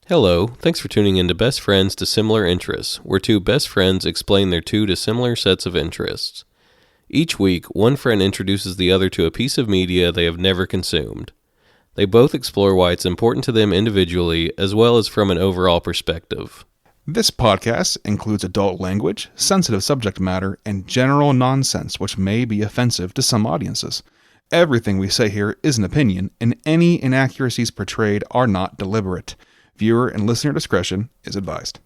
Hello, thanks for tuning in to Best Friends to Similar Interests, where two best friends explain their two dissimilar sets of interests. Each week, one friend introduces the other to a piece of media they have never consumed. They both explore why it's important to them individually, as well as from an overall perspective. This podcast includes adult language, sensitive subject matter, and general nonsense which may be offensive to some audiences. Everything we say here is an opinion, and any inaccuracies portrayed are not deliberate. Viewer and listener discretion is advised.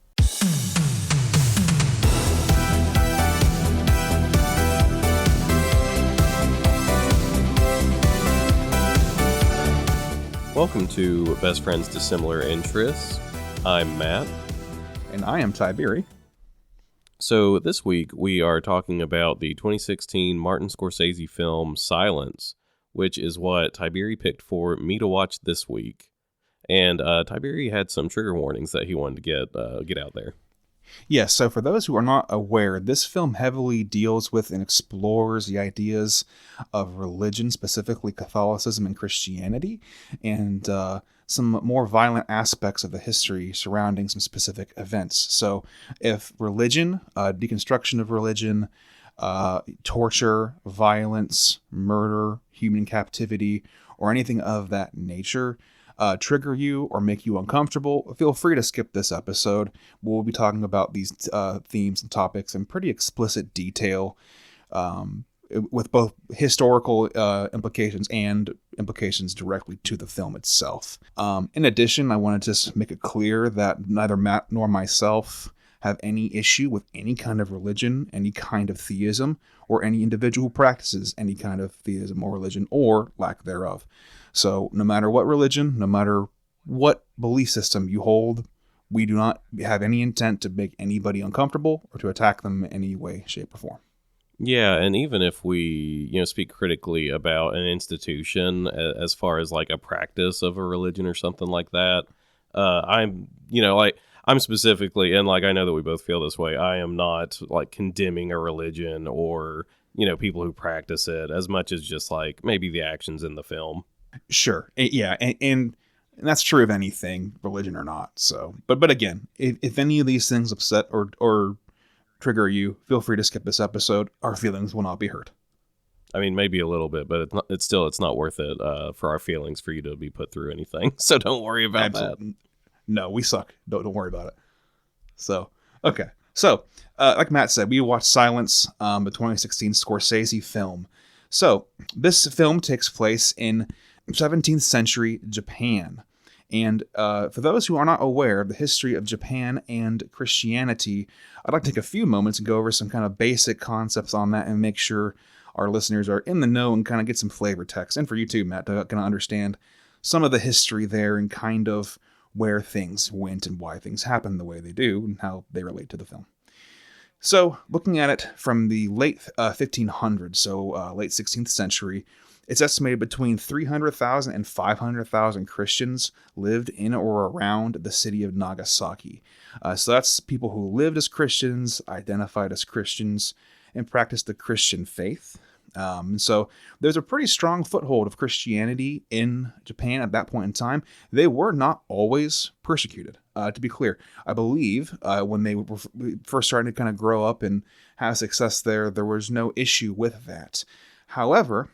Welcome to Best Friends to Similar Interests. I'm Matt. And I am Tiberi. So this week we are talking about the 2016 Martin Scorsese film Silence, which is what Tiberi picked for me to watch this week. And Tiberi had some trigger warnings that he wanted to get out there. Yes, so for those who are not aware, this film heavily deals with and explores the ideas of religion, specifically Catholicism and Christianity, and some more violent aspects of the history surrounding some specific events. So if religion, deconstruction of religion, torture, violence, murder, human captivity, or anything of that nature trigger you or make you uncomfortable, feel free to skip this episode. We'll be talking about these themes and topics in pretty explicit detail, with both historical implications and implications directly to the film itself. In addition, I want to just make it clear that neither Matt nor myself have any issue with any kind of religion, any kind of theism, or any individual who practices any kind of theism or religion or lack thereof. So no matter what religion, no matter what belief system you hold, we do not have any intent to make anybody uncomfortable or to attack them in any way, shape, or form. Yeah, and even if we, speak critically about an institution as far as like a practice of a religion or something like that, I'm specifically, and like I know that we both feel this way, I am not like condemning a religion or, people who practice it as much as just like maybe the actions in the film. Sure. Yeah. And that's true of anything, religion or not. So, but again, if any of these things upset or trigger you, feel free to skip this episode. Our feelings will not be hurt. I mean, maybe a little bit, but it's not worth it for our feelings for you to be put through anything. So don't worry about that. No, we suck. Don't worry about it. So, okay. So, like Matt said, we watched Silence, the 2016 Scorsese film. So, this film takes place in 17th century Japan. And for those who are not aware of the history of Japan and Christianity, I'd like to take a few moments and go over some kind of basic concepts on that and make sure our listeners are in the know and kind of get some flavor text. And for you too, Matt, to kind of understand some of the history there and kind of where things went and why things happen the way they do and how they relate to the film. So, looking at it from the late 1500s, so late 16th century, it's estimated between 300,000 and 500,000 Christians lived in or around the city of Nagasaki. So that's people who lived as Christians, identified as Christians, and practiced the Christian faith. So there's a pretty strong foothold of Christianity in Japan at that point in time. They were not always persecuted. To be clear, I believe when they were first starting to kind of grow up and have success there was no issue with that. However,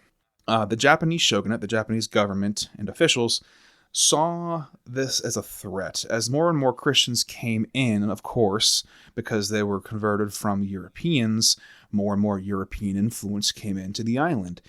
the Japanese shogunate, the Japanese government and officials saw this as a threat as more and more Christians came in, and of course, because they were converted from Europeans, more and more European influence came into the island.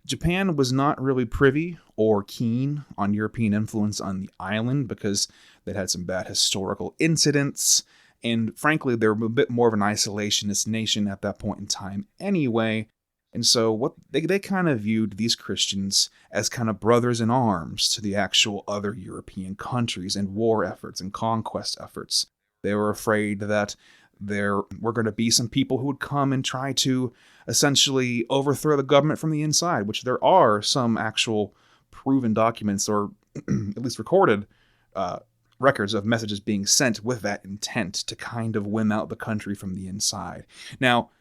Japan was not really privy or keen on European influence on the island because they'd had some bad historical incidents, and frankly, they were a bit more of an isolationist nation at that point in time anyway. And so what they kind of viewed these Christians as kind of brothers in arms to the actual other European countries and war efforts and conquest efforts. They were afraid that there were going to be some people who would come and try to essentially overthrow the government from the inside, which there are some actual proven documents or at least recorded records of messages being sent with that intent to kind of win out the country from the inside. Now,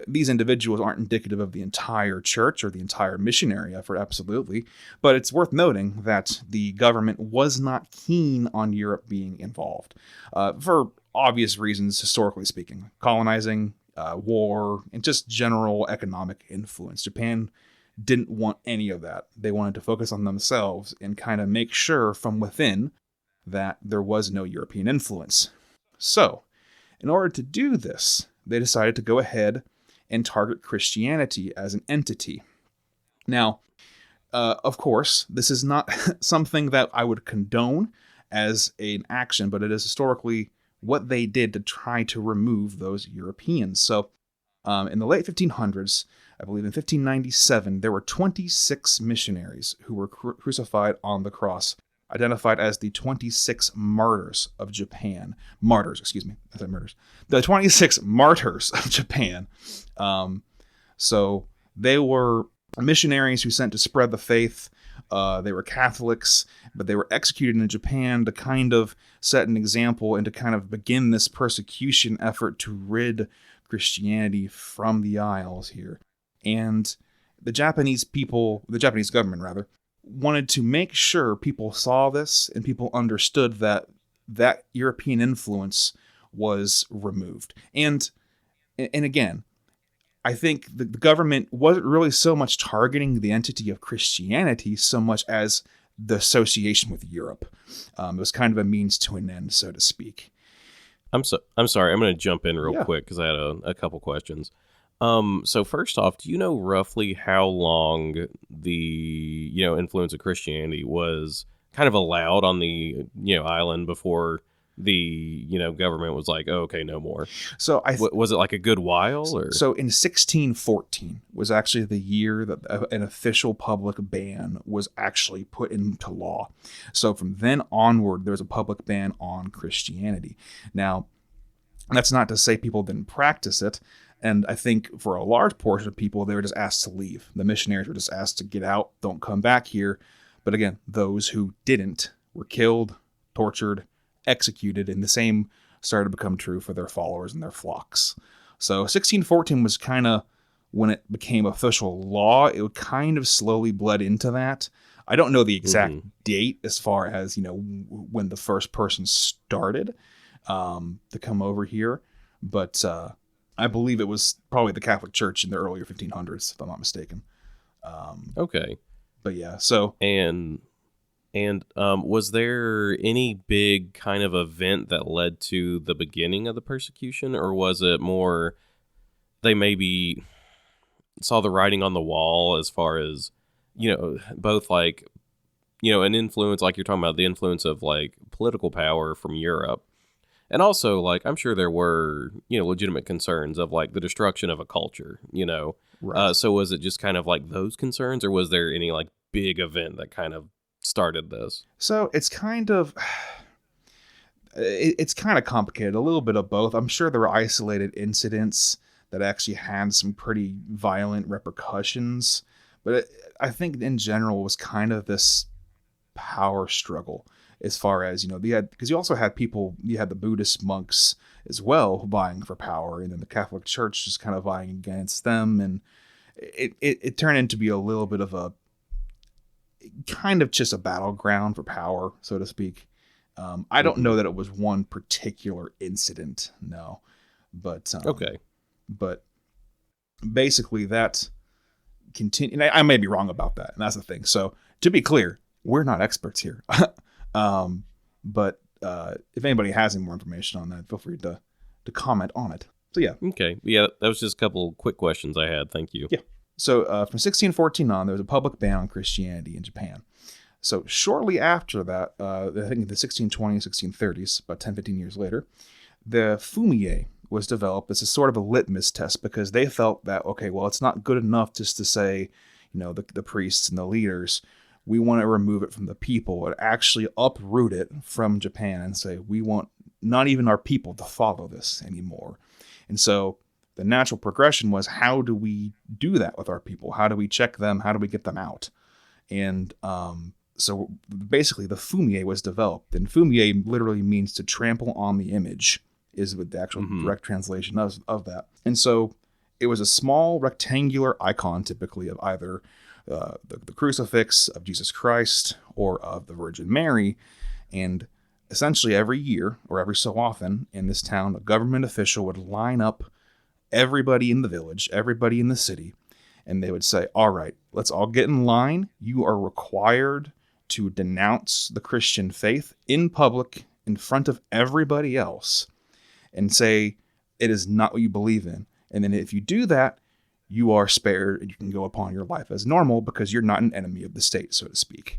these individuals aren't indicative of the entire church or the entire missionary effort, absolutely. But it's worth noting that the government was not keen on Europe being involved for obvious reasons, historically speaking. Colonizing, war, and just general economic influence. Japan didn't want any of that. They wanted to focus on themselves and kind of make sure from within that there was no European influence. So, in order to do this, they decided to go ahead and target Christianity as an entity. Now, of course, this is not something that I would condone as an action, but it is historically what they did to try to remove those Europeans. So, in the late 1500s, I believe in 1597, there were 26 missionaries who were crucified on the cross, identified as the 26 martyrs of Japan. Martyrs, excuse me. I said murders. The 26 martyrs of Japan. So they were missionaries who sent to spread the faith. They were Catholics, but they were executed in Japan to kind of set an example and to kind of begin this persecution effort to rid Christianity from the Isles here. And the Japanese government rather, wanted to make sure people saw this and people understood that that European influence was removed. And again, I think the government wasn't really so much targeting the entity of Christianity so much as the association with Europe. It was kind of a means to an end, so to speak. I'm sorry. I'm going to jump in real quick because I had a couple questions. So first off, do you know roughly how long the, influence of Christianity was kind of allowed on the, island before the, government was like, oh, okay, no more? So was it like a good while? Or? So in 1614 was actually the year that an official public ban was actually put into law. So from then onward, there was a public ban on Christianity. Now, that's not to say people didn't practice it. And I think for a large portion of people, they were just asked to leave. The missionaries were just asked to get out, don't come back here. But again, those who didn't were killed, tortured, executed, and the same started to become true for their followers and their flocks. So 1614 was kind of when it became official law. It kind of slowly bled into that. I don't know the exact date as far as, when the first person started to come over here. But I believe it was probably the Catholic Church in the earlier 1500s, if I'm not mistaken. Okay. But yeah, so... And was there any big kind of event that led to the beginning of the persecution? Or was it more they maybe saw the writing on the wall as far as, both like, an influence, like you're talking about, the influence of like political power from Europe. And also, like, I'm sure there were, legitimate concerns of, like, the destruction of a culture, Right. So was it just kind of like those concerns, or was there any, like, big event that kind of started this? So it's kind of complicated, a little bit of both. I'm sure there were isolated incidents that actually had some pretty violent repercussions. But I think in general it was kind of this power struggle. As far as, because you also had you had the Buddhist monks as well vying for power, and then the Catholic Church just kind of vying against them. And it turned into be a little bit of a kind of just a battleground for power, so to speak. I don't know that it was one particular incident, no. But okay. But basically that continued. I may be wrong about that, and that's the thing. So to be clear, we're not experts here. But if anybody has any more information on that, feel free to comment on it. So yeah. Okay. Yeah, that was just a couple quick questions I had. Thank you. Yeah. So from 1614 on, there was a public ban on Christianity in Japan. So shortly after that, I think in the 1620s, 1630s, about 10, 15 years later, the fumie was developed as a sort of a litmus test because they felt that, okay, well, it's not good enough just to say, the priests and the leaders. We want to remove it from the people and actually uproot it from Japan and say, we want not even our people to follow this anymore. And so the natural progression was, how do we do that with our people? How do we check them? How do we get them out? And so basically the fumie was developed. And fumie literally means to trample on the image, is the actual direct translation of that. And so it was a small rectangular icon, typically of either the crucifix of Jesus Christ or of the Virgin Mary. And essentially every year or every so often in this town, a government official would line up everybody in the village, everybody in the city, and they would say, all right, let's all get in line. You are required to denounce the Christian faith in public in front of everybody else and say it is not what you believe in. And then if you do that, you are spared and you can go upon your life as normal because you're not an enemy of the state, so to speak.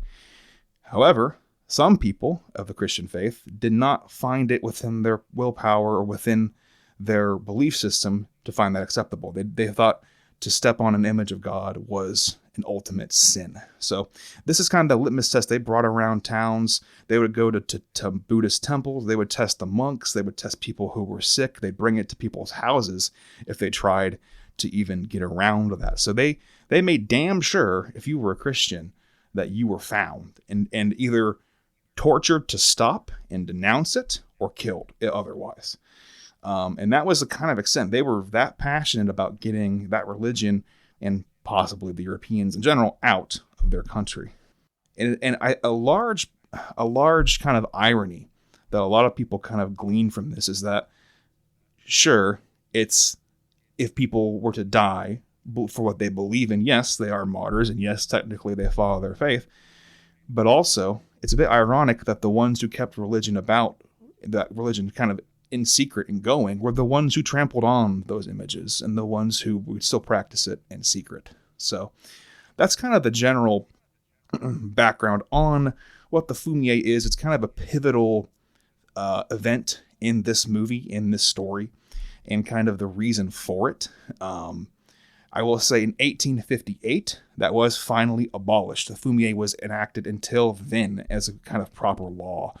However, some people of the Christian faith did not find it within their willpower or within their belief system to find that acceptable. They thought to step on an image of God was an ultimate sin. So this is kind of the litmus test they brought around towns. They would go to Buddhist temples. They would test the monks. They would test people who were sick. They'd bring it to people's houses if they tried to even get around that. So they made damn sure if you were a Christian that you were found and either tortured to stop and denounce it or killed otherwise. And that was the kind of extent. They were that passionate about getting that religion and possibly the Europeans in general out of their country. A large kind of irony that a lot of people kind of glean from this is that, sure, it's if people were to die for what they believe in, yes, they are martyrs, and yes, technically they follow their faith. But also, it's a bit ironic that the ones who kept religion about, that religion kind of in secret and going, were the ones who trampled on those images and the ones who would still practice it in secret. So that's kind of the general background on what the Fumier is. It's kind of a pivotal event in this movie, in this story, and kind of the reason for it. I will say in 1858, that was finally abolished. The Fumier was enacted until then as a kind of proper law.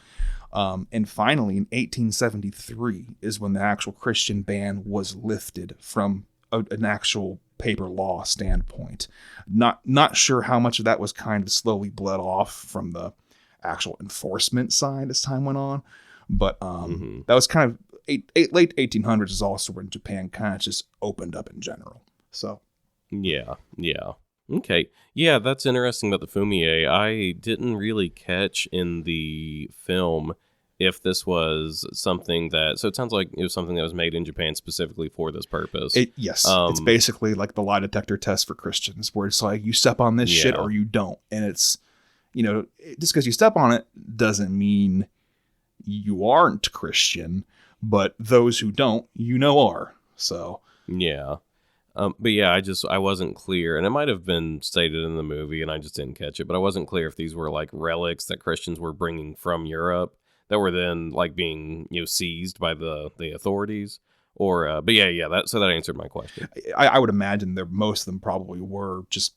And finally, in 1873 is when the actual Christian ban was lifted from an actual paper law standpoint. Not sure how much of that was kind of slowly bled off from the actual enforcement side as time went on. But that was kind of late 1800s is also when Japan kind of just opened up in general. So, yeah. Okay. Yeah, that's interesting about the Fumier. I didn't really catch in the film if this was something that... So it sounds like it was something that was made in Japan specifically for this purpose. Yes. It's basically like the lie detector test for Christians, where it's like you step on this shit or you don't. And it's, just because you step on it doesn't mean you aren't Christian, but those who don't, are. So... Yeah. But yeah, I wasn't clear, and it might have been stated in the movie, and I just didn't catch it, but I wasn't clear if these were like relics that Christians were bringing from Europe that were then like being, seized by the authorities, or, but yeah, that answered my question. I would imagine that most of them probably were just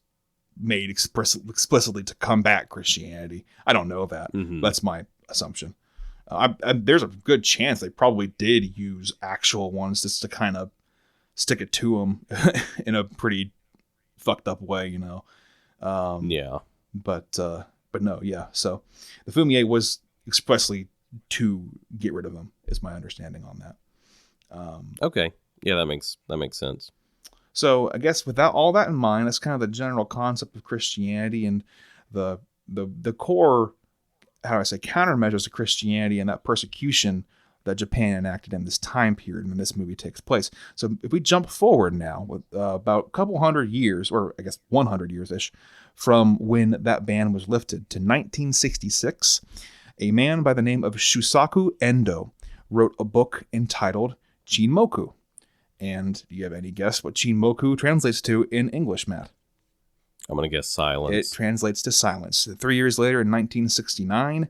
made explicitly to combat Christianity. I don't know that. Mm-hmm. That's my assumption. There's a good chance they probably did use actual ones just to kind of stick it to them in a pretty fucked up way, Yeah. But no, yeah. So the Fumier was expressly to get rid of them, is my understanding on that. Okay. Yeah, that makes sense. So I guess without all that in mind, that's kind of the general concept of Christianity and the core, how do I say, countermeasures of Christianity and that persecution that Japan enacted in this time period when this movie takes place. So if we jump forward now with about a couple hundred years, or I guess 100 years-ish, from when that ban was lifted to 1966, a man by the name of Shusaku Endo wrote a book entitled Chinmoku. And do you have any guess what Chinmoku translates to in English, Matt? I'm going to guess silence. It translates to silence. 3 years later, in 1969,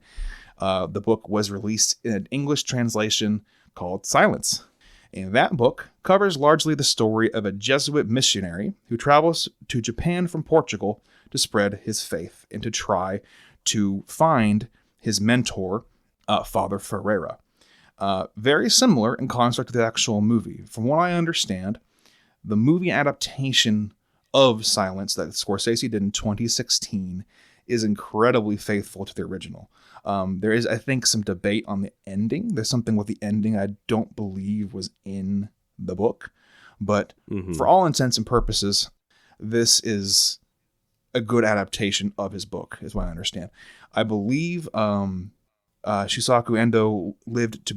the book was released in an English translation called Silence. And that book covers largely the story of a Jesuit missionary who travels to Japan from Portugal to spread his faith and to try to find his mentor, Father Ferreira. Very similar in construct to the actual movie. From what I understand, the movie adaptation of Silence that Scorsese did in 2016 is incredibly faithful to the original. There is, I think, some debate on the ending. There's something with the ending I don't believe was in the book. But Hmm. for all intents and purposes, this is a good adaptation of his book, is what I understand. I believe Shusaku Endo lived to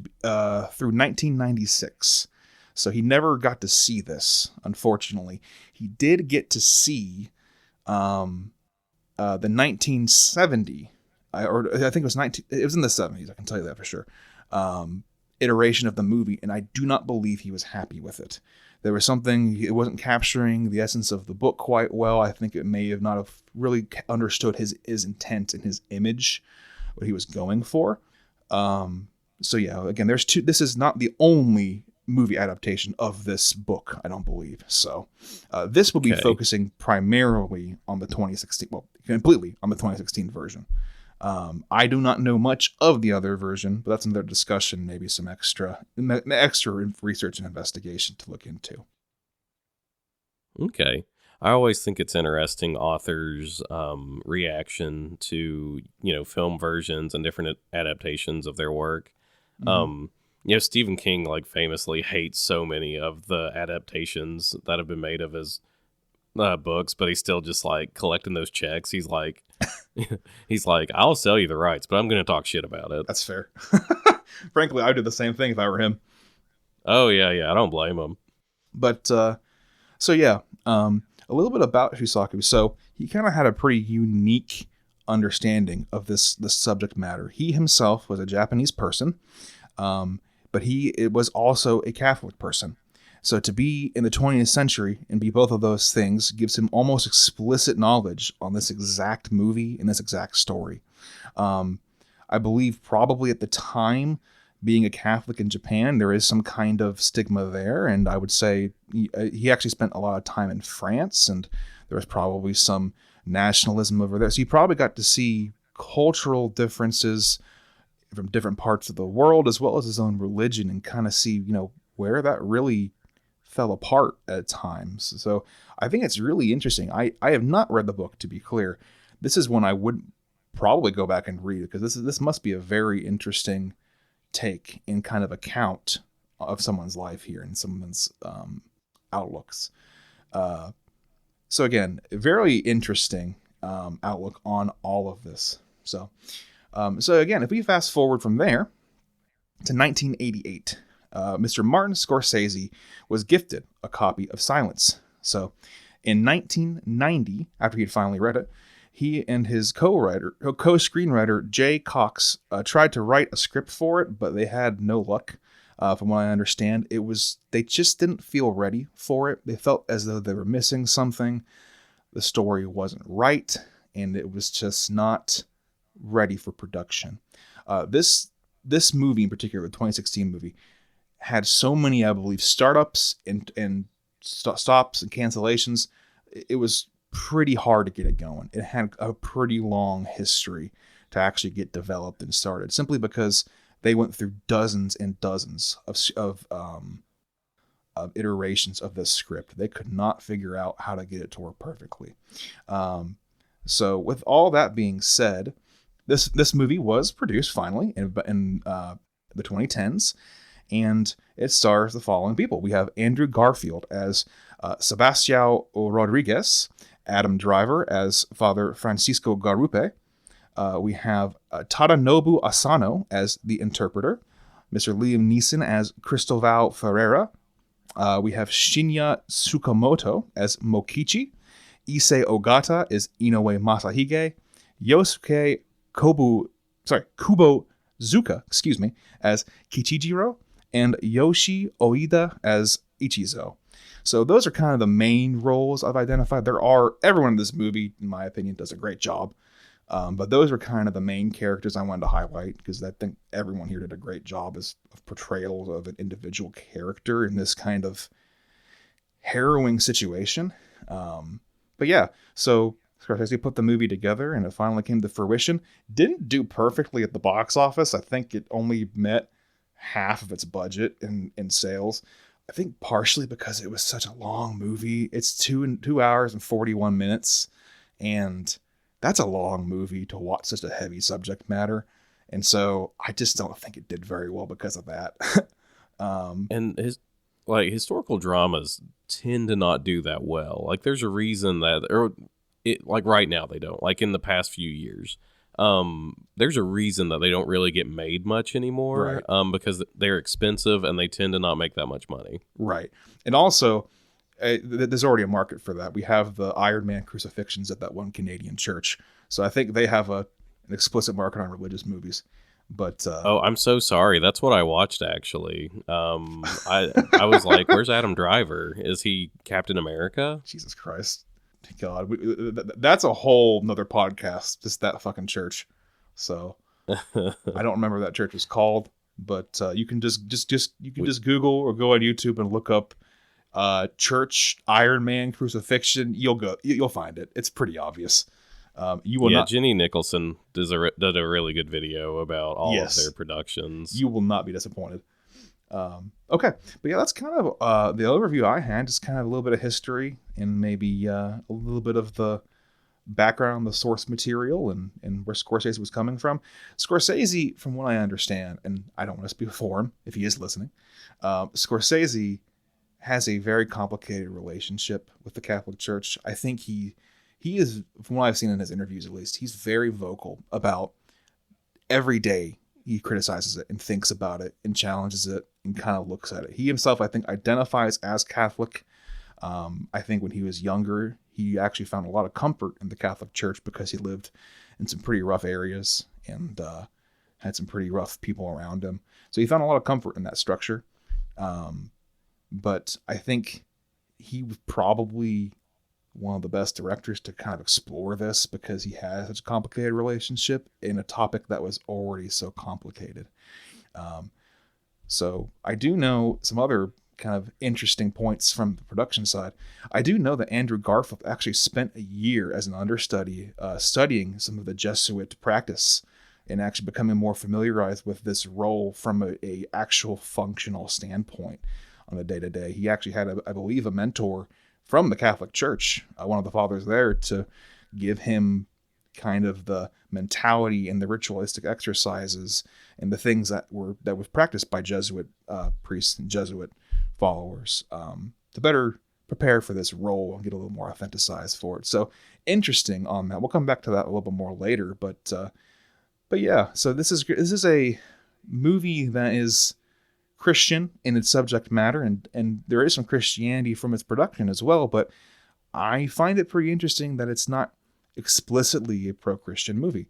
through 1996, so he never got to see this. Unfortunately, he did get to see um, the 1970, or I think it was 19. It was in the 70s. I can tell you that for sure. Um, Iteration of the movie, and I do not believe he was happy with it. There was something, it wasn't capturing the essence of the book quite well. I think it may have not have really understood his intent and his image, what he was going for. So yeah, again, there's two. This is not the only movie adaptation of this book, I don't believe. So this will be Okay. focusing primarily on the 2016, well, completely on the 2016 version. I do not know much of the other version, but that's another discussion, maybe some extra research and investigation to look into. Okay. I always think it's interesting authors' reaction to, film versions and different adaptations of their work. Mm-hmm. Um, Stephen King, like, famously hates so many of the adaptations that have been made of his books, but he's still just, like, collecting those checks. He's like, I'll sell you the rights, but I'm going to talk shit about it. That's fair. Frankly, I would do the same thing if I were him. Oh, yeah, I don't blame him. But so yeah, a little bit about Shusaku. So he kind of had a pretty unique understanding of this subject matter. He himself was a Japanese person, but it was also a Catholic person. So to be in the 20th century and be both of those things gives him almost explicit knowledge on this exact movie and this exact story. I believe probably at the time, being a Catholic in Japan, there is some kind of stigma there. And I would say he actually spent a lot of time in France, and there was probably some nationalism over there. So he probably got to see cultural differences from different parts of the world, as well as his own religion, and kind of see, where that really fell apart at times. So I think it's really interesting. I have not read the book, to be clear. This is one I would probably go back and read, because this must be a very interesting take in kind of account of someone's life here and someone's outlooks. So again, very interesting outlook on all of this. So again, if we fast forward from there to 1988, Mr. Martin Scorsese was gifted a copy of Silence. So in 1990, after he had finally read it, he and his co-screenwriter Jay Cox tried to write a script for it, but they had no luck. From what I understand, they just didn't feel ready for it. They felt as though they were missing something. The story wasn't right, and it was just not ready for production. This movie in particular, the 2016 movie, had so many, I believe, startups and stops and cancellations. It was pretty hard to get it going. It had a pretty long history to actually get developed and started, simply because they went through dozens and dozens of iterations of this script. They could not figure out how to get it to work perfectly. So with all that being said, this movie was produced finally in the 2010s, and it stars the following people. We have Andrew Garfield as Sebastião Rodrigues, Adam Driver as Father Francisco Garupe. We have Tadanobu Asano as the interpreter, Mr. Liam Neeson as Cristoval Ferreira. We have Shinya Tsukamoto as Mokichi. Issei Ogata is Inoue Masahige. Yosuke Kubo Zuka, as Kichijiro, and Yoshi Oida as Ichizo. So those are kind of the main roles I've identified. Everyone in this movie, in my opinion, does a great job. But those are kind of the main characters I wanted to highlight, because I think everyone here did a great job of portrayals of an individual character in this kind of harrowing situation. But yeah, so Scorsese put the movie together, and it finally came to fruition. Didn't do perfectly at the box office. I think it only met half of its budget in sales. I think partially because it was such a long movie. It's 2 hours and 41 minutes, and that's a long movie to watch such a heavy subject matter. And so I just don't think it did very well because of that. And like historical dramas tend to not do that well. Like there's a reason that, or it like right now they don't. Like in the past few years, there's a reason that they don't really get made much anymore. Right. Because they're expensive and they tend to not make that much money. Right. And also, there's already a market for that. We have the Iron Man crucifixions at that one Canadian church. So I think they have an explicit market on religious movies. But Oh, I'm so sorry. That's what I watched actually. I was like, "Where's Adam Driver? Is he Captain America?" Jesus Christ, God, that's a whole nother podcast. Just that fucking church. So I don't remember what that church was called, but you can just Google or go on YouTube and look up church Iron Man crucifixion. You'll find it. It's pretty obvious. You will not. Jenny Nicholson did a really good video about all of their productions. You will not be disappointed. Okay, but yeah, that's kind of the overview I had. Just kind of a little bit of history and maybe a little bit of the background, the source material, and where Scorsese was coming from. Scorsese, from what I understand, and I don't want to speak for him if he is listening, Scorsese has a very complicated relationship with the Catholic Church. I think he is, from what I've seen in his interviews at least, he's very vocal about every day he criticizes it and thinks about it and challenges it and kind of looks at it. He himself, I think, identifies as Catholic. I think when he was younger, he actually found a lot of comfort in the Catholic Church because he lived in some pretty rough areas and had some pretty rough people around him. So he found a lot of comfort in that structure. But I think he was probably one of the best directors to kind of explore this because he has such a complicated relationship in a topic that was already so complicated. So I do know some other kind of interesting points from the production side. I do know that Andrew Garfield actually spent a year as an understudy studying some of the Jesuit practice and actually becoming more familiarized with this role from a actual functional standpoint on a day-to-day. He actually had, I believe, a mentor from the Catholic Church, one of the fathers there, to give him kind of the mentality and the ritualistic exercises and the things that was practiced by Jesuit priests and Jesuit followers to better prepare for this role and get a little more authenticized for it. So interesting on that. We'll come back to that a little bit more later, but yeah. So this is a movie that is Christian in its subject matter, and there is some Christianity from its production as well, but I find it pretty interesting that it's not explicitly a pro-Christian movie.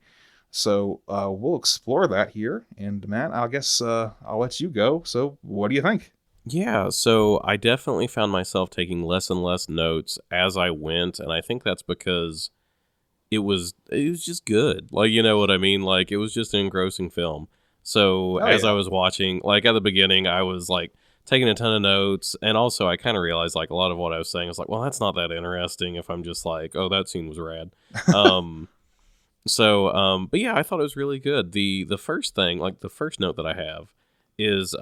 So we'll explore that here, and Matt, I guess I'll let you go. So what do you think? Yeah, so I definitely found myself taking less and less notes as I went, and I think that's because it was just good. Like, you know what I mean? Like, it was just an engrossing film. So as I was watching, like at the beginning, I was like taking a ton of notes. And also I kind of realized like a lot of what I was saying was like, well, that's not that interesting if I'm just like, oh, that scene was rad. But yeah, I thought it was really good. The first thing, like the first note that I have is,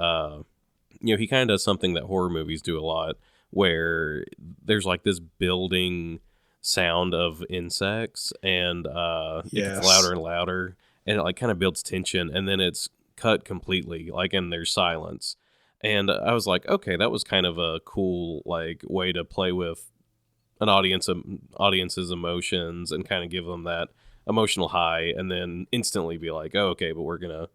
he kind of does something that horror movies do a lot where there's like this building sound of insects and it gets louder and louder. And it like kind of builds tension, and then it's cut completely, like, and there's silence. And I was like, okay, that was kind of a cool like way to play with an audience's emotions and kind of give them that emotional high, and then instantly be like, oh, okay, but we're gonna,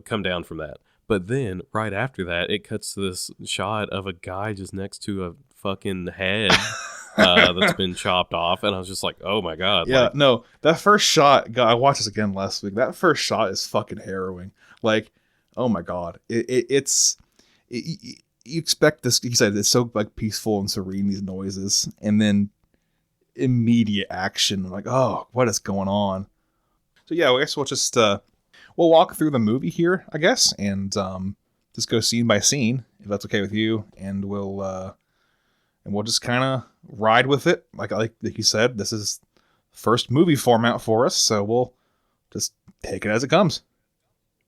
come down from that. But then right after that, it cuts to this shot of a guy just next to a fucking head. That's been chopped off, and I was just like, oh my god. Yeah, no, that first shot, God, I watched this again last week. That first shot is fucking harrowing. Like, oh my god. It's you expect this, he said it's so like peaceful and serene, these noises, and then immediate action. Like, oh, what is going on? So yeah, I guess we'll just we'll walk through the movie here, I guess, and just go scene by scene, if that's okay with you, and we'll just kind of ride with it. Like you said, this is first movie format for us, so we'll just take it as it comes.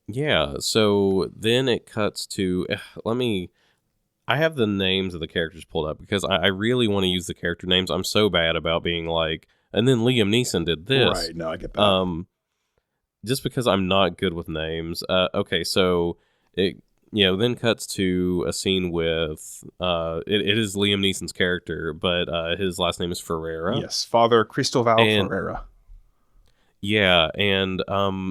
Yeah, so then it cuts to, I have the names of the characters pulled up because I really want to use the character names. I'm so bad about being like, and then Liam Neeson did this. Right, no, I get that. Just because I'm not good with names. Okay, so then cuts to a scene with it is Liam Neeson's character, but his last name is Ferreira. Yes, Father Cristoval And Ferreira. yeah, and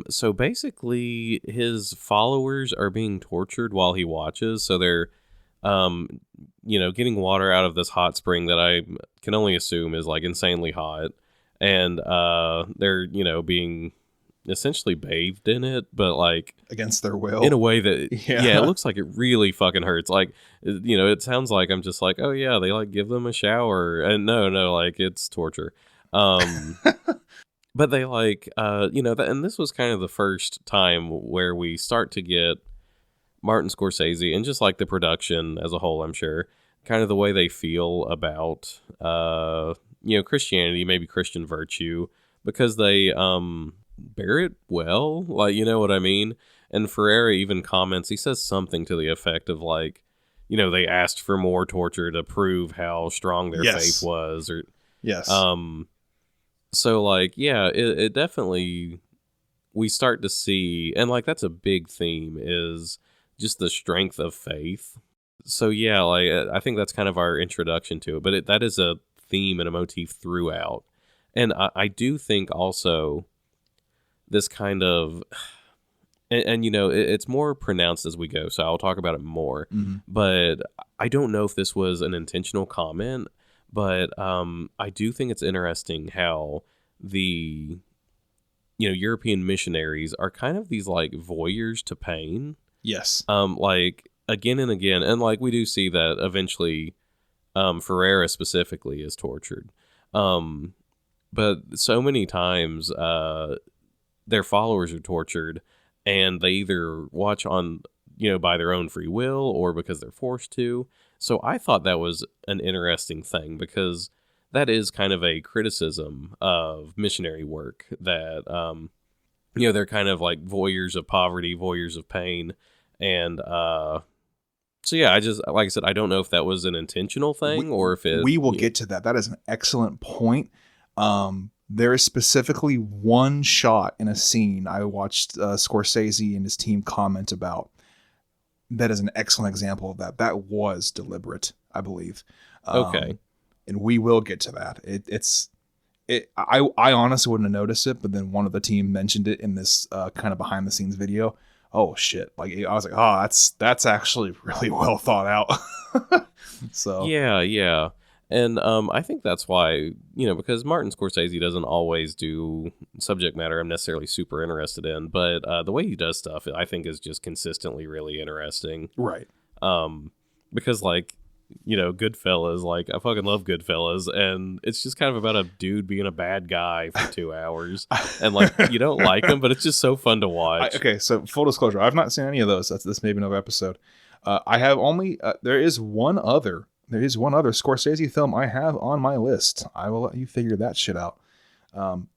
so basically his followers are being tortured while he watches. So they're getting water out of this hot spring that I can only assume is like insanely hot, and they're being essentially bathed in it, but like Against their will. in a way that Yeah. it looks like it really fucking hurts. Like it sounds like I'm just like, oh yeah, they like give them a shower, and no, like it's torture. But they like and this was kind of the first time where we start to get Martin Scorsese and just like the production as a whole, I'm sure, kind of the way they feel about Christianity, maybe Christian virtue, because they bear it well, like, you know what I mean? And Ferreira even comments, he says something to the effect of like, they asked for more torture to prove how strong their faith was, or yes. So like, yeah, it definitely, we start to see, and like that's a big theme, is just the strength of faith. So yeah, like I think that's kind of our introduction to it, but that is a theme and a motif throughout. And I do think also this kind of, and it's more pronounced as we go, so I'll talk about it more. Mm-hmm. But I don't know if this was an intentional comment, but I do think it's interesting how the European missionaries are kind of these like voyeurs to pain. Yes. Like again and again, and like we do see that eventually Ferreira specifically is tortured. But so many times their followers are tortured, and they either watch on by their own free will or because they're forced to. So I thought that was an interesting thing, because that is kind of a criticism of missionary work, that they're kind of like voyeurs of poverty, voyeurs of pain. And so yeah, I just, like I said, I don't know if that was an intentional thing or if it... We will get to that. That is an excellent point. There is specifically one shot in a scene I watched Scorsese and his team comment about. That is an excellent example of that. That was deliberate, I believe. Okay. And we will get to that. I honestly wouldn't have noticed it, but then one of the team mentioned it in this kind of behind the scenes video. Oh shit! Like I was like, oh, that's actually really well thought out. So yeah, and I think that's why, because Martin Scorsese doesn't always do subject matter I'm necessarily super interested in, but the way he does stuff, I think, is just consistently really interesting. Right. Because like, Goodfellas, like I fucking love Goodfellas, and it's just kind of about a dude being a bad guy for 2 hours, and like you don't like him, but it's just so fun to watch. Okay, so full disclosure, I've not seen any of those. This may be another episode. I have only there is one other Scorsese film I have on my list. I will let you figure that shit out.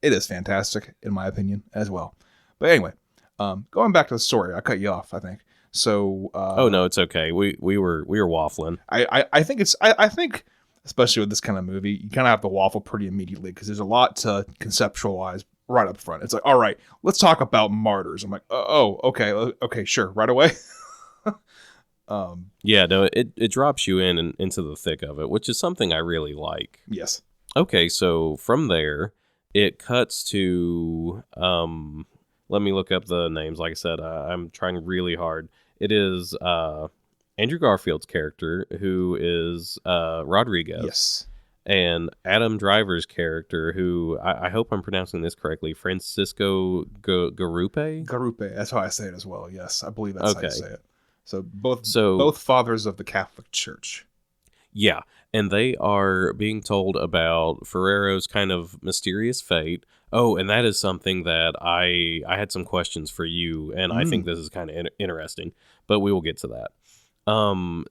It is fantastic in my opinion as well. But anyway, going back to the story, I cut you off, I think. So oh no, it's okay. We were waffling. I think I think especially with this kind of movie, you kind of have to waffle pretty immediately, because there's a lot to conceptualize right up front. It's like, all right, let's talk about martyrs. I'm like, oh, okay, sure, right away. Yeah, no, it drops you into the thick of it, which is something I really like. Yes. Okay, so from there, it cuts to let me look up the names. Like I said, I'm trying really hard. It is Andrew Garfield's character, who is Rodriguez. Yes. And Adam Driver's character, who I hope I'm pronouncing this correctly, Francisco Garupe? Garupe, that's how I say it as well. Yes, I believe that's how you say it. So both fathers of the Catholic Church. Yeah, and they are being told about Ferrero's kind of mysterious fate. Oh, and that is something that I had some questions for you, and I think this is kind of interesting, but we will get to that.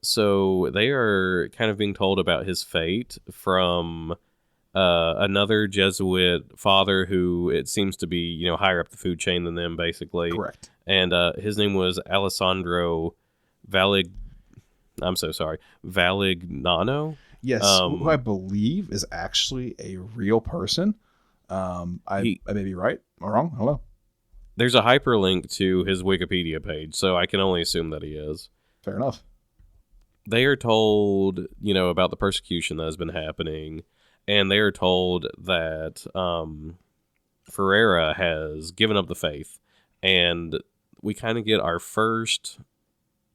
So they are kind of being told about his fate from another Jesuit father who it seems to be, higher up the food chain than them, basically. Correct. And his name was Alessandro Valignano. Yes, who I believe is actually a real person. I may be right or wrong. I don't know. There's a hyperlink to his Wikipedia page, so I can only assume that he is. Fair enough. They are told, about the persecution that has been happening, and they are told that Ferreira has given up the faith, and we kind of get our first,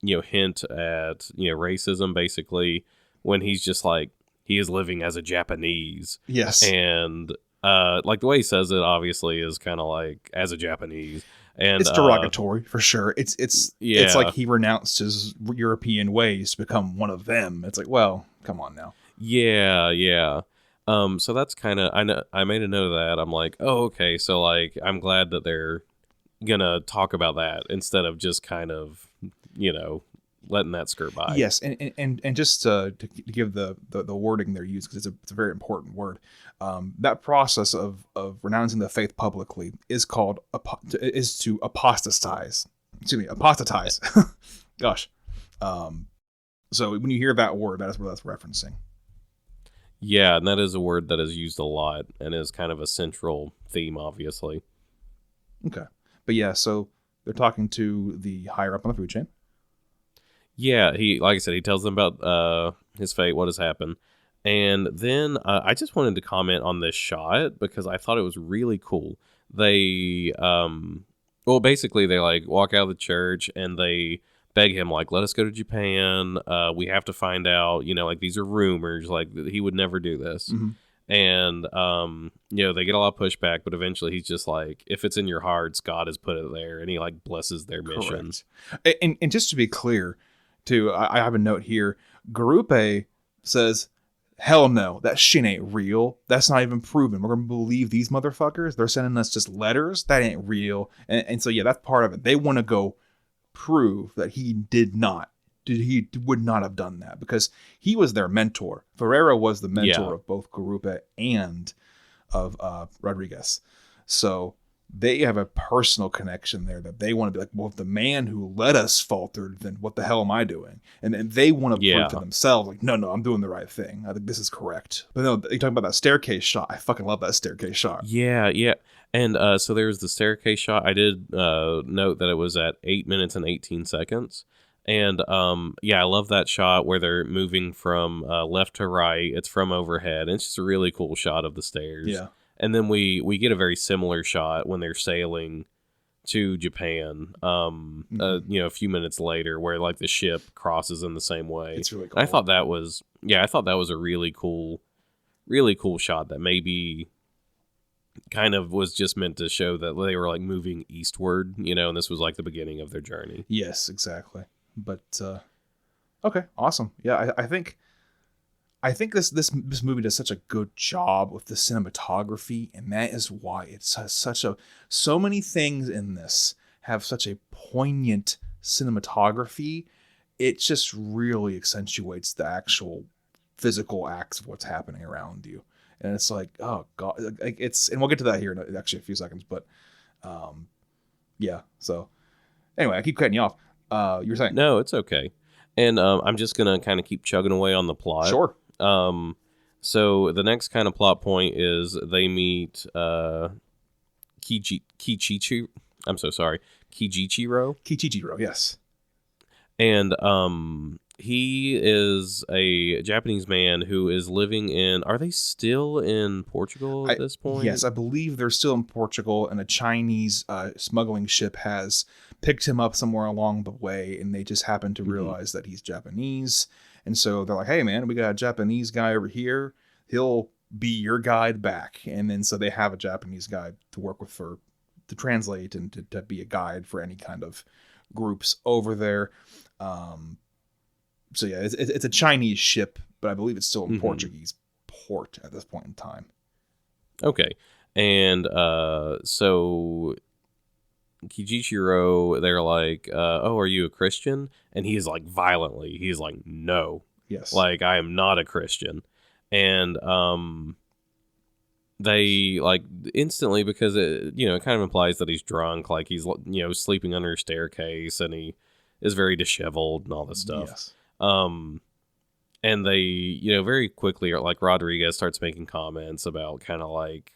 hint at, racism, basically, when he's just like, he is living as a Japanese. Yes. And, like, the way he says it, obviously, is kind of like, as a Japanese. And it's derogatory, for sure. It's like he renounced his European ways to become one of them. It's like, well, come on now. Yeah. So that's kind of, I made a note of that. I'm like, oh, okay. So, like, I'm glad that they're gonna talk about that instead of just kind of, letting that skirt by. Yes, and just to give the wording they're used, because it's a very important word. That process of renouncing the faith publicly is called to apostatize. Excuse me, apostatize. Gosh. So when you hear that word, that is what that's referencing. Yeah, and that is a word that is used a lot and is kind of a central theme, obviously. Okay. But yeah, so they're talking to the higher up on the food chain. Yeah, like I said, he tells them about his fate, what has happened. And then I just wanted to comment on this shot because I thought it was really cool. They, basically they like walk out of the church and they beg him, like, let us go to Japan. We have to find out, like, these are rumors, like, he would never do this. Mm-hmm. And, they get a lot of pushback, but eventually he's just like, if it's in your hearts, God has put it there. And he, like, blesses their mission. Correct. And just to be clear, too, I have a note here. Garupe says, hell no, that shit ain't real. That's not even proven. We're going to believe these motherfuckers. They're sending us just letters. That ain't real. And so, yeah, that's part of it. They want to go prove that he would not have done that because he was their mentor. Ferreira was the mentor of both Garupe and of Rodriguez. So they have a personal connection there that they want to be like, well, if the man who led us faltered, then what the hell am I doing? And then they want to prove to themselves, like, no, I'm doing the right thing. I think this is correct. But no, you talking about that staircase shot. I fucking love that staircase shot. Yeah. And so there's the staircase shot. I did note that it was at 8 minutes and 18 seconds. And I love that shot where they're moving from left to right. It's from overhead. And it's just a really cool shot of the stairs. Yeah. And then we get a very similar shot when they're sailing to Japan, a few minutes later, where like the ship crosses in the same way. It's really cool. And I thought that was a really cool shot that maybe kind of was just meant to show that they were like moving eastward, and this was like the beginning of their journey. Yes, exactly. But okay, awesome. Yeah, I think this movie does such a good job with the cinematography, and that is why it has so many things in this have such a poignant cinematography. It just really accentuates the actual physical acts of what's happening around you, and it's like, oh god, like and we'll get to that here in actually a few seconds, but yeah. So anyway, I keep cutting you off. You were saying? No, it's okay, and I'm just gonna kind of keep chugging away on the plot. Sure. So the next kind of plot point is they meet Kichichiro. I'm so sorry, Kijichiro. Kichichiro, yes. And he is a Japanese man who is living in. Are they still in Portugal at this point? Yes, I believe they're still in Portugal, and a Chinese smuggling ship has picked him up somewhere along the way, and they just happen to realize that he's Japanese. And so they're like, hey, man, we got a Japanese guy over here. He'll be your guide back. And then so they have a Japanese guy to work with to translate and to be a guide for any kind of groups over there. So, yeah, it's a Chinese ship, but I believe it's still in Portuguese port at this point in time. Okay. And so Kijichiro, they're like, oh, are you a Christian? And he's like he's like, no. Yes. Like, I am not a Christian. And they like instantly, because it kind of implies that he's drunk, like he's sleeping under a staircase and he is very disheveled and all this stuff. Yes. And they very quickly are like, Rodriguez starts making comments about kind of like,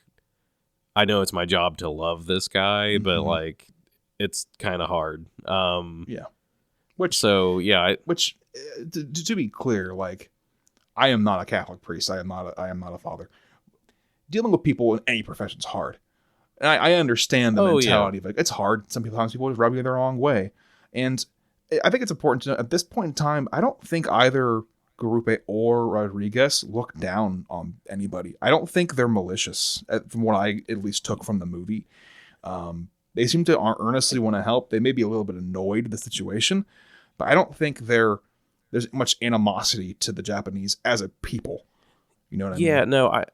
I know it's my job to love this guy, but like it's kind of hard. Yeah. Which, So yeah, to be clear, like, I am not a Catholic priest. I am not a father. Dealing with people in any profession is hard. And I understand the oh yeah, mentality of, like, it's hard. Sometimes people just rub you the wrong way. And I think it's important to know, at this point in time, I don't think either Garupe or Rodriguez look down on anybody. I don't think they're malicious, from what I at least took from the movie. They seem to earnestly want to help. They may be a little bit annoyed at the situation, but I don't think there's much animosity to the Japanese as a people. You know what I yeah. mean? No,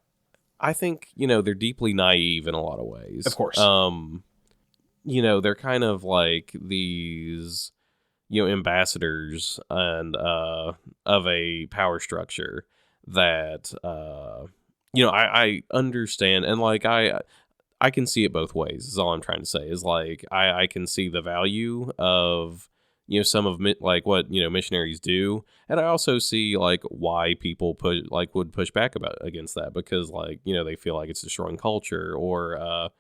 I think they're deeply naive in a lot of ways. Of course. They're kind of like these ambassadors and of a power structure that I understand, and like I can see it both ways is all I'm trying to say. Is like I can see the value of some of like what missionaries do, and I also see like why people would push back against that, because like they feel like it's destroying culture, or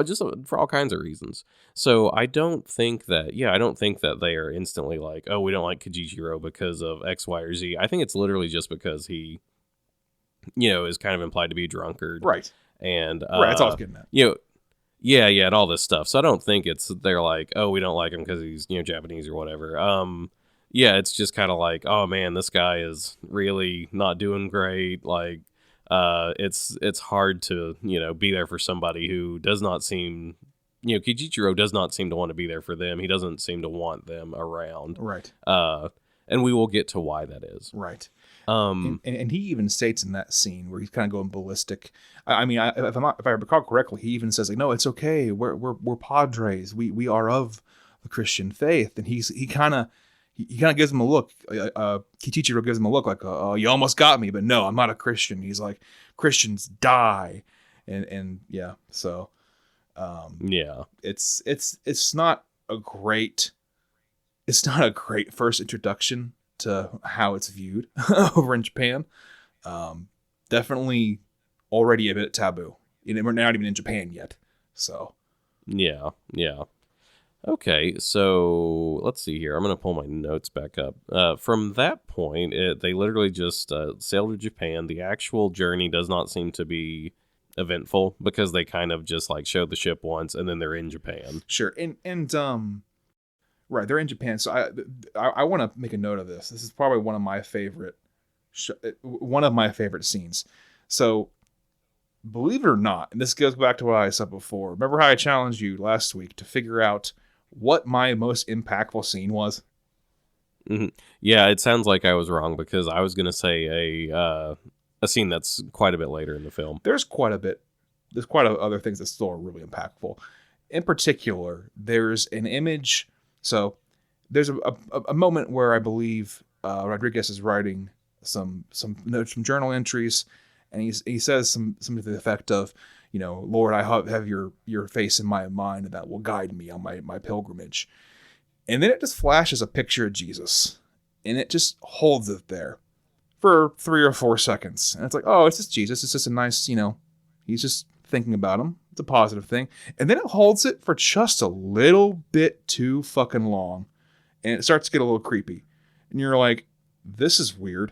just for all kinds of reasons. So I don't think that they are instantly like, oh, we don't like Kijichiro because of X, Y, or Z. I think it's literally just because he is kind of implied to be a drunkard, Right. and Right. That's all I was getting at. yeah, and all this stuff. So I don't think they're like, oh, we don't like him because he's Japanese or whatever. Yeah, it's just kind of like, oh man, this guy is really not doing great. Like, it's hard to be there for somebody who does not seem, Kijichiro does not seem to want to be there for them. He doesn't seem to want them around. Right. And we will get to why that is. Right. Um, And he even states in that scene where he's kind of going ballistic. I mean, if I recall correctly, he even says like, "No, it's okay. We're padres. We are of the Christian faith." And he kind of gives him a look. Kichichiro gives him a look like, "Oh, you almost got me, but no, I'm not a Christian." He's like, "Christians die," and yeah. So, yeah, it's not a great first introduction to how it's viewed over in Japan. Definitely already a bit taboo. We're not even in Japan yet. So yeah. Okay, so let's see here. I'm going to pull my notes back up. From that point, they literally just sailed to Japan. The actual journey does not seem to be eventful because they kind of just like showed the ship once and then they're in Japan. Sure. And right, they're in Japan. So I want to make a note of this. This is probably one of my favorite scenes. So believe it or not, and this goes back to what I said before. Remember how I challenged you last week to figure out what my most impactful scene was? Mm-hmm. Yeah, it sounds like I was wrong because I was going to say a scene that's quite a bit later in the film. There's quite a bit. There's quite other things that still are really impactful. In particular, there's an image. So there's a moment where I believe Rodriguez is writing some notes, some journal entries, and he says something to the effect of, Lord, I have your face in my mind, and that will guide me on my pilgrimage. And then it just flashes a picture of Jesus, and it just holds it there for 3 or 4 seconds. And it's like, oh, it's just Jesus. It's just a nice, he's just thinking about him. It's a positive thing. And then it holds it for just a little bit too fucking long. And it starts to get a little creepy. And you're like, this is weird.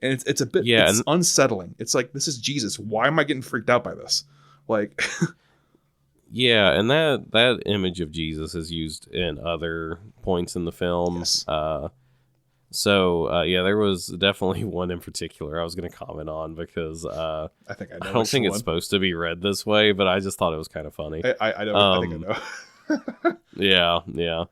And it's a bit it's unsettling. It's like, this is Jesus. Why am I getting freaked out by this? Like yeah, and that image of Jesus is used in other points in the film. Yes. So there was definitely one in particular I was going to comment on because I don't think it's supposed to be read this way, but I just thought it was kind of funny. I don't. I think I know. Yeah.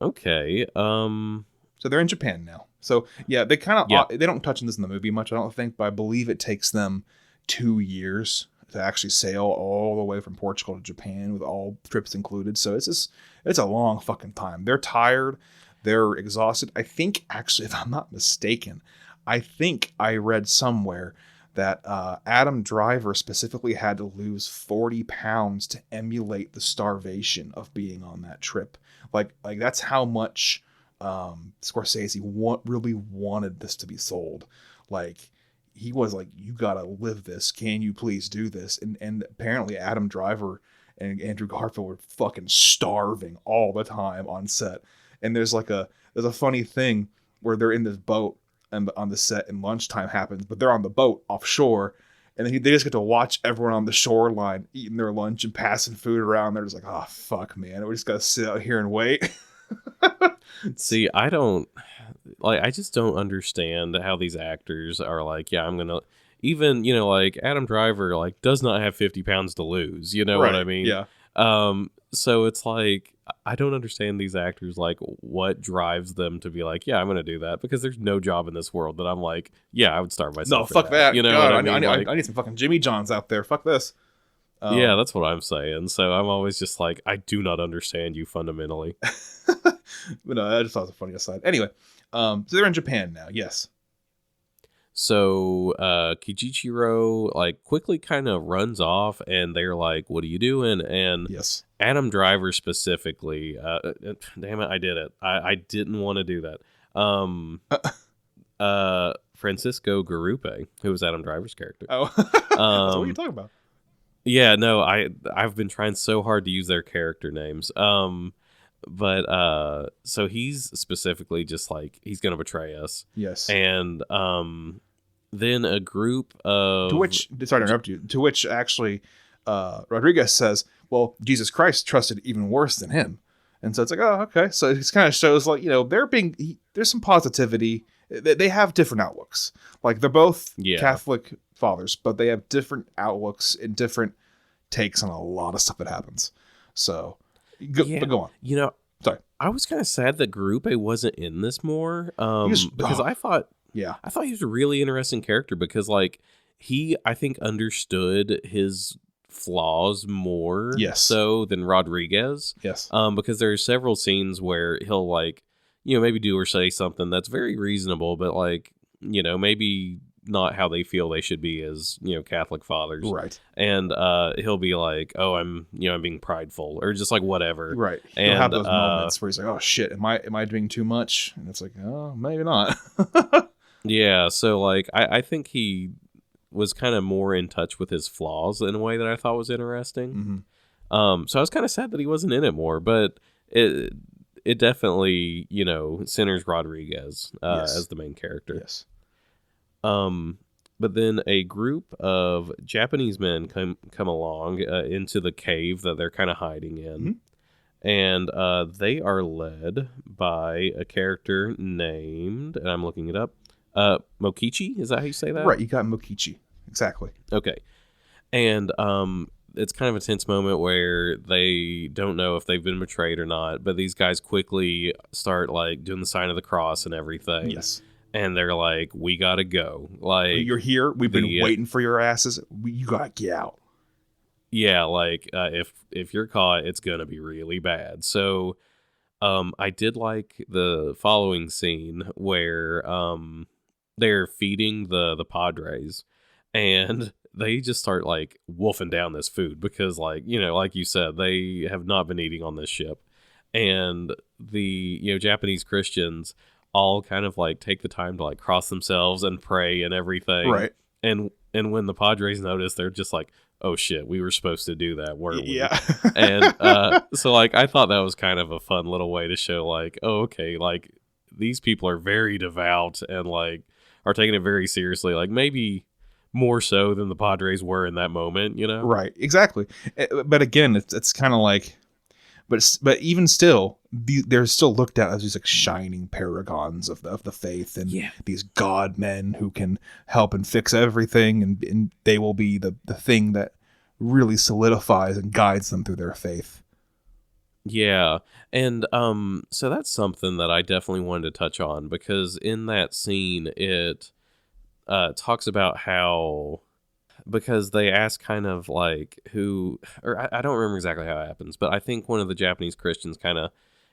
Okay. So they're in Japan now. So yeah, they kind of they don't touch on this in the movie much, I don't think, but I believe it takes them 2 years to actually sail all the way from Portugal to Japan with all trips included. So it's a long fucking time. They're tired. They're exhausted. I think, actually, if I'm not mistaken, I think I read somewhere that Adam Driver specifically had to lose 40 pounds to emulate the starvation of being on that trip. Like that's how much Scorsese really wanted this to be sold. Like, he was like, you gotta live this. Can you please do this? And apparently Adam Driver and Andrew Garfield were fucking starving all the time on set. and there's a funny thing where they're in this boat and on the set, and lunchtime happens, but they're on the boat offshore, and then they just get to watch everyone on the shoreline eating their lunch and passing food around. They're just like, oh fuck, man, we just gotta sit out here and wait. See, I just don't understand how these actors are like, yeah, I'm gonna, even, like Adam Driver, like, does not have 50 pounds to lose, you know what I mean? Yeah. So it's like, I don't understand these actors, like, what drives them to be like, yeah, I'm gonna do that, because there's no job in this world that I'm like, yeah, I would starve myself. No, for fuck that. You know God, what I mean? I need some fucking Jimmy Johns out there. Fuck this. Yeah, that's what I'm saying. So I'm always just like, I do not understand you fundamentally. But no, I just thought it was a funny aside. Anyway, so they're in Japan now. Yes. So Kijichiro like quickly kind of runs off, and they're like, "What are you doing?" And Yes. Adam Driver specifically, damn it, I did it. I didn't want to do that. Francisco Garupe, who was Adam Driver's character. Oh, so what are you talking about? Yeah, no, I've been trying so hard to use their character names. But so he's specifically just like, he's gonna betray us. Yes. And then a group of, to which, sorry to interrupt you, to which actually Rodriguez says, well, Jesus Christ trusted even worse than him. And so it's like, oh, okay. So it kind of shows like, there's some positivity. They have different outlooks. Like, they're both Catholic fathers, but they have different outlooks and different takes on a lot of stuff that happens. So, but go on. Sorry. I was kind of sad that Garupe wasn't in this more, because I thought he was a really interesting character, because like I think understood his flaws more so than Rodriguez. Yes. Because there are several scenes where he'll like, maybe do or say something that's very reasonable, but like, maybe not how they feel they should be as, Catholic fathers. Right. And he'll be like, oh, I'm being prideful, or just like whatever. Right. He'll have those moments where he's like, oh shit, am I doing too much? And it's like, oh, maybe not. Yeah. So like, I think he was kind of more in touch with his flaws in a way that I thought was interesting. Mm-hmm. So I was kind of sad that he wasn't in it more, but it definitely, centers Rodriguez as the main character. Yes. But then a group of Japanese men come along into the cave that they're kind of hiding in. Mm-hmm. And they are led by a character named, and I'm looking it up, Mokichi. Is that how you say that? Right, you got Mokichi. Exactly. Okay. And it's kind of a tense moment where they don't know if they've been betrayed or not, but these guys quickly start like doing the sign of the cross and everything. Yes. And they're like, we gotta go. Like, you're here. We've been waiting for your asses. You gotta get out. Yeah, like if you're caught, it's gonna be really bad. So, I did like the following scene where they're feeding the Padres, and they just start like wolfing down this food because, like, like you said, they have not been eating on this ship, and the Japanese Christians all kind of like take the time to like cross themselves and pray and everything. Right. And when the Padres notice, they're just like, oh shit, we were supposed to do that, weren't we? Yeah. And so like, I thought that was kind of a fun little way to show like, oh, okay, like these people are very devout and like are taking it very seriously. Like maybe more so than the Padres were in that moment, Right. Exactly. But again, it's kind of like, but even still, they're still looked at as these like shining paragons of the faith, and these god men who can help and fix everything, and they will be the thing that really solidifies and guides them through their faith. Yeah, and so that's something that I definitely wanted to touch on, because in that scene it talks about how, because they ask kind of like who, or I don't remember exactly how it happens, but I think one of the Japanese Christians kind of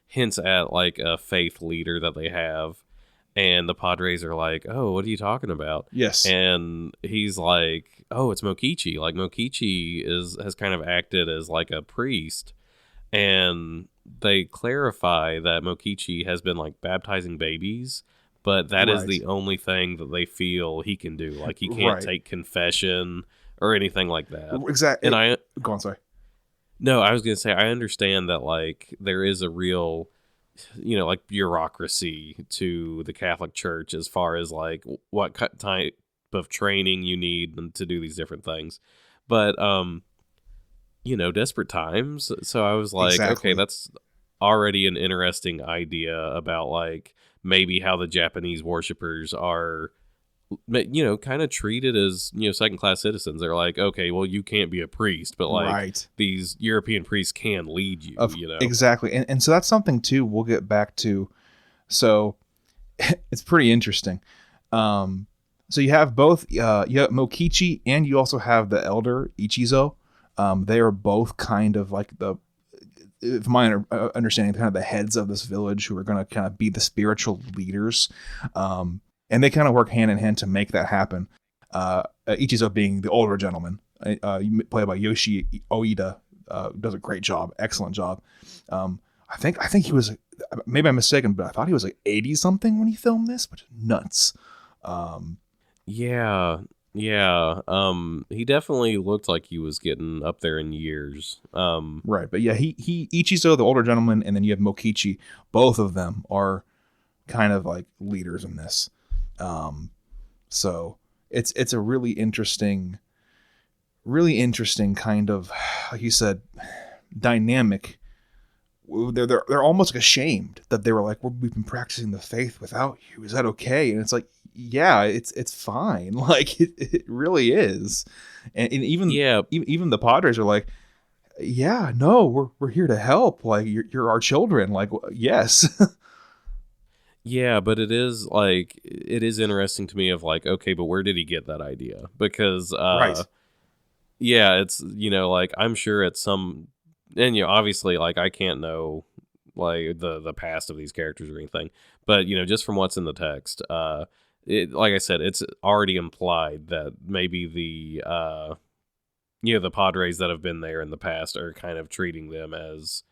hints at like a faith leader that they have, and the Padres are like, oh, what are you talking about? Yes. And he's like, oh, it's Mokichi. Like Mokichi has kind of acted as like a priest, and they clarify that Mokichi has been like baptizing babies, but that is the only thing that they feel he can do. Like he can't take confession or anything like that. Exactly. And go on, sorry. No, I was going to say, I understand that like there is a real, like bureaucracy to the Catholic Church as far as like what type of training you need to do these different things. But desperate times. So I was like, okay, Exactly. that's already an interesting idea about like maybe how the Japanese worshippers are, kind of treated as, second class citizens. They're like, okay, well, you can't be a priest, but like Right. these European priests can lead you, Of exactly. And so that's something too we'll get back to. So it's pretty interesting. So you have both you have Mokichi and you also have the elder Ichizo. They are both kind of like the, from my understanding, kind of the heads of this village who are going to kind of be the spiritual leaders. And they kind of work hand in hand to make that happen. Ichizo being the older gentleman, played by Yoshi Oida, does a great job, excellent job. I think he was, maybe I'm mistaken, but I thought he was like 80 something when he filmed this, which is nuts. Yeah, yeah. He definitely looked like he was getting up there in years. Right, but yeah, he Ichizo, the older gentleman, and then you have Mokichi. Both of them are kind of like leaders in this. So it's a really interesting kind of, like you said, dynamic. They're almost like ashamed that they were like, we've been practicing the faith without you. Is that okay? And it's like, yeah, it's fine. Like it really is. And even Yeah, even the Padres are like, yeah, no, we're here to help. Like you're our children. Like yes. yeah, but it is interesting to me of like, okay, but where did he get that idea? Because Right. yeah, it's like I'm sure at some, and obviously like I can't know like the past of these characters or anything, but just from what's in the text, like I said, it's already implied that maybe the Padres that have been there in the past are kind of treating them as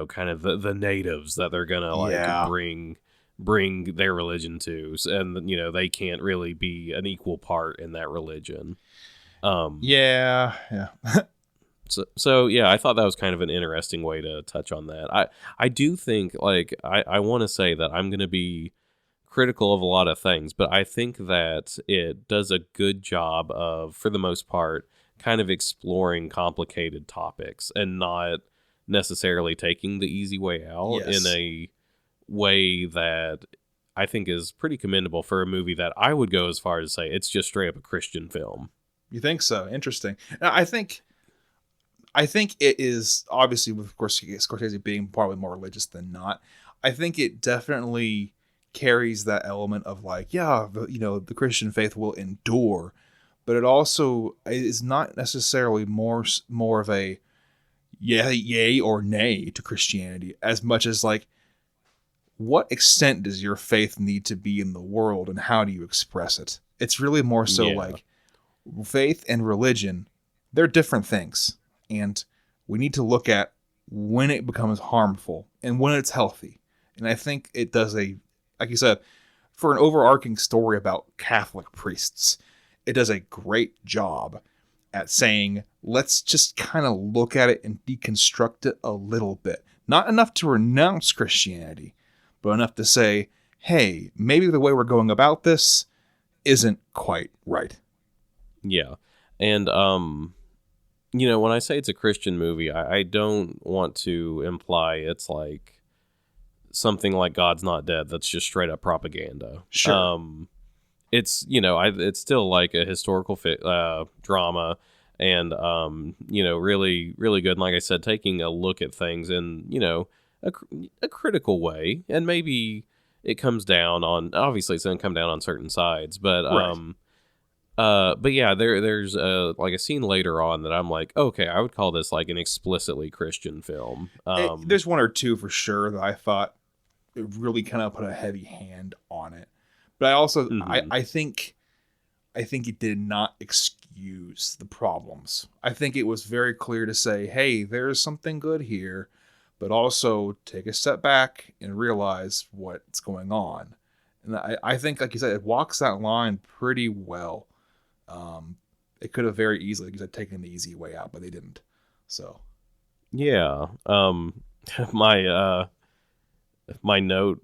kind of the natives that they're gonna like Yeah. bring their religion to, and they can't really be an equal part in that religion. um Yeah. Yeah. so yeah, I thought that was kind of an interesting way to touch on that. I do think like I want to say that I'm gonna be critical of a lot of things, but I think that it does a good job of, for the most part, kind of exploring complicated topics and not necessarily taking the easy way out in Yes. a way that I think is pretty commendable for a movie that I would go as far as to say it's just straight up a Christian film. You think so? Interesting. Now, I think it is obviously, with of course Scorsese being probably more religious than not. I think it definitely carries that element of like, yeah, the Christian faith will endure, but it also is not necessarily more of a yay or nay to Christianity as much as like, what extent does your faith need to be in the world and how do you express it? It's really more so Yeah. like faith and religion, they're different things. And we need to look at when it becomes harmful and when it's healthy. And I think it does like you said, for an overarching story about Catholic priests, it does a great job at saying, let's just kind of look at it and deconstruct it a little bit. Not enough to renounce Christianity, but enough to say, hey, maybe the way we're going about this isn't quite right. Yeah. And when I say it's a Christian movie, I don't want to imply it's like something like God's Not Dead that's just straight up propaganda. Sure. It's it's still like a historical drama, and really really good. And like I said, taking a look at things in a critical way, and maybe it comes down on, obviously it's gonna come down on certain sides, but Right. but yeah, there's like a scene later on that I'm like, okay, I would call this like an explicitly Christian film. There's one or two for sure that I thought it really kind of put a heavy hand on it. But I also Mhm. I think it did not excuse the problems. I think it was very clear to say, hey, there's something good here, but also take a step back and realize what's going on. And I think, like you said, it walks that line pretty well. Um, it could have very easily, like you said, taken the easy way out, but they didn't. So Yeah. My my note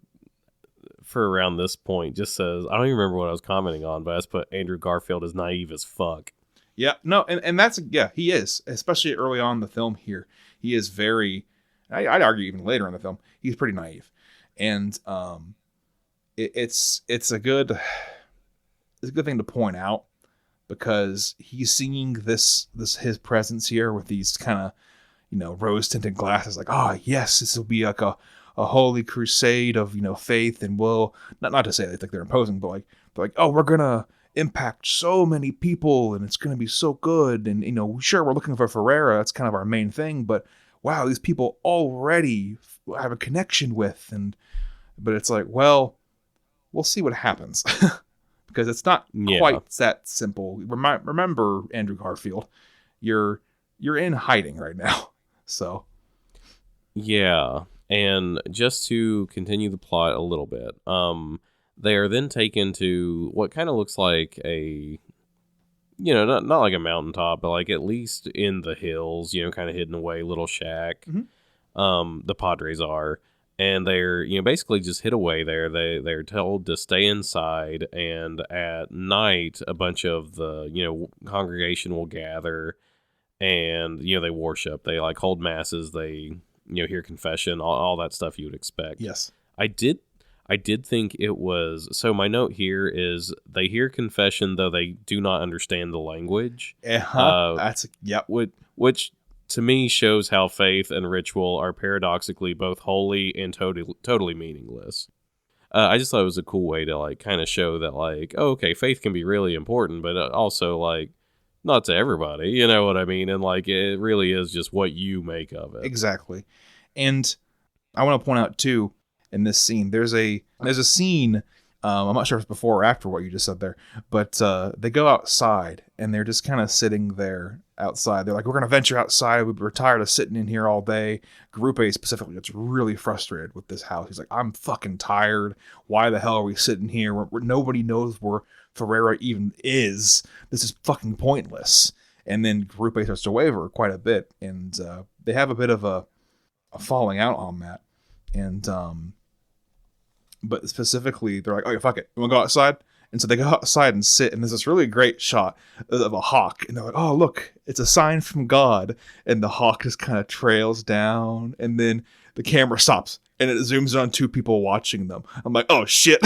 for around this point just says, I don't even remember what I was commenting on, but I just put Andrew Garfield is naive as fuck. Yeah, no, and that's, yeah, he is, especially early on in the film here. He is very, I'd argue even later in the film, he's pretty naive. And it's a good thing to point out, because he's seeing this his presence here with these kind of, rose tinted glasses, like, oh yes, this will be like a holy crusade of, faith, and will not to say they think they're imposing, but like, oh, we're gonna impact so many people and it's gonna be so good, and sure, we're looking for Ferreira, that's kind of our main thing, but wow, these people already have a connection with, but it's like, well, we'll see what happens. Because it's not quite that simple. Remember, Andrew Garfield, you're in hiding right now. So, yeah. And just to continue the plot a little bit, they are then taken to what kind of looks like a, not like a mountaintop, but like at least in the hills, kind of hidden away little shack. Mm-hmm. The Padres are. And they're, basically just hid away there. They're told to stay inside, and at night, a bunch of the, congregation will gather, and, they worship. They, like, hold masses. They, hear confession, all that stuff you would expect. Yes. I did think it was, so my note here is they hear confession, though they do not understand the language. That's, yep. Which to me shows how faith and ritual are paradoxically both holy and totally meaningless. I just thought it was a cool way to like kind of show that like, oh, okay, faith can be really important, but also like not to everybody, you know what I mean? And like it really is just what you make of it. Exactly. And I want to point out too, in this scene, there's a scene, I'm not sure if it's before or after what you just said there, but they go outside and they're just kind of sitting there outside. They're like, we're going to venture outside. We're tired of sitting in here all day. Group A specifically gets really frustrated with this house. He's like, I'm fucking tired. Why the hell are we sitting here? Nobody knows where Ferreira even is. This is fucking pointless. And then Group A starts to waver quite a bit. And they have a bit of a falling out on that. And but specifically, they're like, oh, yeah, fuck it. You want to go outside? And so they go outside and sit, and there's this really great shot of a hawk. And they're like, oh, look, it's a sign from God. And the hawk just kind of trails down, and then the camera stops, and it zooms on two people watching them. I'm like, oh, shit.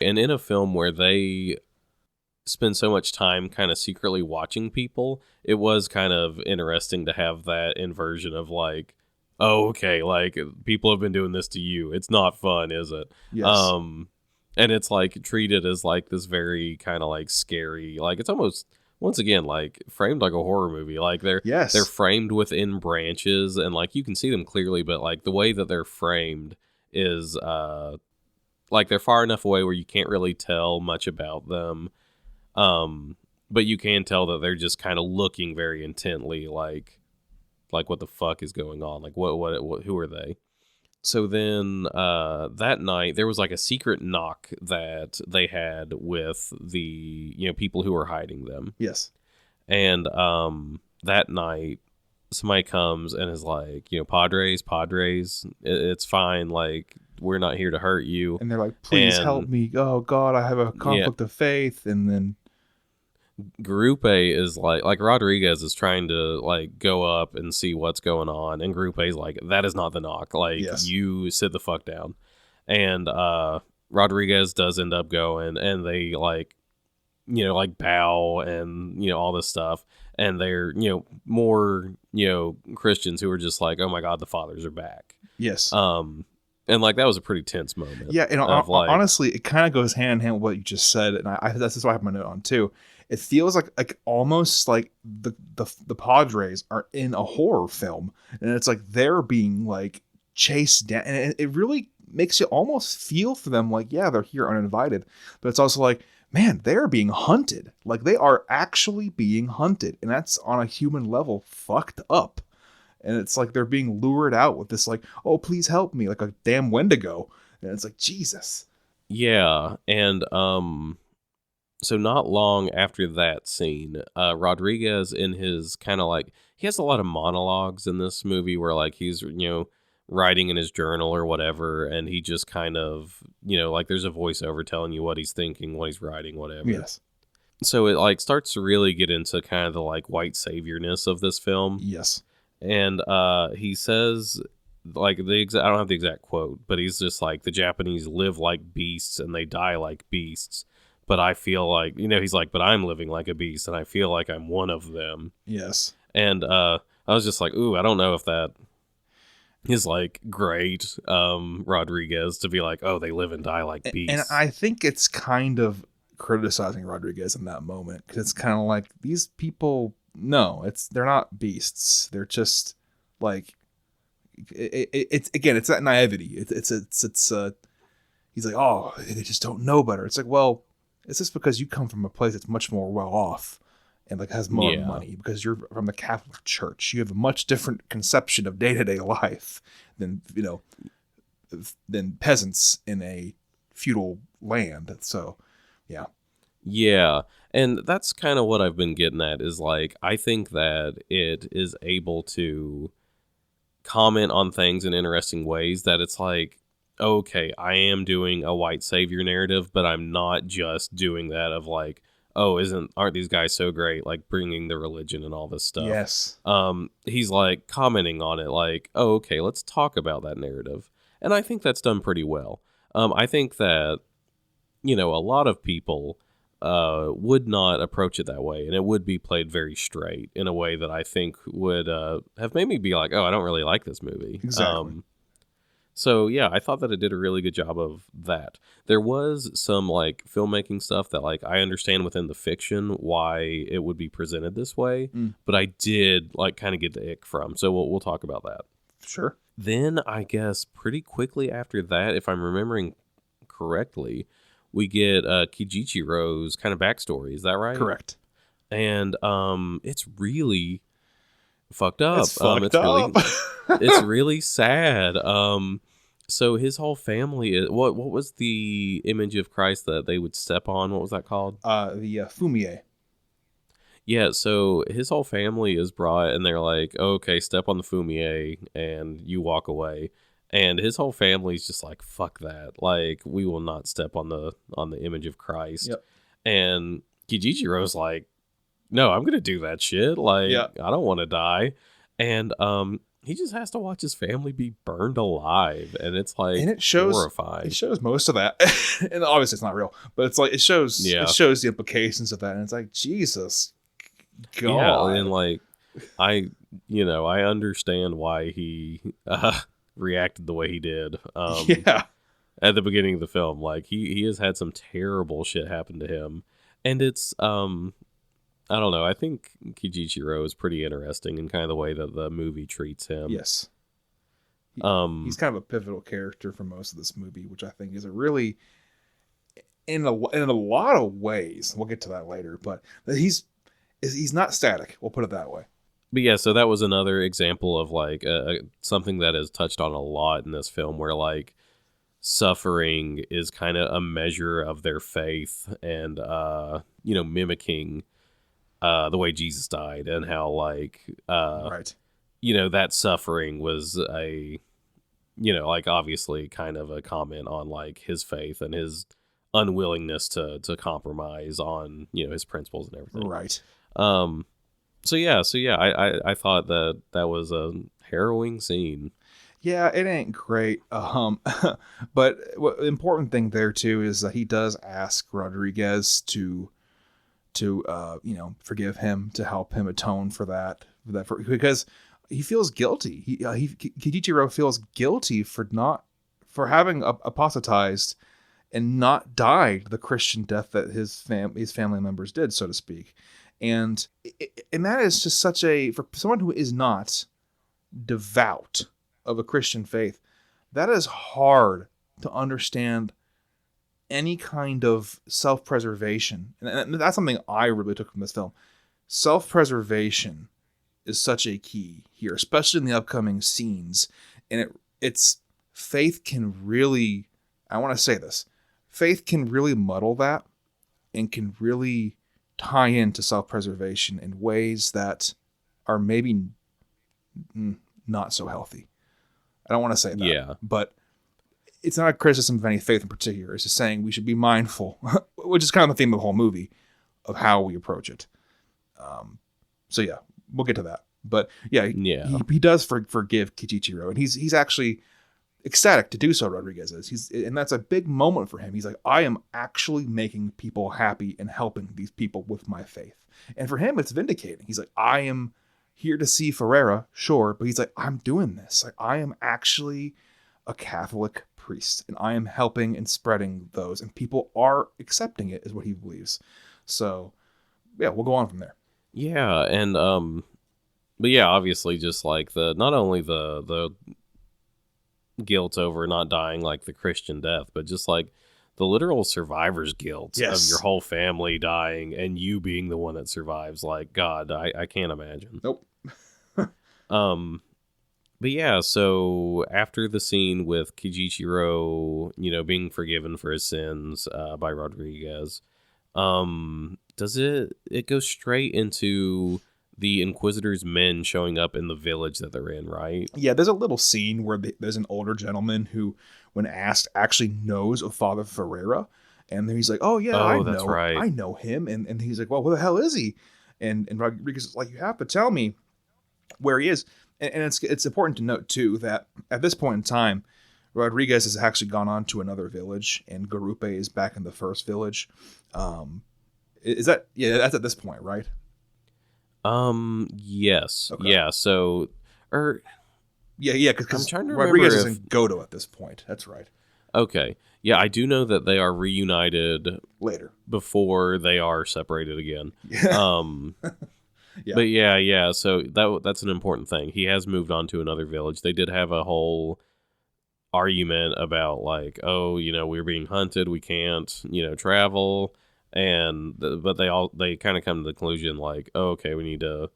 And in a film where they spend so much time kind of secretly watching people, it was kind of interesting to have that inversion of like, oh, okay, like people have been doing this to you. It's not fun, is it? Yes. And it's like treated as like this very kind of like scary, like it's almost once again like framed like a horror movie. Like they're framed within branches, and like you can see them clearly, but like the way that they're framed is like they're far enough away where you can't really tell much about them. But you can tell that they're just kind of looking very intently, like what the fuck is going on? Like what who are they? So then that night there was like a secret knock that they had with the people who were hiding them. Yes. And that night somebody comes and is like, Padres, it's fine, like we're not here to hurt you. And they're like, please help me. Oh God, I have a conflict of faith. And then Group A is like Rodriguez is trying to like go up and see what's going on, and Group A is like, that is not the knock, like you sit the fuck down. And Rodriguez does end up going, and they like like bow and all this stuff, and they're more Christians who are just like, oh my God, the fathers are back. Yes. And like that was a pretty tense moment. Yeah, and honestly, it kind of goes hand in hand with what you just said, and I that's why I have my note on too. It feels like almost like the Padres are in a horror film, and it's like they're being like chased down, and it really makes you almost feel for them, like, yeah, they're here uninvited, but it's also like, man, they're being hunted. Like they are actually being hunted, and that's on a human level fucked up. And it's like they're being lured out with this like, oh, please help me, like a damn Wendigo. And it's like, Jesus. Yeah, and so not long after that scene, Rodriguez in his kind of like, he has a lot of monologues in this movie where like he's, writing in his journal or whatever, and he just kind of, like there's a voiceover telling you what he's thinking, what he's writing, whatever. Yes. So it like starts to really get into kind of the like white saviorness of this film. Yes. And he says, like I don't have the exact quote, but he's just like, the Japanese live like beasts and they die like beasts. But I feel like, he's like, but I'm living like a beast and I feel like I'm one of them. Yes. And I was just like, ooh, I don't know if that is like great, Rodriguez, to be like, oh, they live and die like beasts. And I think it's kind of criticizing Rodriguez in that moment, because it's kind of like, these people, no, they're not beasts. They're just like, it's again, it's that naivety. It's he's like, oh, they just don't know better. It's like, well, it's just because you come from a place that's much more well off and like has more money, because you're from the Catholic Church. You have a much different conception of day-to-day life than than peasants in a feudal land. So yeah, and that's kind of what I've been getting at, is like, I think that it is able to comment on things in interesting ways, that it's like, okay, I am doing a white savior narrative, but I'm not just doing that of like, oh, aren't these guys so great, like bringing the religion and all this stuff. Yes. He's like commenting on it, like, oh, okay, let's talk about that narrative. And I think that's done pretty well. I think that, a lot of people would not approach it that way, and it would be played very straight in a way that I think would have made me be like, oh, I don't really like this movie. Exactly. So yeah, I thought that it did a really good job of that. There was some like filmmaking stuff that like I understand within the fiction why it would be presented this way, but I did like kind of get the ick from. So we'll talk about that. Sure. Then I guess pretty quickly after that, if I'm remembering correctly, we get Kijichiro's kind of backstory. Is that right? Correct. And it's really fucked up. It's fucked up. It's really sad. So his whole family is, what was the image of Christ that they would step on? What was that called? The fumier. Yeah, so his whole family is brought, and they're like, oh, okay, step on the fumier, and you walk away. And his whole family's just like, fuck that. Like, we will not step on the image of Christ. Yep. And Kijichiro's like, no, I'm gonna do that shit. Like, I don't want to die. And he just has to watch his family be burned alive, and it's like, and it shows horrifying. It shows most of that, and obviously it's not real, but it's like it shows the implications of that, and it's like, Jesus God. Yeah, and like I understand why he reacted the way he did. At the beginning of the film, like he has had some terrible shit happen to him, and it's I don't know. I think Kijichiro is pretty interesting in kind of the way that the movie treats him. Yes. He's kind of a pivotal character for most of this movie, which I think is a really, in a lot of ways, we'll get to that later, but he's not static. We'll put it that way. But yeah, so that was another example of like something that is touched on a lot in this film, where like suffering is kind of a measure of their faith, and mimicking the way Jesus died, and how like right, that suffering was a like obviously kind of a comment on like his faith and his unwillingness to compromise on his principles and everything. Right. So yeah, I thought that was a harrowing scene. Yeah, it ain't great. But the important thing there too is that he does ask Rodriguez to forgive him, to help him atone for that, because he feels guilty. Kijichiro feels guilty for having apostatized and not died the Christian death that his family members did, so to speak. And that is just for someone who is not devout of a Christian faith, that is hard to understand any kind of self-preservation. And that's something I really took from this film. Self-preservation is such a key here, especially in the upcoming scenes. And it's faith can really, I want to say this, faith can really muddle that and can really tie into self-preservation in ways that are maybe not so healthy. I don't want to say that. Yeah. But it's not a criticism of any faith in particular. It's just saying we should be mindful, which is kind of the theme of the whole movie, of how we approach it. So yeah, we'll get to that. But yeah, he does forgive Kichichiro, and he's actually ecstatic to do so. Rodriguez is. And that's a big moment for him. He's like, I am actually making people happy and helping these people with my faith. And for him, it's vindicating. He's like, I am here to see Ferreira, sure, but he's like, I'm doing this. Like, I am actually a Catholic priest, and I am helping and spreading those, and people are accepting it, is what he believes. So yeah, we'll go on from there. Yeah, and but yeah, obviously, just like not only the guilt over not dying like the Christian death, but just like the literal survivor's guilt of your whole family dying and you being the one that survives. Like, God, I can't imagine. Nope. But yeah, so after the scene with Kijichiro, being forgiven for his sins by Rodriguez, does it go straight into the Inquisitor's men showing up in the village that they're in, right? Yeah, there's a little scene where there's an older gentleman who, when asked, actually knows of Father Ferreira. And then he's like, oh, yeah, I know him. And he's like, well, where the hell is he? And Rodriguez is like, you have to tell me where he is. And it's important to note, too, that at this point in time, Rodriguez has actually gone on to another village, and Garupe is back in the first village. That's at this point, right? Yes. Okay. Yeah, so... because I'm trying to Rodriguez remember is in Godo at this point. That's right. Okay. Yeah, I do know that they are reunited later before they are separated again. Yeah. Yeah. But yeah. So that's an important thing. He has moved on to another village. They did have a whole argument about like, oh, we're being hunted. We can't, travel. But they kind of come to the conclusion like, oh, okay, we need to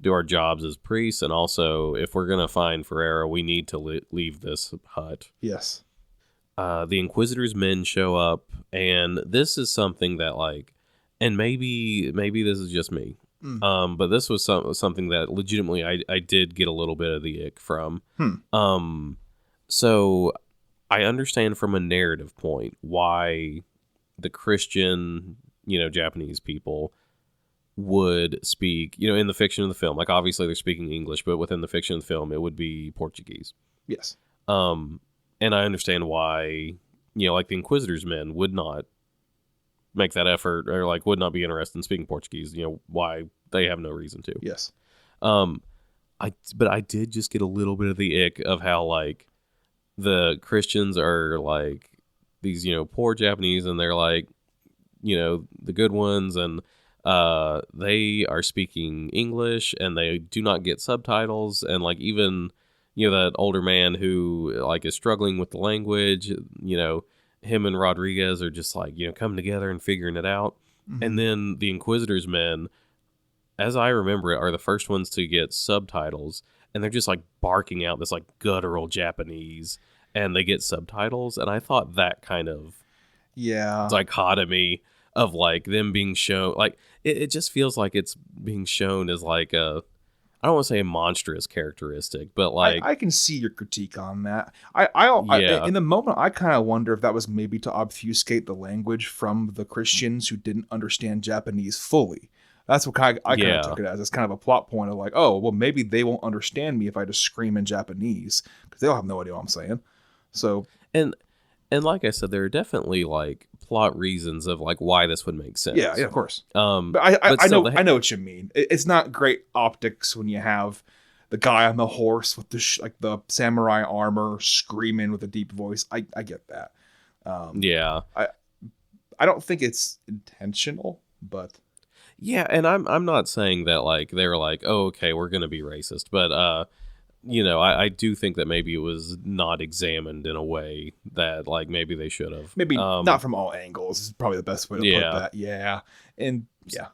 do our jobs as priests, and also if we're gonna find Ferreira, we need to leave this hut. Yes. The Inquisitor's men show up, and this is something that like, and maybe this is just me, but this was something that legitimately I did get a little bit of the ick from. So I understand from a narrative point why the Christian, Japanese people would speak, in the fiction of the film. Like, obviously they're speaking English, but within the fiction of the film, it would be Portuguese. Yes. And I understand why, like the Inquisitor's men would not make that effort, or like would not be interested in speaking Portuguese. Why they have no reason to. Yes. But I did just get a little bit of the ick of how like the Christians are like these, poor Japanese, and they're like, the good ones, and they are speaking English, and they do not get subtitles, and like even that older man who like is struggling with the language, him and Rodriguez are just like coming together and figuring it out. And then the Inquisitor's men, as I remember it, are the first ones to get subtitles, and they're just like barking out this like guttural Japanese, and they get subtitles. And I thought that kind of dichotomy of like them being shown, like it just feels like it's being shown as like I don't want to say a monstrous characteristic, but like I can see your critique on that. I in the moment I kind of wonder if that was maybe to obfuscate the language from the Christians who didn't understand Japanese fully. That's what I kind of took it as. It's kind of a plot point of like, oh, well, maybe they won't understand me if I just scream in Japanese, because they'll have no idea what I'm saying. So and like I said, there are definitely like plot reasons of like why this would make sense. Yeah, of course. But I know what you mean. It's not great optics when you have the guy on the horse with the like the samurai armor screaming with a deep voice. I get that. I don't think it's intentional, but yeah, and I'm not saying that like they were like, oh, okay, we're gonna be racist, but I do think that maybe it was not examined in a way that like maybe they should have. Maybe not from all angles is probably the best way to put that. Yeah. And yeah.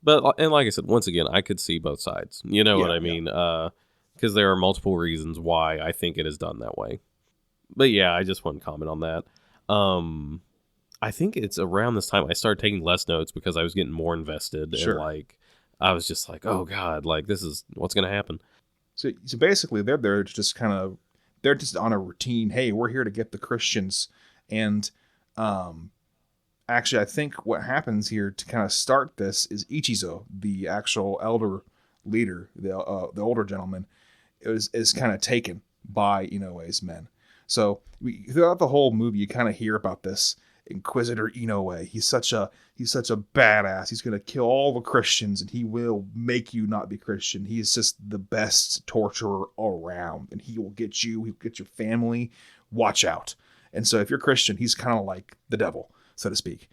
But and like I said, once again, I could see both sides. You know what I mean? Because there are multiple reasons why I think it is done that way. But yeah, I just want to comment on that. I think it's around this time I started taking less notes because I was getting more invested. Sure. And like I was just like, oh God, like this is what's gonna happen. So basically they're there to just kind of they're just on a routine. Hey, we're here to get the Christians. And actually, I think what happens here to kind of start this is Ichizo, the actual elder leader, the older gentleman, is kind of taken by Inoue's men. So throughout the whole movie, you kind of hear about this Inquisitor Inoue. He's such a badass. He's gonna kill all the Christians, and he will make you not be Christian. He's just the best torturer around, and he will get you. He'll get your family. Watch out. And so if you're Christian, he's kind of like the devil, so to speak.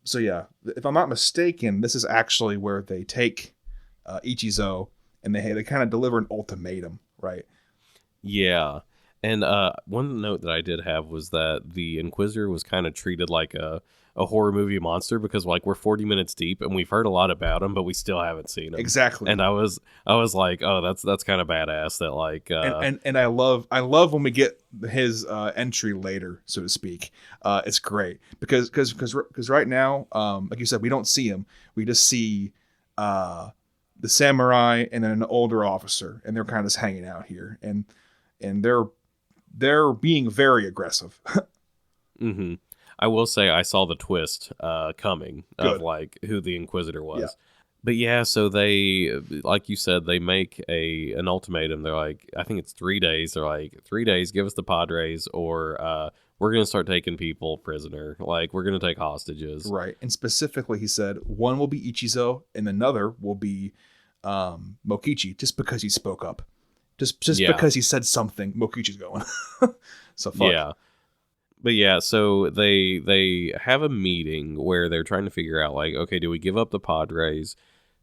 So yeah, if I'm not mistaken, this is actually where they take Ichizo and they kind of deliver an ultimatum, right? Yeah. And one note that I did have was that the Inquisitor was kind of treated like a horror movie monster, because like we're 40 minutes deep and we've heard a lot about him, but we still haven't seen him. Exactly. And I was like, oh, that's kind of badass. That like, and I love when we get his entry later, so to speak. It's great because right now, like you said, we don't see him. We just see the samurai and then an older officer, and they're kind of just hanging out here, and they're being very aggressive. mm-hmm. I will say I saw the twist coming of like who the Inquisitor was. Yeah. But yeah, so they, like you said, they make an ultimatum. They're like, I think it's 3 days. They're like, 3 days, give us the Padres, or we're going to start taking people prisoner. Like, we're going to take hostages. Right. And specifically, he said one will be Ichizo and another will be Mokichi, just because he spoke up. Just because he said something, Mokichi's going. So fuck. Yeah. But yeah, so they have a meeting where they're trying to figure out, like, okay, do we give up the Padres?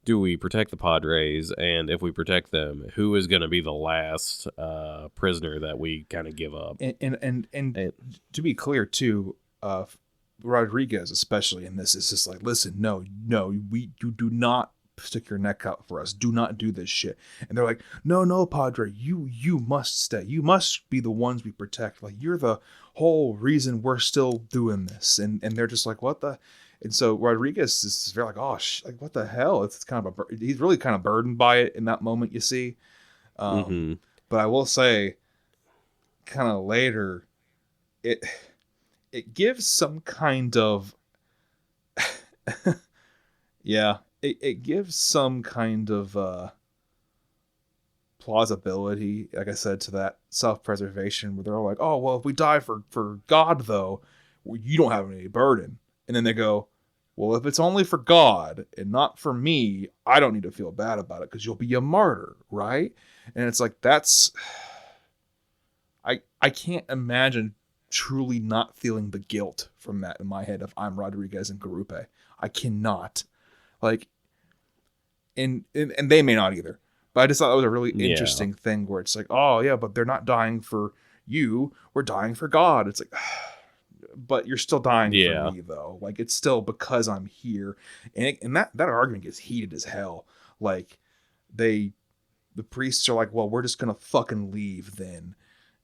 Do we protect the Padres? And if we protect them, who is going to be the last prisoner that we kind of give up? And to be clear, too, Rodriguez, especially in this, is just like, listen, no, you do not stick your neck out for us. Do not do this shit. And they're like, no, Padre, you must stay. You must be the ones we protect. Like, you're the whole reason we're still doing this. And they're just like, what the? And so Rodriguez is very like, oh, like, what the hell? It's kind of he's really kind of burdened by it in that moment, you see. But I will say, kind of later, it gives some kind of yeah. It gives some kind of plausibility, like I said, to that self-preservation, where they're all like, oh, well, if we die for God, though, you don't have any burden. And then they go, well, if it's only for God and not for me, I don't need to feel bad about it because you'll be a martyr, right? And it's like, that's... I can't imagine truly not feeling the guilt from that in my head if I'm Rodriguez and Garupe. I cannot. Like, and they may not either. But I just thought that was a really interesting thing where it's like, oh yeah, but they're not dying for you. We're dying for God. It's like, but you're still dying for me though. Like, it's still because I'm here. And that argument gets heated as hell. Like, the priests are like, well, we're just going to fucking leave then.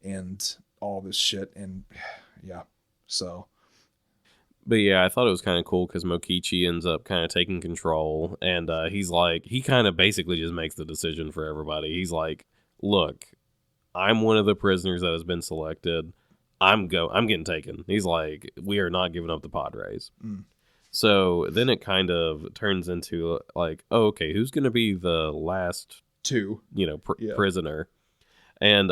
And all this shit. And yeah, so... But yeah, I thought it was kind of cool because Mokichi ends up kind of taking control, and he's like, he kind of basically just makes the decision for everybody. He's like, look, I'm one of the prisoners that has been selected. I'm getting taken. He's like, we are not giving up the Padres. So then it kind of turns into like, oh, okay, who's going to be the last prisoner? And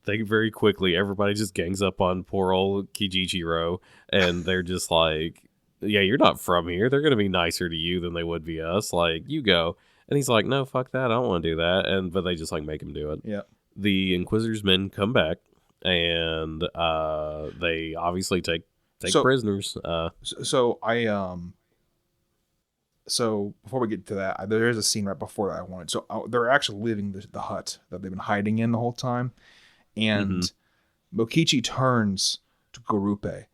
they very quickly, everybody just gangs up on poor old Kijichiro, and they're just like, yeah, you're not from here. They're going to be nicer to you than they would be us. Like, you go. And he's like, no, fuck that. I don't want to do that. But they just like make him do it. Yeah. The Inquisitor's men come back, and they obviously take prisoners. So before we get to that, there is a scene right before that I wanted. So they're actually leaving the hut that they've been hiding in the whole time. And Mokichi turns to Garupe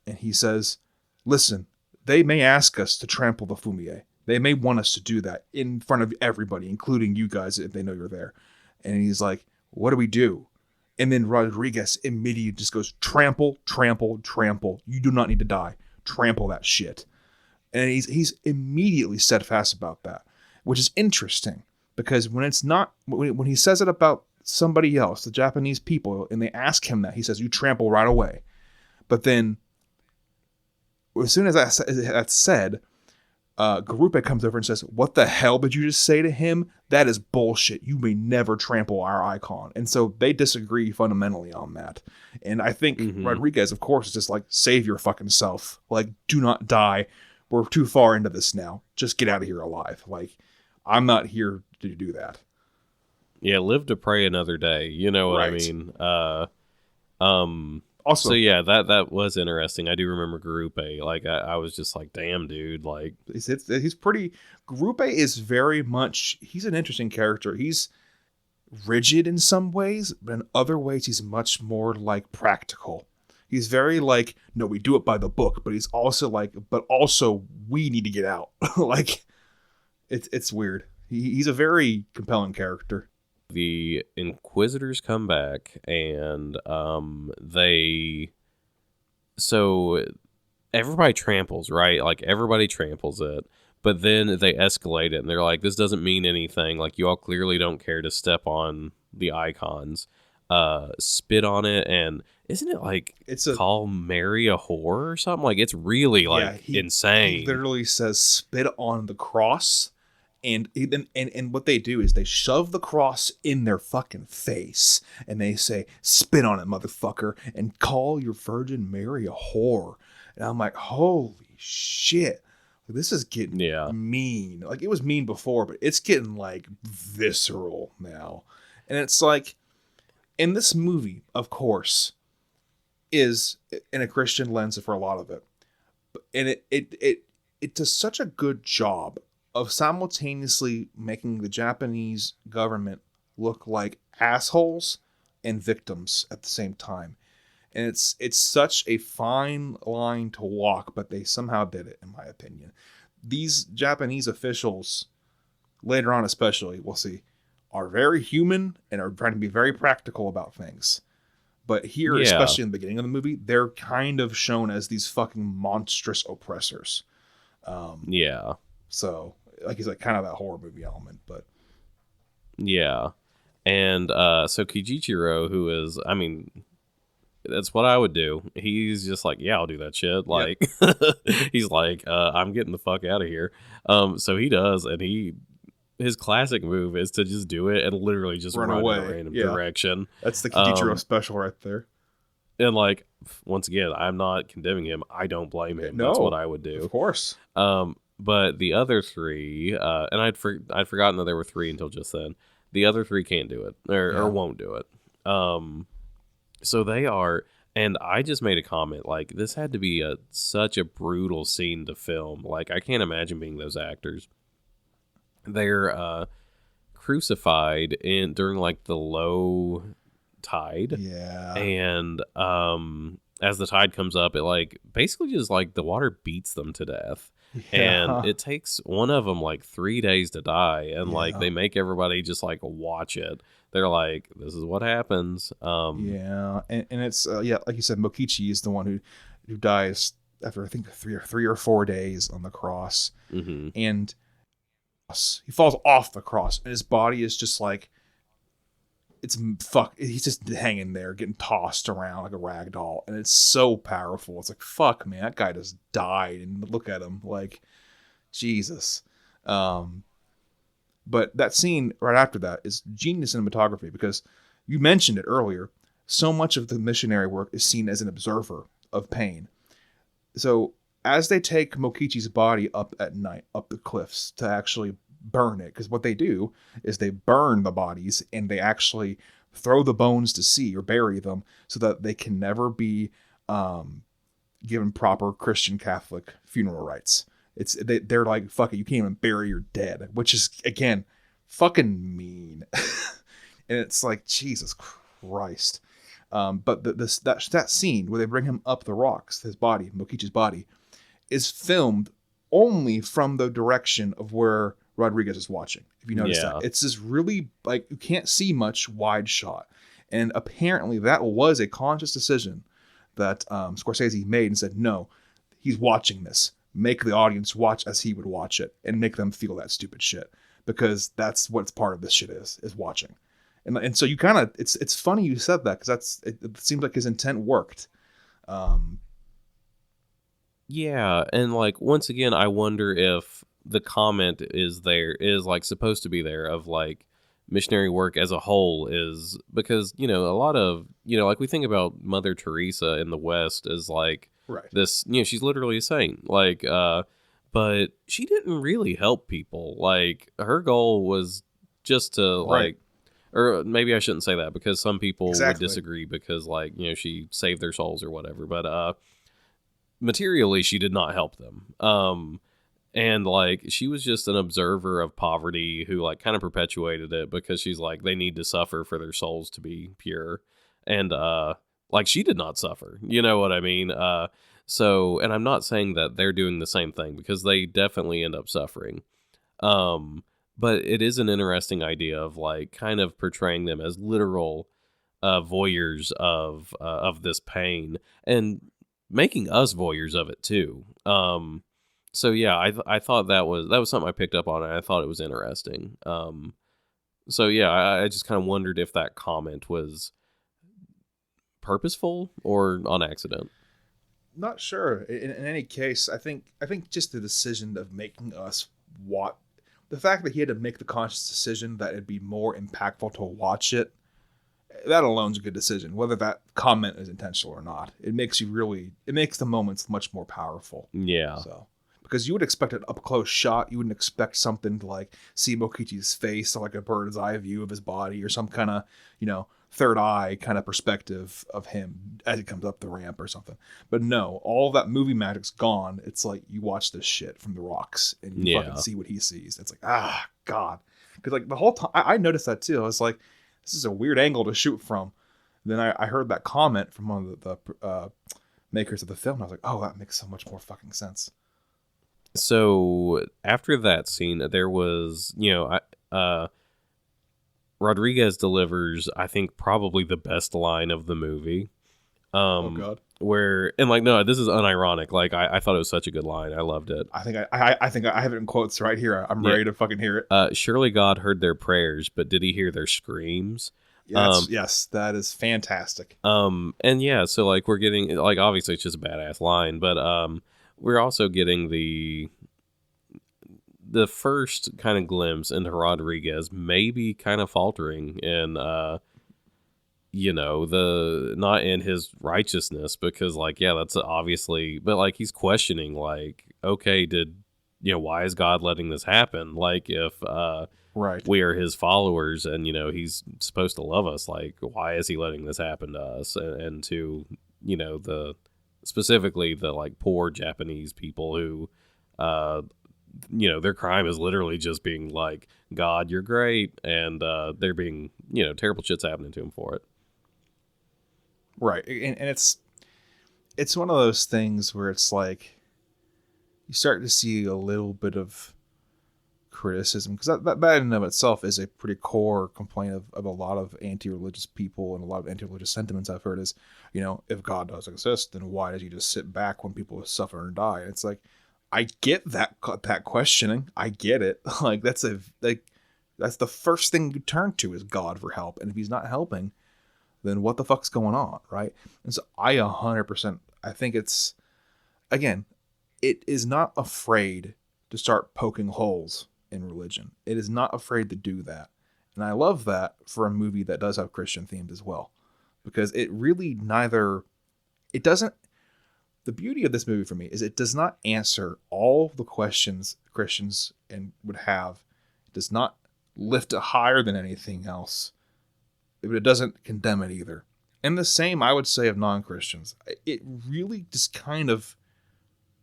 and he says, listen, they may ask us to trample the Fumie. They may want us to do that in front of everybody, including you guys, if they know you're there. And he's like, what do we do? And then Rodriguez immediately just goes, trample, trample, trample. You do not need to die. Trample that shit. And he's immediately steadfast about that, which is interesting because when he says it about somebody else, the Japanese people, and they ask him that, he says, "You trample right away." But then, as soon as that's said, Garupe comes over and says, "What the hell did you just say to him? That is bullshit. You may never trample our icon." And so they disagree fundamentally on that. And I think Rodriguez, of course, is just like, save your fucking self. Like, do not die. We're too far into this now. Just get out of here alive. Like, I'm not here to do that. Yeah, live to pray another day. You know what I mean? Also, so yeah, that was interesting. I do remember Garupe. Like, I was just like, damn, dude. Like, he's pretty. Garupe is very much. He's an interesting character. He's rigid in some ways, but in other ways, he's much more like practical. He's very like, no, we do it by the book, but he's also like, but also we need to get out. Like, it's weird. He's a very compelling character. The Inquisitors come back, and so everybody tramples, right? Like, everybody tramples it, but then they escalate it, and they're like, this doesn't mean anything. Like, you all clearly don't care to step on the icons. Spit on it, and isn't it like, call Mary a whore or something? Like, it's really like insane. He literally says spit on the cross, and what they do is they shove the cross in their fucking face, and they say, spit on it, motherfucker, and call your Virgin Mary a whore. And I'm like, holy shit. This is getting mean. Like, it was mean before, but it's getting like visceral now. And it's like, in this movie, of course, is in a Christian lens for a lot of it, and it does such a good job of simultaneously making the Japanese government look like assholes and victims at the same time. And it's such a fine line to walk, but they somehow did it, in my opinion. These Japanese officials, later on especially, we'll see, are very human and are trying to be very practical about things. But here, especially in the beginning of the movie, they're kind of shown as these fucking monstrous oppressors. So, like, he's like kind of that horror movie element, but. Yeah. And so Kijichiro, who is, I mean, that's what I would do. He's just like, yeah, I'll do that shit. Like, he's like, I'm getting the fuck out of here. So he does, and his classic move is to just do it and literally just run away in a random direction. That's the Kijichiro special right there. And like, once again, I'm not condemning him. I don't blame him. No, that's what I would do. Of course. But the other three, and I'd forgotten that there were three until just then. The other three can't do it or won't do it. So they are, and I just made a comment, like, this had to be such a brutal scene to film. Like, I can't imagine being those actors. They're crucified during like the low tide. And as the tide comes up, it like basically just like the water beats them to death. And it takes one of them like 3 days to die, and like they make everybody just like watch it. They're like, this is what happens. And it's like you said, Mokichi is the one who dies after I think 3 or 4 days on the cross. And he falls off the cross, and his body is just like, he's just hanging there, getting tossed around like a rag doll, and it's so powerful. It's like, fuck, man, that guy just died, and look at him, like, Jesus. But that scene right after that is genius cinematography, because you mentioned it earlier, so much of the missionary work is seen as an observer of pain. So as they take Mokichi's body up at night, up the cliffs, to actually burn it, because what they do is they burn the bodies and they actually throw the bones to sea or bury them so that they can never be given proper Christian Catholic funeral rites. They're like, fuck it, you can't even bury your dead, which is, again, fucking mean. And it's like, Jesus Christ. But that scene where they bring him up the rocks, his body, Mokichi's body, is filmed only from the direction of where Rodriguez is watching. If you notice that, it's this really, like, you can't see much wide shot. And apparently that was a conscious decision that Scorsese made and said, no, he's watching this. Make the audience watch as he would watch it and make them feel that stupid shit, because that's what part of this shit is watching. And so you kind of it's funny you said that because it seems like his intent worked. Um, Yeah, and like once again, I wonder if the comment is like supposed to be there of like missionary work as a whole is because a lot of like we think about Mother Teresa in the West as like right, this she's literally a saint like but she didn't really help people. Like her goal was just to right, like or maybe I shouldn't say that because some people would exactly, disagree because like she saved their souls or whatever, but materially she did not help them. And like she was just an observer of poverty who like kind of perpetuated it because she's like they need to suffer for their souls to be pure. And like she did not suffer, you know what I mean? So and I'm not saying that they're doing the same thing because they definitely end up suffering. um but it is an interesting idea of like kind of portraying them as literal voyeurs of this pain and making us voyeurs of it too. So yeah, I thought that was something I picked up on, and I thought it was interesting. So yeah, I just kind of wondered if that comment was purposeful or on accident. not sure. In any case, I think just the decision of making us watch, the fact that he had to make the conscious decision that it'd be more impactful to watch it, that alone's a good decision. Whether that comment is intentional or not, it makes the moments much more powerful. Yeah, So, because you would expect an up close shot, you wouldn't expect something to like see Mokichi's face, or like a bird's eye view of his body, or some kind of third eye kind of perspective of him as he comes up the ramp or something. But no, all that movie magic's gone. It's like you watch this shit from the rocks and you fucking see what he sees. It's like, God, because like the whole time I noticed that too. I was like, this is a weird angle to shoot from. Then I heard that comment from one of the makers of the film. And I was like, oh, that makes so much more fucking sense. so after that scene there was Rodriguez delivers I think probably the best line of the movie. Oh God. Where and like no, this is unironic. Like I thought it was such a good line. I loved it. I have it in quotes right here. I'm Yeah. ready to fucking hear it. Surely God heard their prayers, but did he hear their screams? Yes, that is fantastic. And yeah, so like we're getting like obviously it's just a badass line, but we're also getting the first kind of glimpse into Rodriguez maybe kind of faltering in the not in his righteousness because like yeah that's obviously but like he's questioning like okay did why is God letting this happen like if Right. we are his followers and he's supposed to love us like why is he letting this happen to us and to the specifically the like poor Japanese people who their crime is literally just being like God you're great and they're being terrible shit's happening to him for it. Right. And it's one of those things where it's like you start to see a little bit of criticism because that in and of itself is a pretty core complaint of a lot of anti-religious people and a lot of anti-religious sentiments I've heard is, if God does exist, then why does he just sit back when people suffer and die? And it's like, I get that questioning. I get it. Like that's the first thing you turn to is God for help. And if he's not helping, then what the fuck's going on? Right. And so I 100%, I think it's, again, it is not afraid to start poking holes in religion. It is not afraid to do that. And I love that for a movie that does have Christian themes as well, because it really it doesn't, the beauty of this movie for me is it does not answer all the questions Christians would have. It does not lift it higher than anything else, but it doesn't condemn it either. And the same I would say of non-Christians. It really just kind of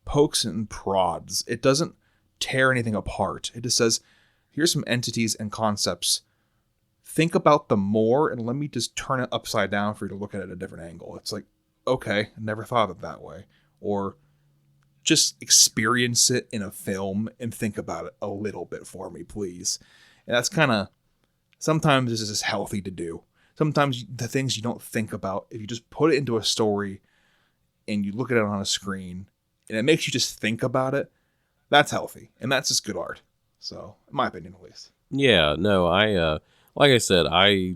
pokes and prods. It doesn't tear anything apart. It just says, here's some entities and concepts. Think about them more and let me just turn it upside down for you to look at it at a different angle. It's like, okay, I never thought of it that way. Or just experience it in a film and think about it a little bit for me, please. And that's kind of, sometimes this is healthy to do. Sometimes the things you don't think about, if you just put it into a story and you look at it on a screen and it makes you just think about it, that's healthy. And that's just good art. So, in my opinion, at least. Yeah, no, I like I said, I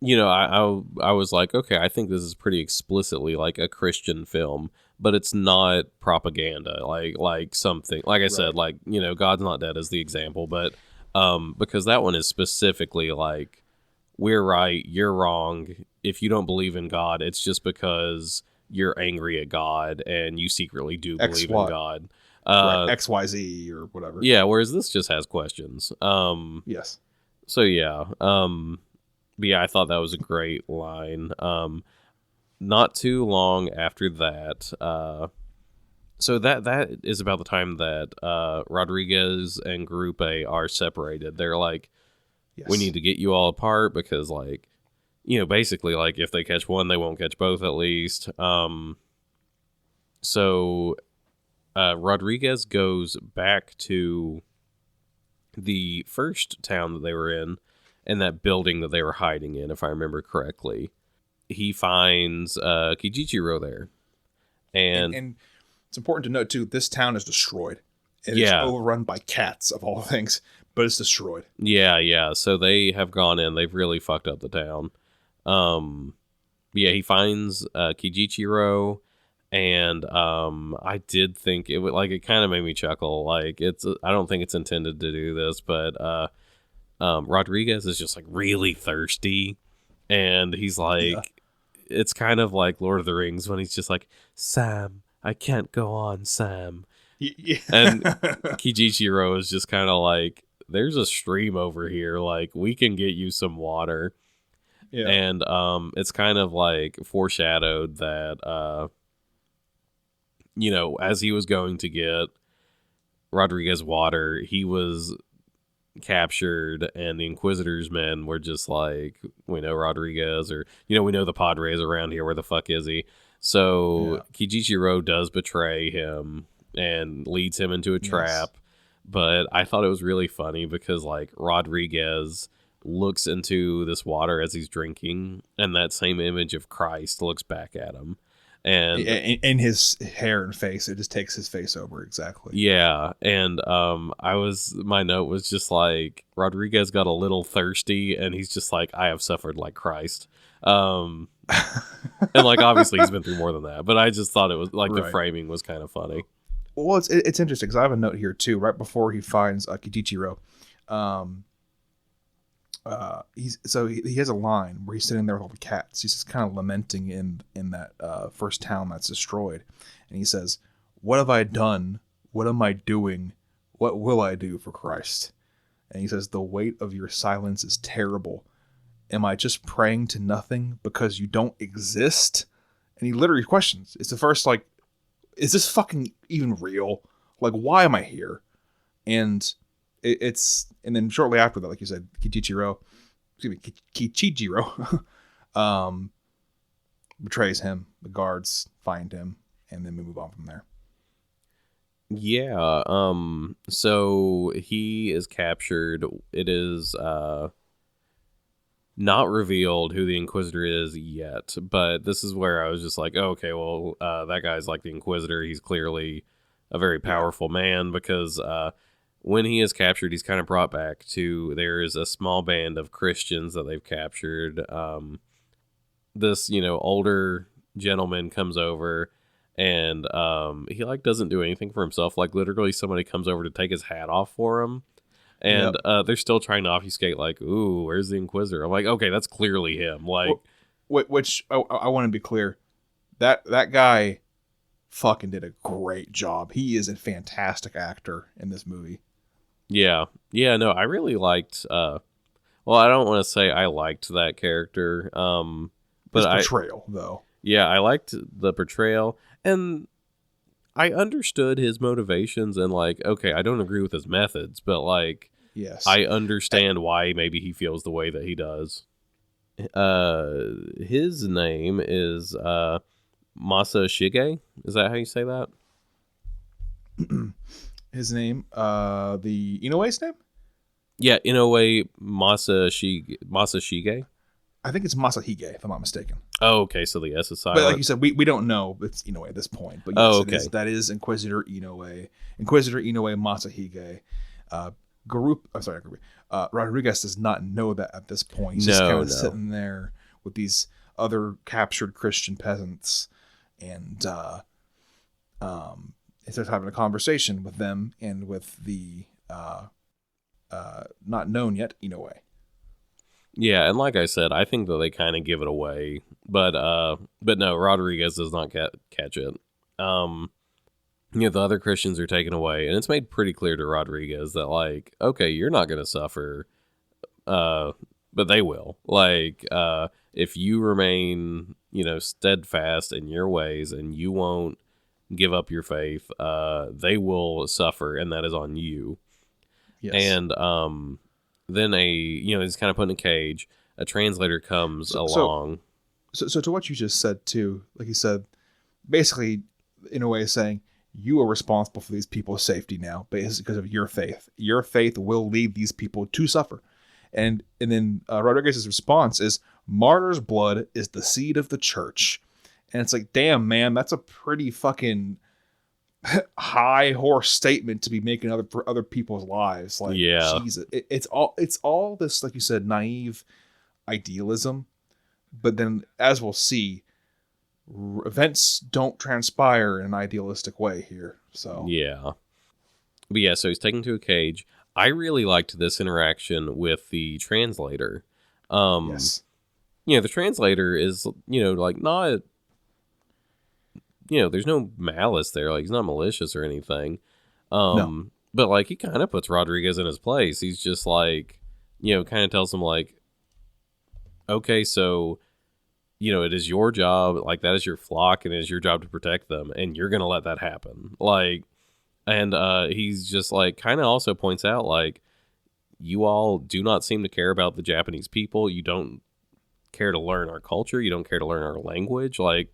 I was like, okay, I think this is pretty explicitly like a Christian film, but it's not propaganda, like something like I said, Right. like God's Not Dead is the example, but because that one is specifically like we're right, you're wrong. If you don't believe in God, it's just because you're angry at God and you secretly do X believe in Y. God. Right. XYZ or whatever. Yeah, whereas this just has questions. Yes. So yeah. But yeah, I thought that was a great line. Not too long after that, so that is about the time that Rodriguez and Grupe are separated. They're like, Yes. we need to get you all apart because, like, basically, like, if they catch one, they won't catch both at least. So Rodriguez goes back to the first town that they were in and that building that they were hiding in, if I remember correctly. He finds Kijichiro there. And it's important to note, too, this town is destroyed. And Yeah. it's overrun by cats, of all things, but it's destroyed. Yeah. So they have gone in. They've really fucked up the town. Yeah, he finds Kijichiro, and I did think it would, like, it kind of made me chuckle. Like, I don't think it's intended to do this, but Rodriguez is just like really thirsty, and he's like, Yeah. it's kind of like Lord of the Rings when he's just like, Sam, I can't go on, Sam. Yeah. And Kijichiro is just kind of like, there's a stream over here, like, we can get you some water. Yeah. And it's kind of like foreshadowed that as he was going to get Rodriguez water, he was captured, and the Inquisitor's men were just like, we know Rodriguez, or we know the Padres around here, where the fuck is he? So Kijichiro does betray him and leads him into a trap. But I thought it was really funny because, like, Rodriguez looks into this water as he's drinking, and that same image of Christ looks back at him. And in his hair and face, it just takes his face over exactly. Yeah, and my note was just like, Rodriguez got a little thirsty, and he's just like, I have suffered like Christ. And like, obviously he's been through more than that, but I just thought it was like, the framing was kind of funny. Well, it's interesting because I have a note here too. Right before he finds Kijichiro, he has a line where he's sitting there with all the cats. He's just kind of lamenting in that first town that's destroyed, and he says, "What have I done? What am I doing? What will I do for Christ?" And he says, "The weight of your silence is terrible. Am I just praying to nothing because you don't exist?" And he literally questions. It's the first, like, is this fucking even real? Like, why am I here? And and then shortly after that, like you said, Kichijiro betrays him. The guards find him, and then we move on from there. Yeah. So he is captured. It is not revealed who the Inquisitor is yet, but this is where I was just like, oh, okay, well, that guy's like the Inquisitor. He's clearly a very powerful man, because when he is captured, he's kind of brought back to, there is a small band of Christians that they've captured. This, older gentleman comes over, and he like doesn't do anything for himself. Like, literally somebody comes over to take his hat off for him. And they're still trying to obfuscate, like, ooh, where's the Inquisitor? I'm like, okay, that's clearly him. Like, which I want to be clear, that guy fucking did a great job. He is a fantastic actor in this movie. Yeah, no, I really liked. Well, I don't want to say I liked that character, but his portrayal, though. Yeah, I liked the portrayal, and I understood his motivations, and like, okay, I don't agree with his methods, but like, yes, I understand why maybe he feels the way that he does. His name is Masashige. Is that how you say that? His name, the Inoue's name? Yeah, Inoue Masashige. I think it's Masahige, if I'm not mistaken. Oh, okay, so the S is silent. But like you said, we don't know it's Inoue at this point. But yes, okay. that is Inquisitor Inoue. Inquisitor Inoue Masahige. Rodriguez does not know that at this point. He's just kind No, of no. sitting there with these other captured Christian peasants, and he starts having a conversation with them and with the not known yet Inoue. Yeah, and like I said, I think that they kind of give it away, but no, Rodriguez does not catch it. Um, the other Christians are taken away, and it's made pretty clear to Rodriguez that, like, okay, you're not going to suffer, but they will. Like, if you remain, steadfast in your ways and you won't give up your faith, they will suffer, and that is on you. Yes. And then he's kind of put in a cage. A translator comes So, so, along. so to what you just said too, like you said, basically, in a way, saying you are responsible for these people's safety now, basically because of your faith. Your faith will lead these people to suffer. And then Rodriguez's response is, "Martyrs' blood is the seed of the church." And it's like, damn, man, that's a pretty fucking high horse statement to be making for other people's lives. Like, Yeah, Jesus, it's all this, like you said, naive idealism. But then, as we'll see, events don't transpire in an idealistic way here. So yeah. But yeah, so he's taken to a cage. I really liked this interaction with the translator. yes, The translator is, like not, there's no malice there. Like he's not malicious or anything. no, But like he kind of puts Rodriguez in his place. He's just like, kind of tells him like, okay, so, it is your job, like that is your flock and it is your job to protect them. And you're going to let that happen. Like, and he's just like, kind of also points out like, you all do not seem to care about the Japanese people. You don't care to learn our culture. You don't care to learn our language. Like,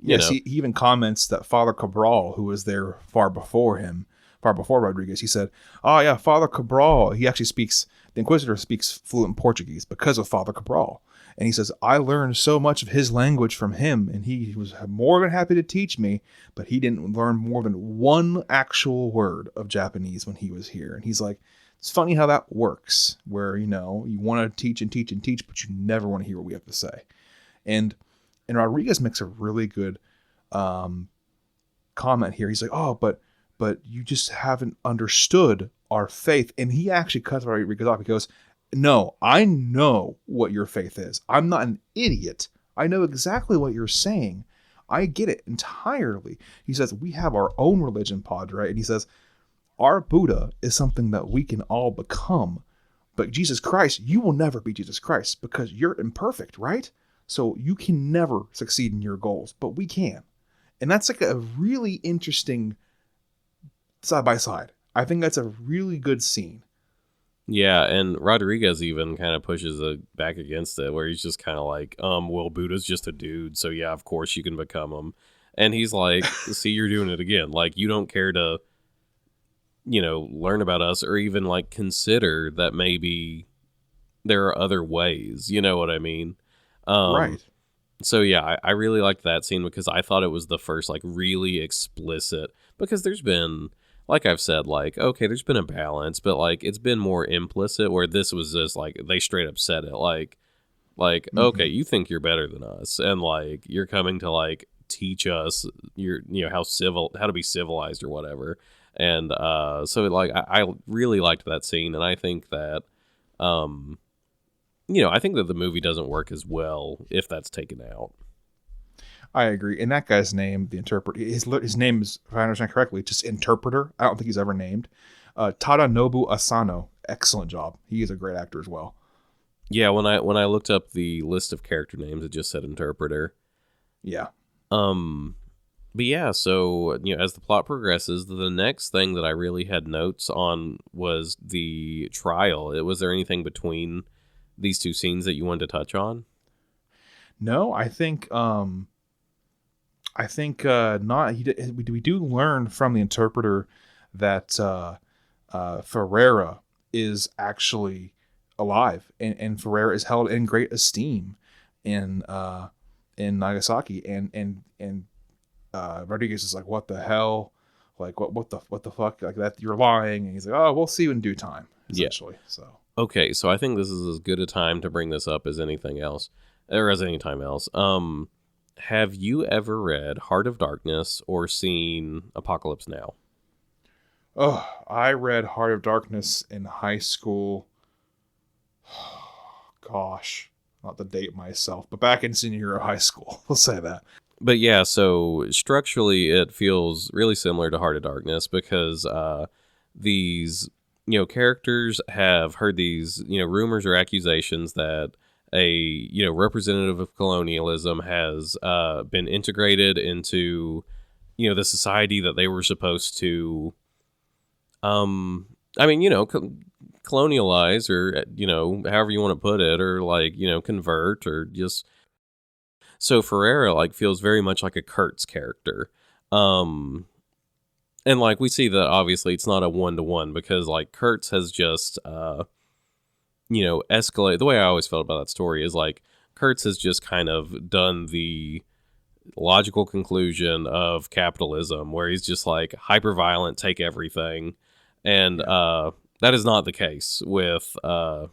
yes. He even comments that Father Cabral, who was there far before Rodriguez, he said, "Oh yeah, Father Cabral. He actually speaks. The Inquisitor speaks fluent Portuguese because of Father Cabral." And he says, "I learned so much of his language from him, and he was more than happy to teach me, but he didn't learn more than one actual word of Japanese when he was here." And he's like, it's funny how that works, where, you want to teach and teach and teach, but you never want to hear what we have to say. And Rodriguez makes a really good comment here. He's like, "Oh, but you just haven't understood our faith." And he actually cuts Rodriguez off. He goes, "No, I know what your faith is. I'm not an idiot. I know exactly what you're saying. I get it entirely." He says, "We have our own religion, Padre." And he says, "Our Buddha is something that we can all become. But Jesus Christ, you will never be Jesus Christ because you're imperfect, right? So you can never succeed in your goals, but we can." And that's like a really interesting side by side. I think that's a really good scene. yeah. And Rodriguez even kind of pushes back against it where he's just kind of like, well, Buddha's just a dude. So yeah, of course you can become him. And he's like, see, you're doing it again. Like you don't care to, learn about us or even like consider that maybe there are other ways. You know what I mean? Um, Right. so yeah, I really liked that scene because I thought it was the first like really explicit, because there's been, like I've said, like, okay, there's been a balance, but like it's been more implicit where this was just like they straight up said it like, okay, Mm-hmm. you think you're better than us and like you're coming to like teach us how to be civilized or whatever. And so like I really liked that scene, and I think that um I think that the movie doesn't work as well if that's taken out. I agree. And that guy's name, the interpreter, his name is, if I understand correctly, just interpreter. I don't think he's ever named. Tadanobu Asano. Excellent job. He is a great actor as well. Yeah, when I looked up the list of character names, it just said interpreter. Yeah. Um, but yeah, so as the plot progresses, the next thing that I really had notes on was the trial. Was there anything between these two scenes that you wanted to touch on? No, I think not. We do learn from the interpreter that Ferreira is actually alive, and Ferreira is held in great esteem in Nagasaki, and Rodriguez is like, "What the hell? like what the fuck, like that you're lying, and he's like, oh, we'll see you in due time, essentially. So Okay, so I think this is as good a time to bring this up as anything else, or as any time else. Have you ever read Heart of Darkness or seen Apocalypse Now? oh, I read Heart of Darkness in high school. Gosh, not to date myself, but back in senior year of high school. We'll say that. But yeah, so structurally it feels really similar to Heart of Darkness because these characters have heard these rumors or accusations that a representative of colonialism has been integrated into the society that they were supposed to colonialize, or however you want to put it, or like convert, or just. So Ferreira like feels very much like a Kurtz character. And like we see that obviously it's not a 1-to-1 because like Kurtz has just escalate. The way I always felt about that story is like Kurtz has just kind of done the logical conclusion of capitalism, where he's just like hyper violent, take everything, and that is not the case with Ferreira.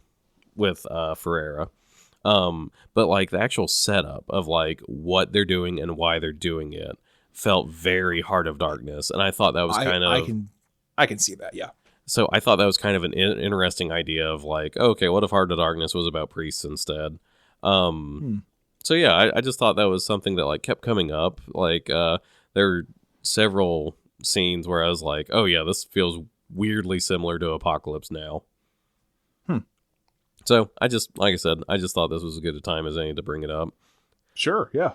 But like the actual setup of like what they're doing and why they're doing it felt very Heart of Darkness, and I thought that was I can see that, yeah. So I thought that was kind of an interesting idea of like, okay, what if Heart of Darkness was about priests instead? So yeah, I just thought that was something that like kept coming up. Like there were several scenes where I was like, oh yeah, this feels weirdly similar to Apocalypse Now. So I just, like I said, I just thought this was as good a time as any to bring it up. Sure, yeah.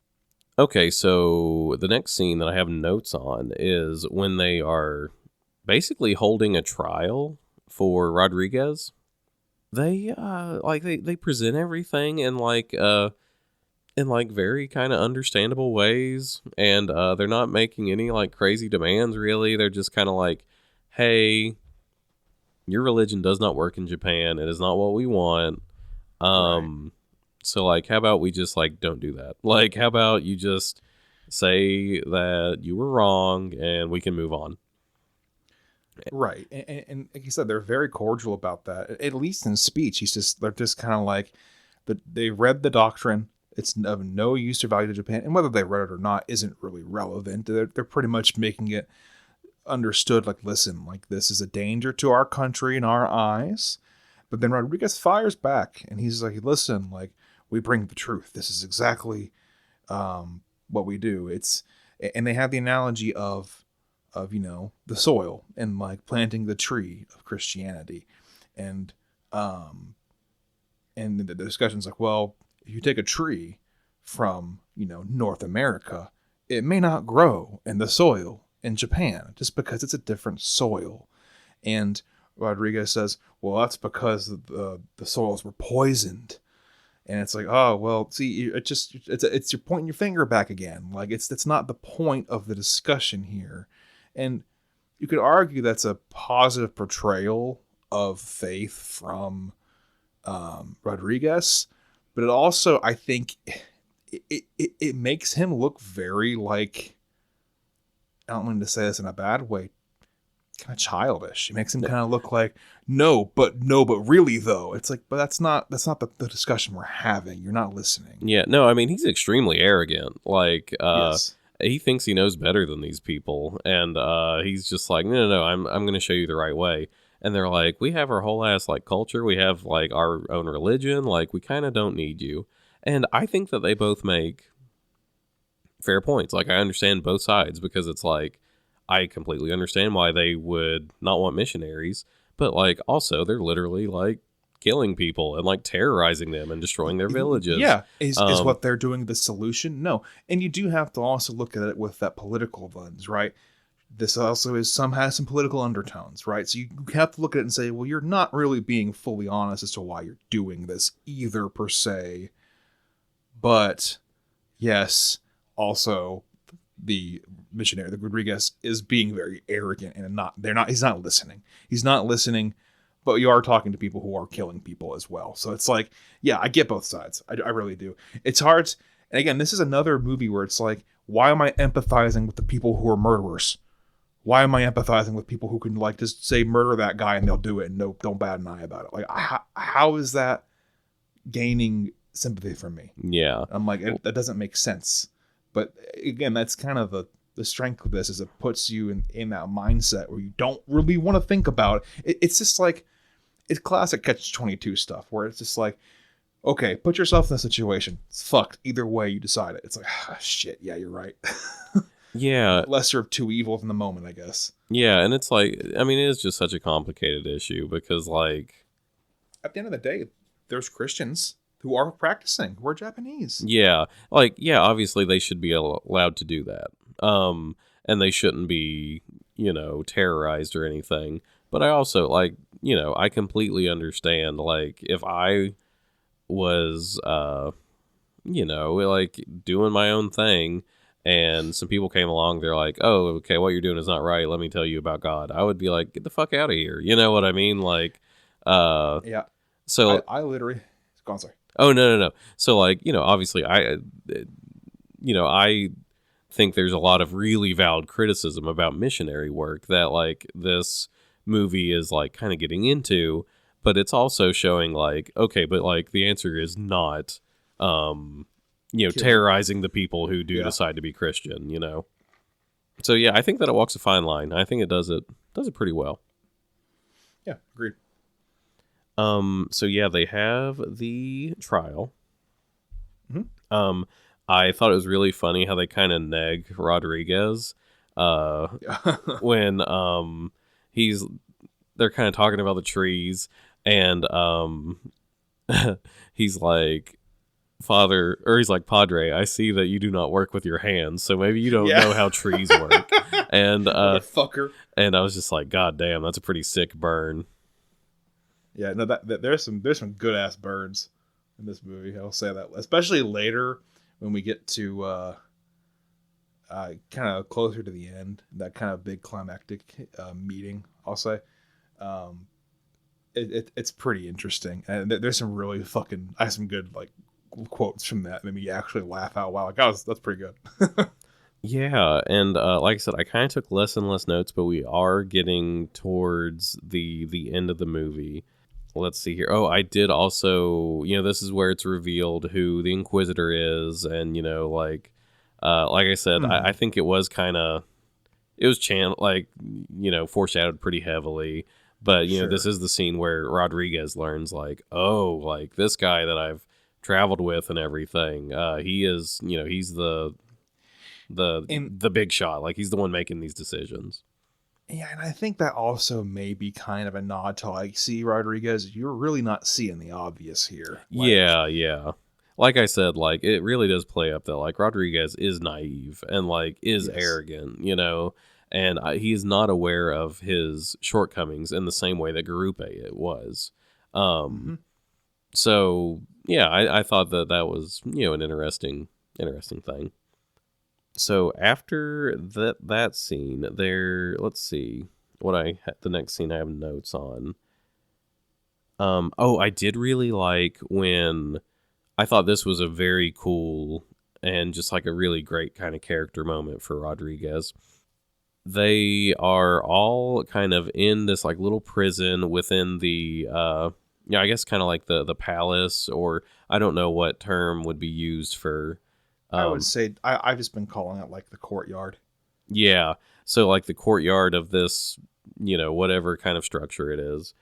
Okay, so the next scene that I have notes on is when they are basically holding a trial for Rodriguez. They they present everything in very kind of understandable ways, and they're not making any like crazy demands really. They're just kind of like, hey, your religion does not work in Japan. It is not what we want. Right. So like, how about we just like don't do that? Like, how about you just say that you were wrong and we can move on? Right. And like you said, they're very cordial about that. At least in speech, they're just kind of like they read the doctrine. It's of no use or value to Japan, and whether they read it or not isn't really relevant. They're pretty much making it understood, like, listen, like this is a danger to our country in our eyes. But then Rodriguez fires back, and he's like, listen, like, we bring the truth. This is exactly what we do. And they have the analogy of the soil and like planting the tree of Christianity, and the discussion's like, well, if you take a tree from North America, it may not grow in the soil in Japan just because it's a different soil. And Rodriguez says, well, that's because the soils were poisoned. And it's like, oh, well, see, it's you're pointing your finger back again. Like it's not the point of the discussion here. And you could argue that's a positive portrayal of faith from Rodriguez, but it also, I think, it makes him look very like, I don't mean to say this in a bad way, kind of childish. It makes him kind of look like, no, but really though. It's like, but that's not the discussion we're having. You're not listening. Yeah, no, I mean, he's extremely arrogant. Like, yes. He thinks he knows better than these people, and he's just like, no, I'm going to show you the right way. And they're like, we have our whole ass like culture, we have like our own religion, like we kind of don't need you. And I think that they both make fair points. Like, I understand both sides, because it's like, I completely understand why they would not want missionaries, but like also they're literally like killing people and like terrorizing them and destroying their villages. Yeah. Is what they're doing the solution? No. And you do have to also look at it with that political lens, right? This also has some political undertones, right? So you have to look at it and say, well, you're not really being fully honest as to why you're doing this either, per se. But yes, also the missionary, the Rodriguez, is being very arrogant and he's not listening. He's not listening, but you are talking to people who are killing people as well. So it's like, yeah, I get both sides. I really do. It's hard. And again, this is another movie where it's like, why am I empathizing with the people who are murderers? why am I empathizing with people who can like just say murder that guy and they'll do it and don't bat an eye about it? Like, how is that gaining sympathy from me? Yeah. I'm like, that doesn't make sense. But again, that's kind of the strength of this, is it puts you in that mindset where you don't really want to think about it. It's just like, it's classic Catch-22 stuff where it's just like, okay, put yourself in a situation. It's fucked. Either way you decide it. It's like, shit, yeah, you're right. Yeah. Lesser of two evils in the moment, I guess. Yeah, and it's like, I mean, it is just such a complicated issue because, like, at the end of the day, there's Christians who are practicing, who are Japanese. yeah, like, yeah, obviously they should be allowed to do that. And they shouldn't be, terrorized or anything. But I also, like, I completely understand, like, if I was, like, doing my own thing, and some people came along, they're like, oh, okay, what you're doing is not right. Let me tell you about God. I would be like, get the fuck out of here. You know what I mean? Like, yeah. So I literally, go on, sorry. Oh, no. So, like, obviously I think there's a lot of really valid criticism about missionary work that, like, this movie is, like, kind of getting into, but it's also showing, like, okay, but, like, the answer is not, terrorizing the people who do decide to be Christian, So, yeah, I think that it walks a fine line. I think it does it pretty well. Yeah, agreed. So yeah, they have the trial. Mm-hmm. I thought it was really funny how they kind of neg Rodriguez, when, they're kind of talking about the trees, and, he's like, he's like, Padre, I see that you do not work with your hands, so maybe you don't know how trees work. And, Motherfucker. And I was just like, God damn, that's a pretty sick burn. Yeah, no, that there's some good ass burns in this movie. I'll say that, especially later when we get to kind of closer to the end, that kind of big climactic meeting. I'll say, it's pretty interesting, and there's some really fucking. I have some good like quotes from that. Made me actually laugh out loud. Like, that's pretty good. Yeah, and like I said, I kind of took less and less notes, but we are getting towards the end of the movie. Let's see here. Oh, I did also, this is where it's revealed who the Inquisitor is, and like I said, I think it was foreshadowed pretty heavily. But sure. This is the scene where Rodriguez learns, like, oh, like this guy that I've traveled with and everything, he is, he's the big shot. Like, he's the one making these decisions. Yeah, and I think that also may be kind of a nod to, like, see, Rodriguez, you're really not seeing the obvious here. Like, yeah. Like I said, like, it really does play up that, like, Rodriguez is naive and, like, is arrogant, and he is not aware of his shortcomings in the same way that Garupe was. So, yeah, I thought that was, an interesting thing. So after that scene, let's see the next scene I have notes on. I did really like when I thought this was a very cool and just like a really great kind of character moment for Rodriguez. They are all kind of in this like little prison within the, I guess kind of like the palace, or I don't know what term would be used for. I would say I've just been calling it like the courtyard. Yeah. So like the courtyard of this, whatever kind of structure it is.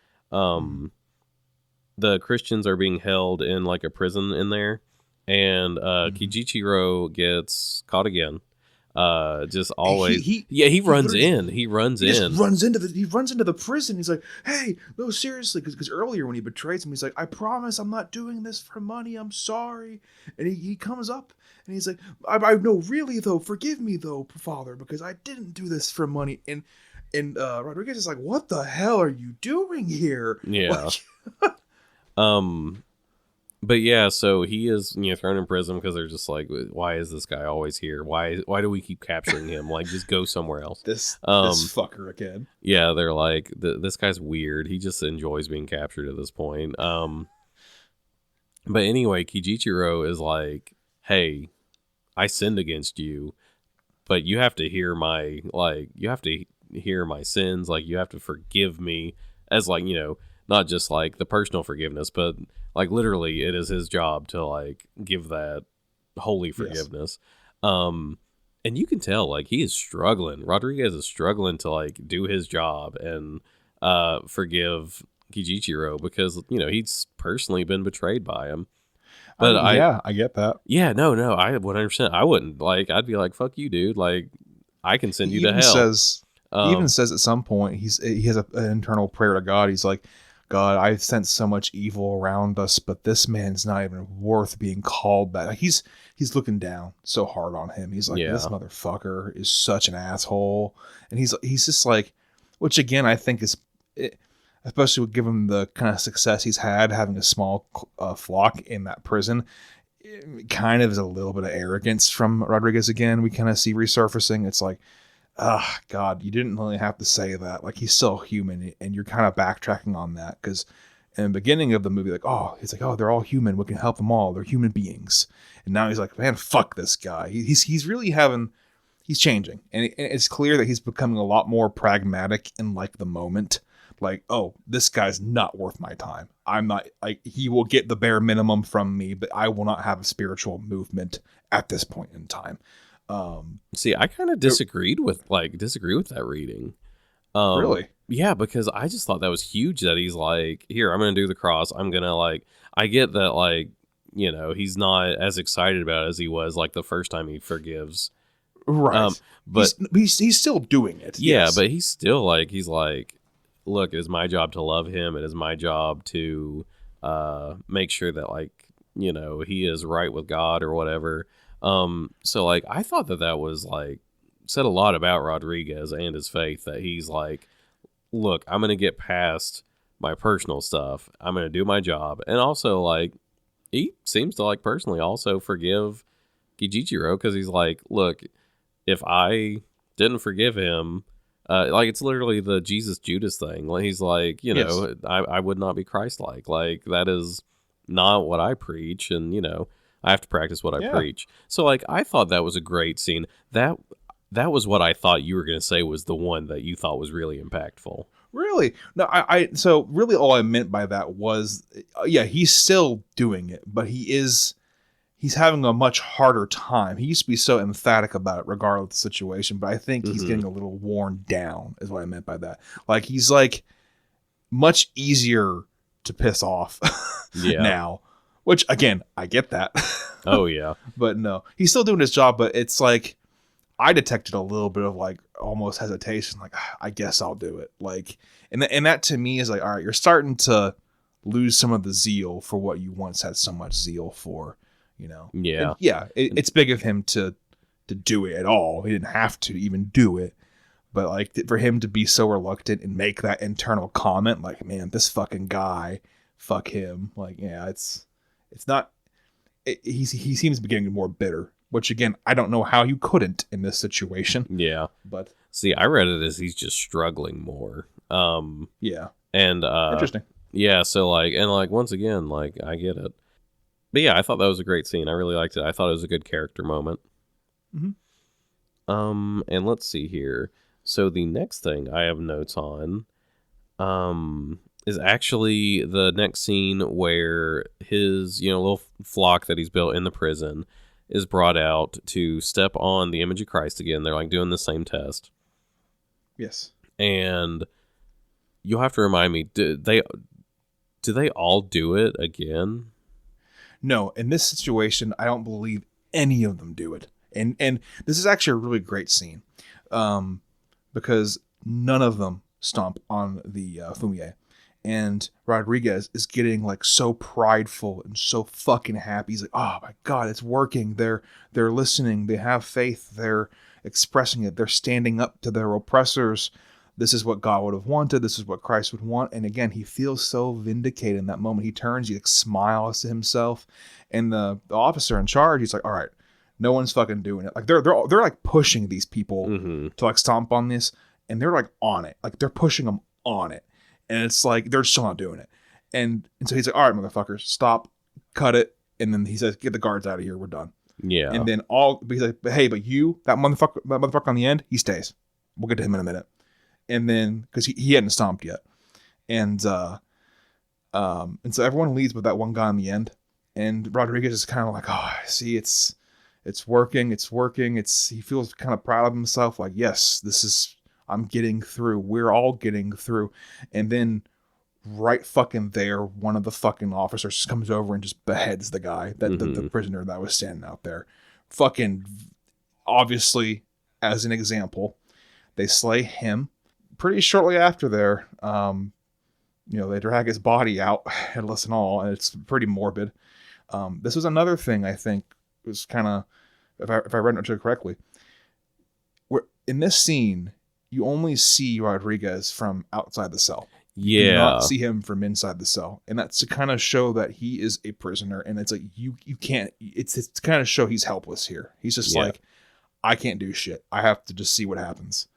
The Christians are being held in like a prison in there, and Kijichiro gets caught again. Just always. He runs in. He runs into the prison. He's like, hey, no, seriously, because earlier when he betrays him, he's like, I promise I'm not doing this for money. I'm sorry. And he comes up and he's like, I no, really though, forgive me though, Father, because I didn't do this for money. And Rodriguez is like, what the hell are you doing here? Yeah. But yeah, so he is, thrown in prison because they're just like, why is this guy always here? Why do we keep capturing him? Like, just go somewhere else. This fucker again. Yeah, they're like, this guy's weird. He just enjoys being captured at this point. But anyway, Kijichiro is like, hey, I sinned against you, but you have to hear here are my sins. Like, you have to forgive me, as like, not just like the personal forgiveness, but like literally it is his job to like give that holy forgiveness. And you can tell like he is struggling. Rodriguez is struggling to like do his job and forgive Kijichiro, because he's personally been betrayed by him. But I get that. Yeah, no, I 100%. I wouldn't, like, I'd be like, fuck you, dude. Like, I can send you to hell. He even says at some point he has an internal prayer to God. He's like, God, I've sent so much evil around us, but this man's not even worth being called back. Like, he's looking down so hard on him. He's like, this motherfucker is such an asshole, and he's just like, which again I think is, especially given the kind of success he's had having a small flock in that prison, it kind of is a little bit of arrogance from Rodriguez again. We kind of see resurfacing. It's like, God, you didn't really have to say that. Like, he's still human, and you're kind of backtracking on that, because in the beginning of the movie, like, he's like, they're all human. We can help them all. They're human beings. And now he's like, man, fuck this guy. He's really he's changing, and it's clear that he's becoming a lot more pragmatic in like the moment. Like, this guy's not worth my time. I'm not, like, he will get the bare minimum from me, but I will not have a spiritual movement at this point in time. See, I kind of disagree with that reading. Really? Yeah, because I just thought that was huge that he's like, here, I'm going to do the cross. I'm going to, like, I get that, like, he's not as excited about it as he was like the first time he forgives. Right. But he's still doing it. Yeah, yes. But he's still like, he's like, look, it is my job to love him. It is my job to make sure that, like, he is right with God or whatever. So like, I thought that was like said a lot about Rodriguez and his faith, that he's like, look, I'm going to get past my personal stuff. I'm going to do my job. And also, like, he seems to like personally also forgive Kijichiro, because he's like, look, if I didn't forgive him, like, it's literally the Jesus Judas thing. Like, he's like, I would not be Christ-like. Like, that is not what I preach. And, I have to practice what I preach. So, like, I thought that was a great scene. That was what I thought you were going to say was the one that you thought was really impactful. Really? No, so really all I meant by that was, he's still doing it, but he's having a much harder time. He used to be so emphatic about it regardless of the situation, but I think he's getting a little worn down is what I meant by that. Like, he's like much easier to piss off now, which again, I get that. Oh yeah. But no, he's still doing his job, but it's like, I detected a little bit of like almost hesitation. Like, I guess I'll do it. Like, and that to me is like, all right, you're starting to lose some of the zeal for what you once had so much zeal for. Yeah. And it's big of him to do it at all. He didn't have to even do it, but like for him to be so reluctant and make that internal comment, like, man, this fucking guy, fuck him. Like, it's not. He seems to be getting more bitter, which again, I don't know how you couldn't in this situation. Yeah, but see, I read it as he's just struggling more. Yeah, and interesting. Yeah, so like, and like once again, like, I get it. But yeah, I thought that was a great scene. I really liked it. I thought it was a good character moment. Mm-hmm. And let's see here. So the next thing I have notes on, is actually the next scene where his, little flock that he's built in the prison is brought out to step on the image of Christ again. They're like doing the same test. Yes. And you'll have to remind me, do they all do it again? No, in this situation, I don't believe any of them do it. And this is actually a really great scene, because none of them stomp on the fumier. And Rodriguez is getting like so prideful and so fucking happy. He's like, oh my God, it's working. They're listening. They have faith. They're expressing it. They're standing up to their oppressors. This is what God would have wanted. This is what Christ would want. And again, he feels so vindicated in that moment. He turns, he like smiles to himself. And the officer in charge, he's like, all right, no one's fucking doing it. Like they're like pushing these people to like stomp on this. And they're like on it. Like they're pushing them on it. And it's like, they're still not doing it. And so he's like, all right, motherfuckers, stop, cut it. And then he says, get the guards out of here. We're done. Yeah. And then he's like, hey, but you, that motherfucker on the end, he stays. We'll get to him in a minute. and then because he hadn't stomped yet, and so everyone leaves but that one guy in the end, and Rodriguez is kind of like, oh, see, it's working, he feels kind of proud of himself, like, yes, I'm getting through, we're all getting through. And then right fucking there, one of the fucking officers just comes over and just beheads the guy, the prisoner that was standing out there. Fucking obviously, as an example, they slay him. Pretty shortly after there, they drag his body out, headless and all, and it's pretty morbid. This was another thing I think was kind of, if I read it correctly, where in this scene you only see Rodriguez from outside the cell. Yeah. You do not see him from inside the cell, and that's to kind of show that he is a prisoner, and it's like you can't. It's to kind of show he's helpless here. He's just like, I can't do shit. I have to just see what happens.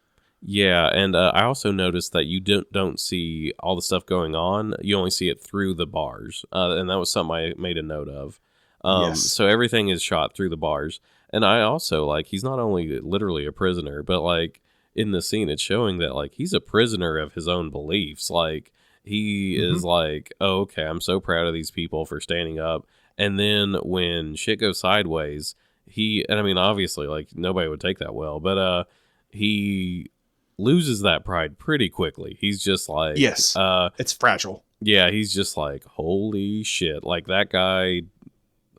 Yeah, and I also noticed that you don't see all the stuff going on. You only see it through the bars, and that was something I made a note of. Yes. So everything is shot through the bars, and I also he's not only literally a prisoner, but in the scene, it's showing that he's a prisoner of his own beliefs. He is like, oh, okay, I'm so proud of these people for standing up. And then when shit goes sideways, obviously, nobody would take that well, but he loses that pride pretty quickly. He's just like, yes, it's fragile. Yeah, he's just like, holy shit. That guy,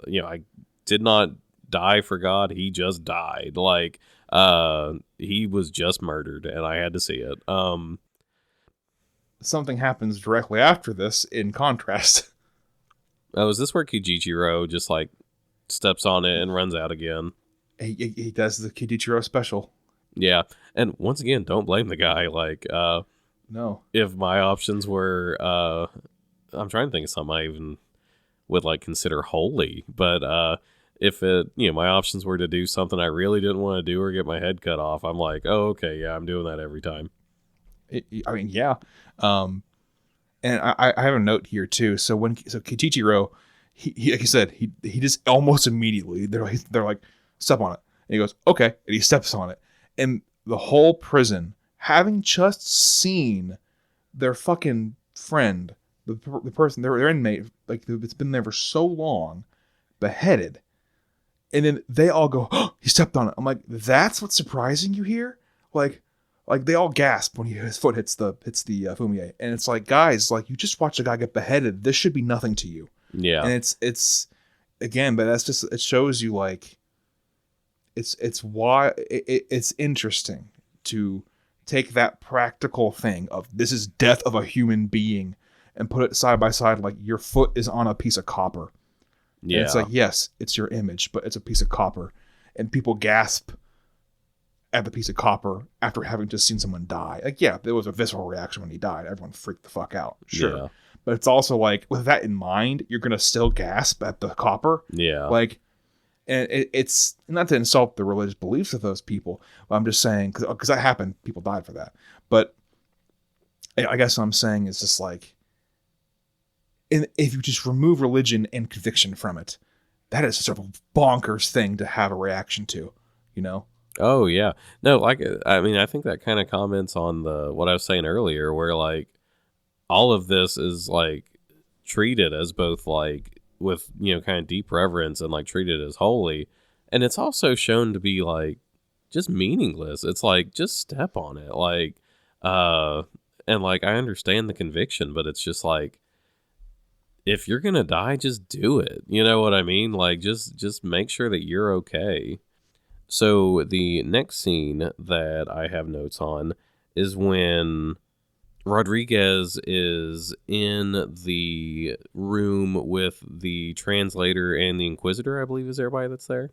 I did not die for God. He just died. He was just murdered, and I had to see it. Something happens directly after this, in contrast. Oh, is this where Kijichiro just steps on it and runs out again? He does the Kijichiro special. Yeah, and once again, don't blame the guy. No. If my options were, I'm trying to think of something I even would consider holy, but if my options were to do something I really didn't want to do or get my head cut off, I'm like, oh, okay, yeah, I'm doing that every time. Yeah. And I have a note here too. So Kichichiro, he like you said, he just almost immediately they're like, step on it, and he goes, okay, and he steps on it, and the whole prison, having just seen their fucking friend, the person, their inmate, it's been there for so long, beheaded. And then they all go, oh, he stepped on it. I'm like, that's what's surprising you here? Like they all gasp when his foot hits the fumier. And it's like, guys, you just watched a guy get beheaded. This should be nothing to you. Yeah. And it's again, but that's just, it shows you it's why it's interesting to take that practical thing of this is death of a human being and put it side by side, your foot is on a piece of copper. Yeah. And it's like, yes, it's your image, but it's a piece of copper. And people gasp at the piece of copper after having just seen someone die. Yeah, there was a visceral reaction when he died. Everyone freaked the fuck out. Sure. Yeah. But it's also with that in mind, you're going to still gasp at the copper. Yeah. And it's not to insult the religious beliefs of those people. I'm just saying, because that happened, people died for that. But I guess what I'm saying is just and if you just remove religion and conviction from it, that is sort of a bonkers thing to have a reaction to, Oh, yeah. No, I think that kind of comments on what I was saying earlier, where all of this is treated as both with, kind of deep reverence and treated as holy. And it's also shown to be just meaningless. It's just step on it. And I understand the conviction, but it's just if you're gonna die, just do it. You know what I mean? Just make sure that you're okay. So the next scene that I have notes on is when Rodriguez is in the room with the translator and the Inquisitor, I believe is everybody that's there.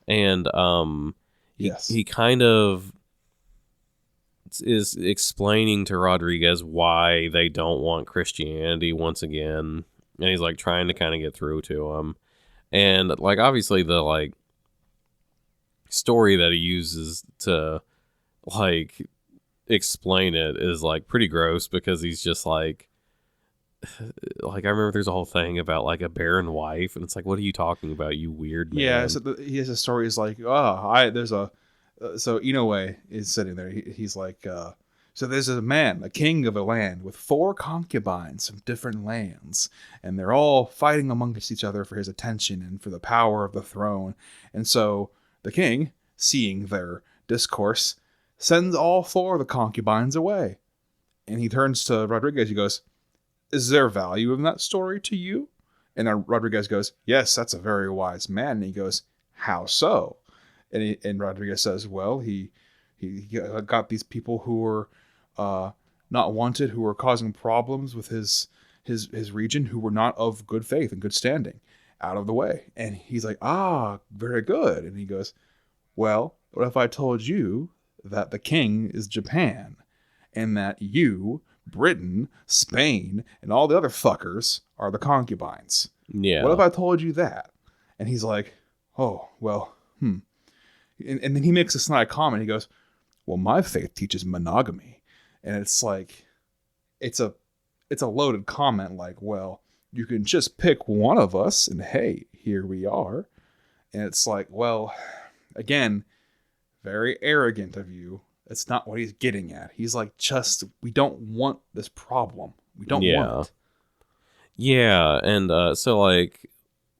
And yes, he kind of is explaining to Rodriguez why they don't want Christianity once again, and he's trying to kind of get through to him, and obviously the story that he uses to explain it is pretty gross, because he's just I remember there's a whole thing about a barren wife, and it's what are you talking about, you weird man? Yeah, so he has a story is there's a so Inoue is sitting there. He's So there's a man, a king of a land, with 4 concubines from different lands, and they're all fighting amongst each other for his attention and for the power of the throne. And so the king, seeing their discourse, sends all 4 of the concubines away. And he turns to Rodriguez. He goes, "Is there value in that story to you?" And then Rodriguez goes, "Yes, that's a very wise man." And he goes, "How so?" And Rodriguez says, "Well, he got these people who were not wanted, who were causing problems with his region, who were not of good faith and good standing, out of the way." And he's like, "Ah, very good." And he goes, "Well, what if I told you that the king is Japan, and that you, Britain, Spain, and all the other fuckers are the concubines? Yeah. What if I told you that?" And he's like, "Oh, well, And then he makes a snide comment. He goes, "Well, my faith teaches monogamy." And it's like, it's a loaded comment. Like, well, you can just pick one of us, and hey, here we are. And it's like, well, again, very arrogant of you. That's not what he's getting at. He's like, we don't want this problem. We don't want it. Yeah, and so like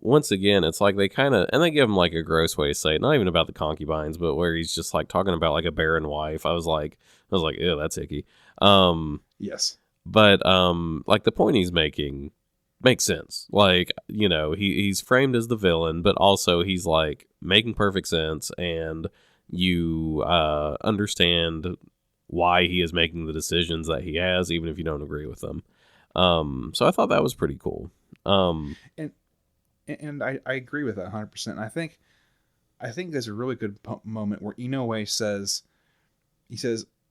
once again, it's like they kind of and they give him like a gross way to say it, not even about the concubines, but where he's just like talking about like a barren wife. I was like, ew, that's icky. Yes. But like the point he's making makes sense. Like, you know, he's framed as the villain, but also he's like making perfect sense, and you understand why he is making the decisions that he has, even if you don't agree with them. So I thought that was pretty cool. And I agree with that 100%. And I think there's a really good moment where Inoue says,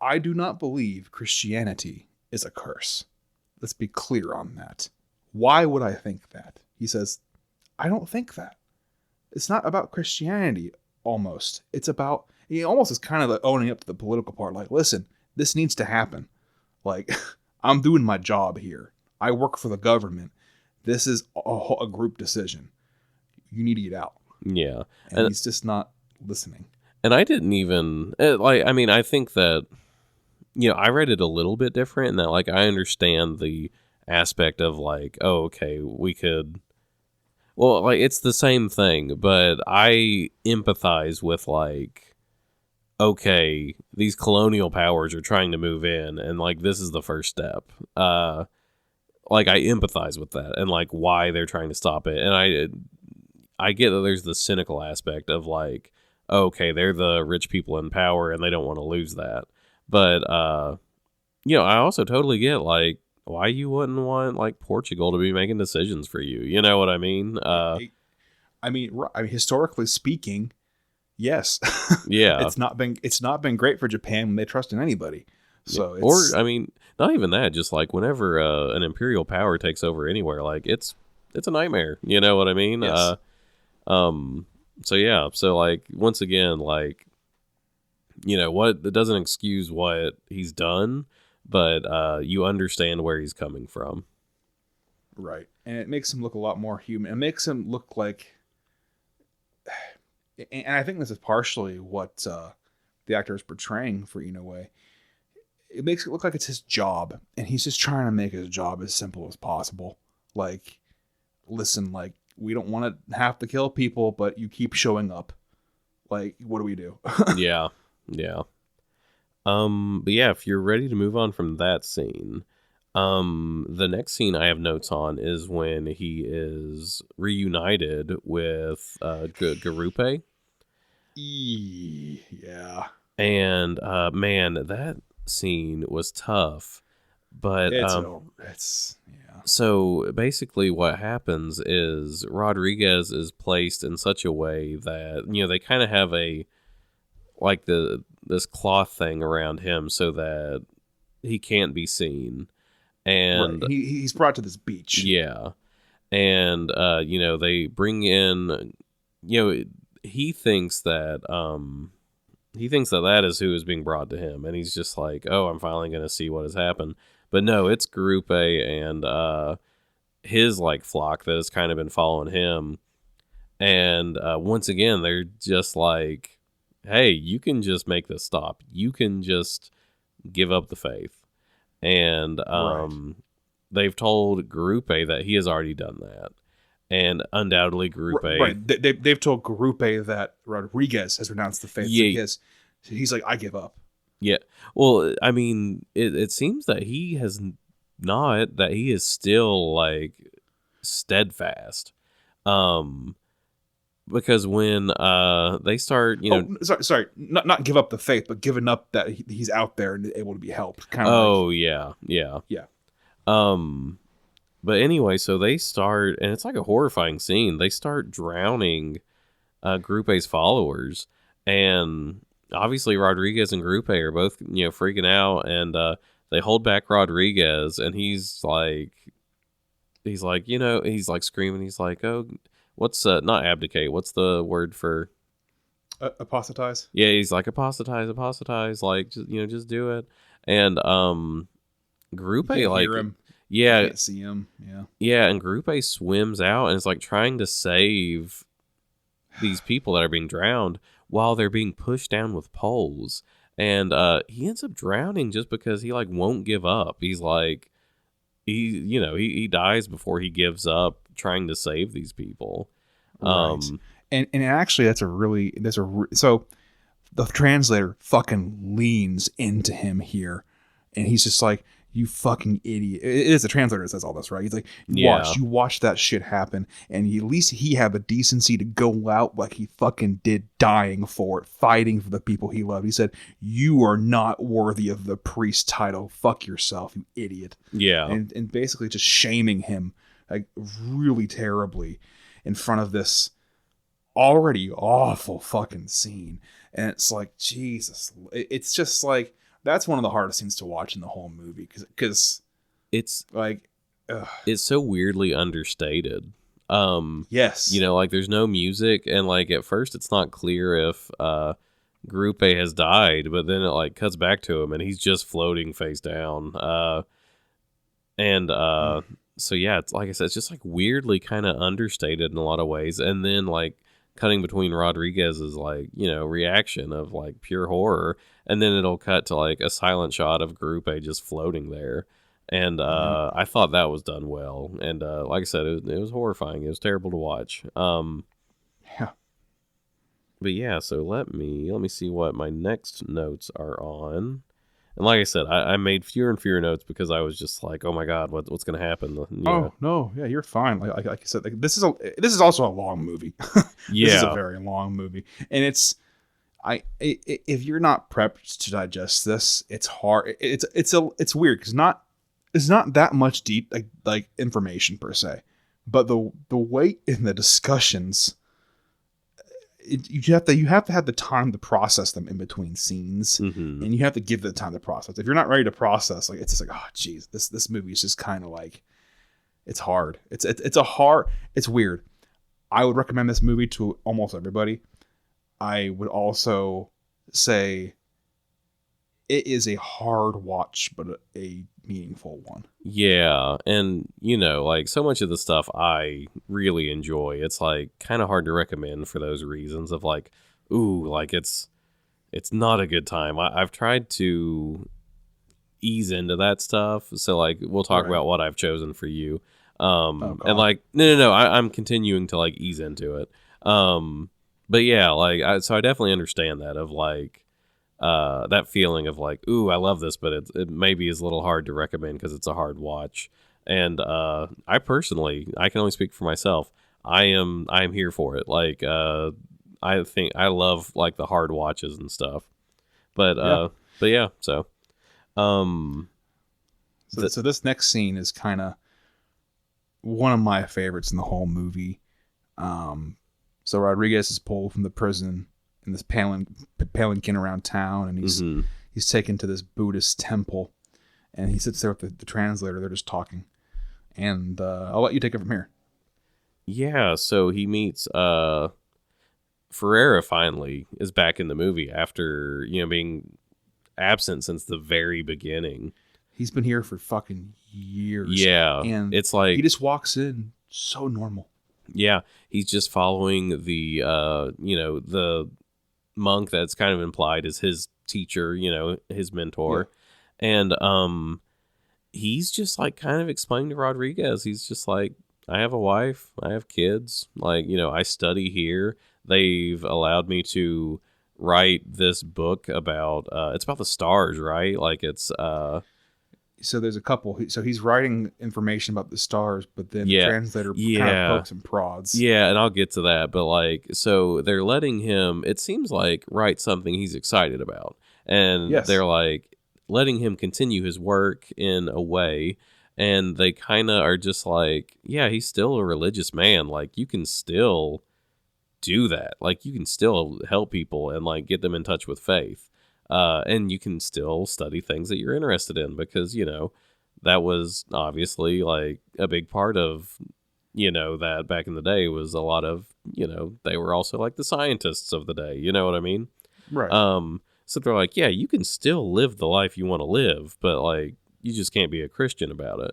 "I do not believe Christianity is a curse." Let's be clear on that. Why would I think that? He says, "I don't think that. It's not about Christianity, almost. It's about," he almost is kind of like owning up to the political part. Like, listen, this needs to happen. Like, I'm doing my job here. I work for the government. This is a group decision. You need to get out. Yeah. And he's just not listening. And I didn't even, I think that, you know, I read it a little bit different in that, like, I understand the aspect of, like, oh, okay, we could, well, like, it's the same thing, but I empathize with, like, okay, these colonial powers are trying to move in, and, like, this is the first step. Like, I empathize with that and, like, why they're trying to stop it. And I get that there's the cynical aspect of, like, okay, they're the rich people in power and they don't want to lose that. But, you know, I also totally get, like, why you wouldn't want, like, Portugal to be making decisions for you. You know what I mean? I mean, historically speaking, yes. Yeah. It's not been great for Japan when they trust in anybody. So yeah. Or, I mean, not even that. Just, like, whenever an imperial power takes over anywhere, like, it's a nightmare. You know what I mean? Yes. So yeah, so like once again, like, you know, what it doesn't excuse what he's done, but you understand where he's coming from. Right. And it makes him look a lot more human. It makes him look like, and I think this is partially what the actor is portraying for Inoue. It makes it look like it's his job, and he's just trying to make his job as simple as possible. Like, listen, like, we don't want to have to kill people, but you keep showing up. Like, what do we do? Yeah. But yeah, if you're ready to move on from that scene, the next scene I have notes on is when he is reunited with Garupe. Yeah. And man, that scene was tough. But it's so basically what happens is Rodriguez is placed in such a way that, you know, they kind of have this cloth thing around him so that he can't be seen. And right. He's brought to this beach. Yeah. And you know, they bring in, you know, he thinks that that is who is being brought to him, and he's just like, oh, I'm finally going to see what has happened. But no, it's Garupe and his like flock that has kind of been following him. And once again, they're just like, hey, you can just make this stop. You can just give up the faith. And Right. they've told Grupe that he has already done that. And undoubtedly Grupe, Right. They've told Grupe that Rodriguez has renounced the faith. So yeah, he's like, I give up. yeah. Well, I mean, it seems that he has not, that he is still like steadfast. Um, because when they start, Oh, sorry. Not give up the faith, but giving up that he's out there and able to be helped. Kind of like, oh yeah, yeah. yeah. Um, but anyway, so they start, and it's like a horrifying scene. They start drowning Group A's followers, and obviously Rodriguez and Group A are both freaking out, and they hold back Rodriguez, and he's like he's like screaming. He's like, oh, what's not abdicate? What's the word for? Apostatize. Yeah, he's like apostatize, like just do it. And Group You A can't like hear him. You yeah, can't see him. Yeah. yeah, and Group A swims out and is like trying to save these people that are being drowned while they're being pushed down with poles. And he ends up drowning just because he like won't give up. He's like he dies before he gives up trying to save these people. Right. And actually, so the translator fucking leans into him here, and he's just like, you fucking idiot. It is the translator that says all this, right? He's like, Yeah. you watch that shit happen, and at least he had the decency to go out like he fucking did, dying for it, fighting for the people he loved. He said, you are not worthy of the priest title. Fuck yourself, you idiot. Yeah. And basically just shaming him like really terribly in front of this already awful fucking scene. And it's like, Jesus, it's just like, that's one of the hardest scenes to watch in the whole movie because it's like, ugh. it's so weirdly understated. Yes, Like there's no music, and like at first it's not clear if Group A has died, but then it like cuts back to him and he's just floating face down. And so yeah, it's like I said, it's just like weirdly kind of understated in a lot of ways, and then like cutting between Rodriguez's like reaction of like pure horror, and then it'll cut to like a silent shot of Group A just floating there. And I thought that was done well, and like I said, it was horrifying. It was terrible to watch. Yeah. But yeah, so let me see what my next notes are on. And like I said, I made fewer and fewer notes because I was just like, oh my god, what's going to happen? Oh no, yeah, you're fine. Like I said, like, this is also a long movie. Yeah, this is a very long movie, and if you're not prepped to digest this, it's hard. It's weird because it's not that much deep like information per se, but the weight in the discussions. You have to have the time to process them in between scenes, and you have to give the time to process. If you're not ready to process, like, it's just like, oh geez, this movie is just kind of like, it's hard. It's weird. I would recommend this movie to almost everybody. I would also say it is a hard watch, but a meaningful one. Yeah, and like so much of the stuff I really enjoy. It's like kind of hard to recommend for those reasons of like, ooh, like it's not a good time. I've tried to ease into that stuff, so like we'll talk about what I've chosen for you. And like no, I'm continuing to like ease into it. But yeah, like so I definitely understand that of like. That feeling of like, ooh, I love this, but it maybe is a little hard to recommend because it's a hard watch. And I personally, I can only speak for myself. I am here for it. Like I think I love like the hard watches and stuff. But yeah, so so this next scene is kind of one of my favorites in the whole movie. So Rodriguez is pulled from the prison in this palanquin around town, and he's taken to this Buddhist temple, and he sits there with the translator. They're just talking, and I'll let you take it from here. Yeah, so he meets Ferreira. Finally is back in the movie after being absent since the very beginning. He's been here for fucking years. Yeah, and it's like he just walks in so normal. Yeah, he's just following the the monk that's kind of implied as his teacher, his mentor. And he's just like kind of explaining to Rodriguez, he's just like, I have a wife, I have kids, like, I study here. They've allowed me to write this book about it's about the stars, right? Like it's So there's a couple. So he's writing information about the stars, but then the yeah. translator kind of Yeah. pokes and prods. Yeah, and I'll get to that, but like, so they're letting him, it seems like, write something he's excited about. And Yes. they're like letting him continue his work in a way. And they kind of are just like, yeah, he's still a religious man. Like, you can still do that. Like, you can still help people and like get them in touch with faith. And you can still study things that you're interested in because, that was obviously like a big part of that back in the day was a lot of, they were also like the scientists of the day, you know what I mean? Right. So they're like, yeah, you can still live the life you want to live, but like, you just can't be a Christian about it.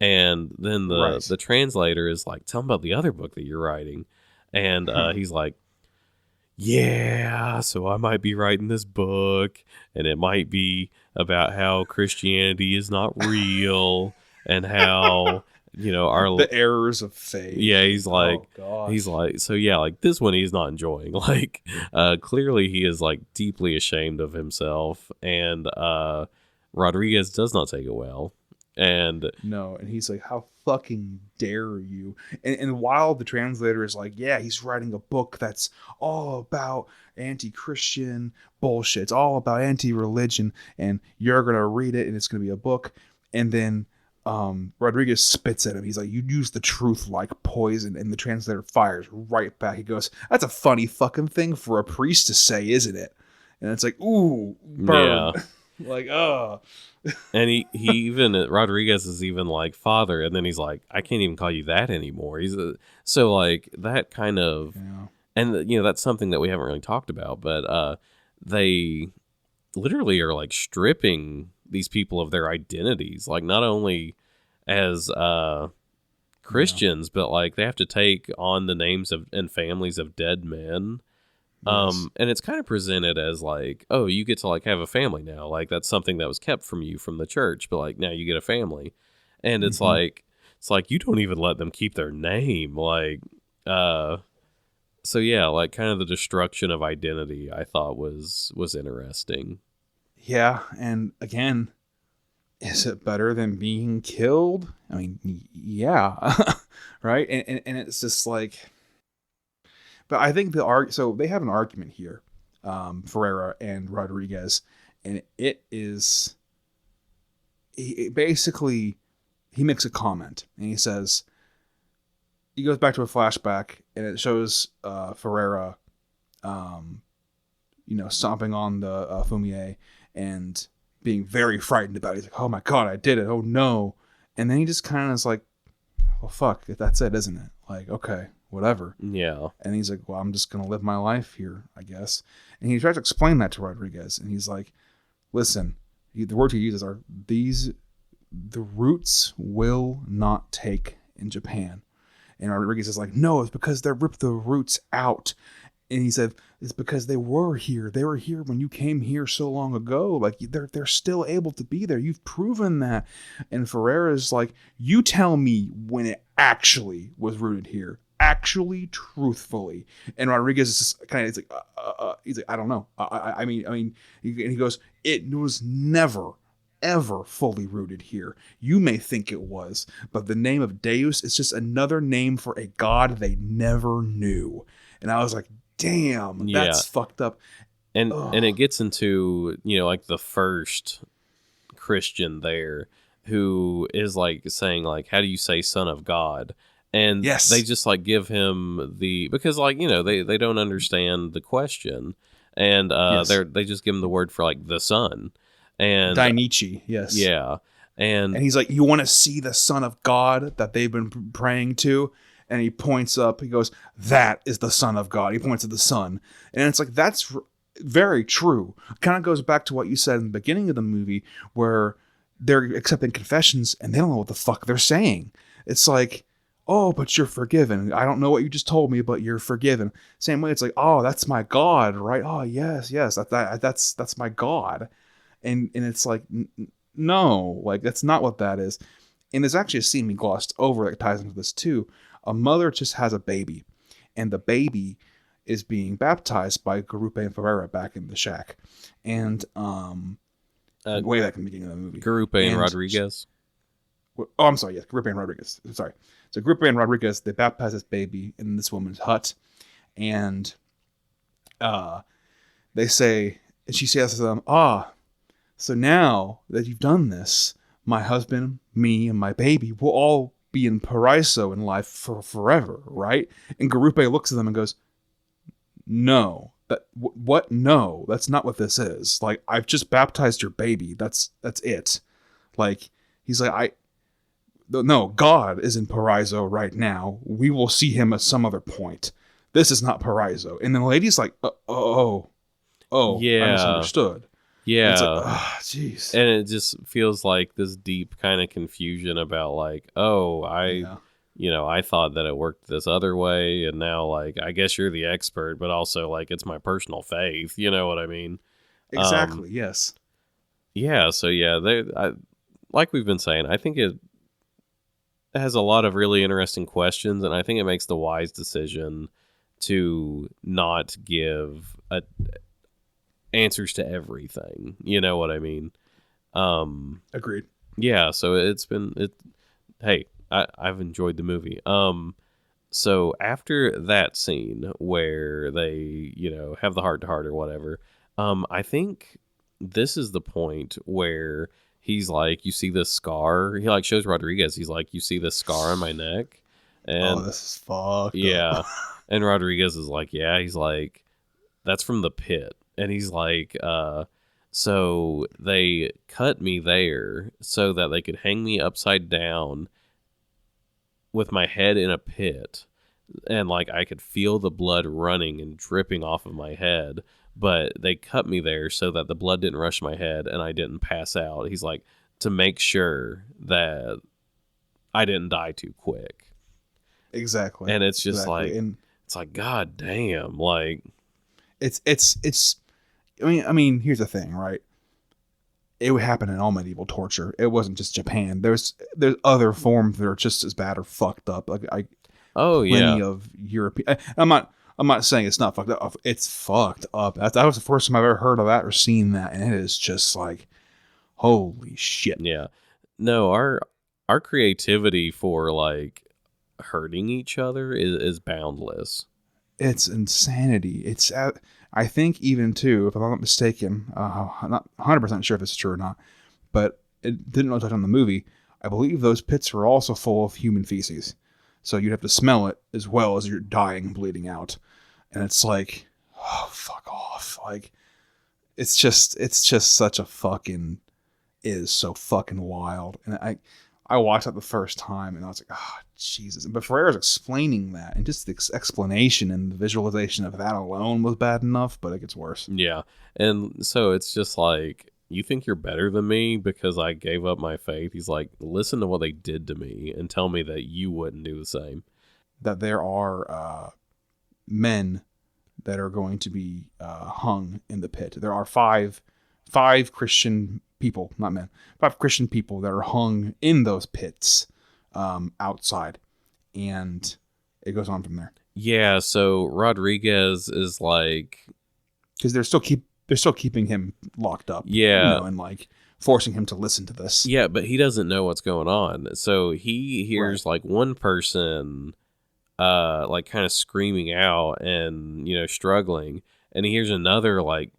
And then the translator is like, tell him about the other book that you're writing. And he's like, yeah, so I might be writing this book and it might be about how Christianity is not real and how our the errors of faith. Yeah, he's like, oh, he's like, so yeah, like this one he's not enjoying. Like, clearly he is like deeply ashamed of himself, and Rodriguez does not take it well. And no, and he's like, how fucking dare you? And while the translator is like, yeah, he's writing a book that's all about anti-Christian bullshit. It's all about anti-religion, and you're gonna read it, and it's gonna be a book, and then Rodriguez spits at him. He's like, you use the truth like poison, and the translator fires right back. He goes, that's a funny fucking thing for a priest to say, isn't it? And it's like, ooh, burn. yeah. Like, oh. And he even Rodriguez is even like, father, and then he's like, I can't even call you that anymore. So like that kind of, Yeah. and that's something that we haven't really talked about, but they literally are like stripping these people of their identities, like not only as Christians, but like they have to take on the names of and families of dead men. Yes. And it's kind of presented as like, oh, you get to like have a family now. Like that's something that was kept from you from the church, but like now you get a family. And it's like you don't even let them keep their name. Like so yeah, like kind of the destruction of identity I thought was interesting. Yeah, and again, is it better than being killed? I mean, yeah. Right? And it's just like, but I think so they have an argument here, Ferreira and Rodriguez, and it is, basically, he makes a comment, and he says, he goes back to a flashback, and it shows Ferreira, stomping on the fumier and being very frightened about it. He's like, oh my God, I did it. Oh no. And then he just kind of is like, well, fuck, that's it, isn't it? Like, okay, whatever. Yeah. And he's like, well, I'm just going to live my life here, I guess. And he tries to explain that to Rodriguez. And he's like, listen, the words he uses are, the roots will not take in Japan. And Rodriguez is like, no, it's because they ripped the roots out. And he said, it's because they were here. They were here when you came here so long ago. Like, they're still able to be there. You've proven that. And Ferreira's like, you tell me when it actually was rooted here. Actually, truthfully. And Rodriguez is just kind of, he's like, I don't know. I mean, and he goes, it was never, ever fully rooted here. You may think it was, but the name of Deus is just another name for a god they never knew. And I was like, damn, that's fucked up. And it gets into, like the first Christian there who is like saying like, how do you say son of God? And they just like give him because like, they don't understand the question. And they just give him the word for like the son. And Dainichi, yes. Yeah. And he's like, you want to see the son of God that they've been praying to? And he points up, he goes, that is the son of God. He points at the sun. And it's like, that's very true. Kind of goes back to what you said in the beginning of the movie where they're accepting confessions and they don't know what the fuck they're saying. It's like, oh, but you're forgiven. I don't know what you just told me, but you're forgiven. Same way, it's like, oh, that's my God, right? Oh, yes, that's my God. And it's like, no, like that's not what that is. And there's actually a scene we glossed over that ties into this too. A mother just has a baby, and the baby is being baptized by Garupe and Ferreira back in the shack, and way back in the beginning of the movie. Garupe and Rodriguez. Oh, I'm sorry. Yes, Garupe and Rodriguez. Sorry. So Garupe and Rodriguez, they baptize this baby in this woman's hut, and they say, and she says to them, so now that you've done this, my husband, me, and my baby will all be in Paraiso in life for forever, right? And Garupe looks at them and goes, no. What? No, that's not what this is. Like, I've just baptized your baby. That's it. Like, he's like, no, God is in Paraiso right now. We will see him at some other point. This is not Paraiso. And the lady's like, oh, yeah, I misunderstood. Yeah. And it's like, jeez. And it just feels like this deep kind of confusion about like, I thought that it worked this other way, and now like I guess you're the expert, but also like it's my personal faith. You know what I mean? Exactly. Yes. Yeah. So yeah, like we've been saying, I think it has a lot of really interesting questions, and I think it makes the wise decision to not give answers to everything. You know what I mean? Agreed. Yeah. So Hey, I've enjoyed the movie. So after that scene where they, have the heart to heart or whatever, I think this is the point where he's like, you see this scar. He like shows Rodriguez. He's like, you see this scar on my neck, and this is fucked. Yeah, up. and Rodriguez is like, yeah. He's like, that's from the pit, and he's like, so they cut me there so that they could hang me upside down with my head in a pit, and like I could feel the blood running and dripping off of my head, but they cut me there so that the blood didn't rush my head and I didn't pass out. He's like, to make sure that I didn't die too quick. Exactly. And it's just exactly. like, it's like, God damn, like it's I mean, here's the thing, right? It would happen in all medieval torture. It wasn't just Japan. There's other forms that are just as bad or fucked up. Like plenty of European. I'm not saying it's not fucked up. It's fucked up. That was the first time I've ever heard of that or seen that, and it is just like, holy shit. Yeah. No, our creativity for like hurting each other is boundless. It's insanity. It's I think even too, if I'm not mistaken, I'm not 100% sure if this is true or not, but it didn't really touch on the movie. I believe those pits were also full of human feces. So you'd have to smell it as well as you're dying and bleeding out. And it's like, oh, fuck off. Like, it's just such a fucking, it is so fucking wild. And I watched that the first time and I was like, oh, Jesus. But Ferreira's explaining that, and just the explanation and the visualization of that alone was bad enough, but it gets worse. Yeah. And so it's just like, you think you're better than me because I gave up my faith? He's like, listen to what they did to me and tell me that you wouldn't do the same. That there are men that are going to be hung in the pit. There are five Christian people, not men, 5 Christian people that are hung in those pits outside, and it goes on from there. Yeah, so Rodriguez is like, because they're still keeping him locked up. Yeah, and like forcing him to listen to this. Yeah, but he doesn't know what's going on. So he hears like one person like kind of screaming out and struggling, and he hears another like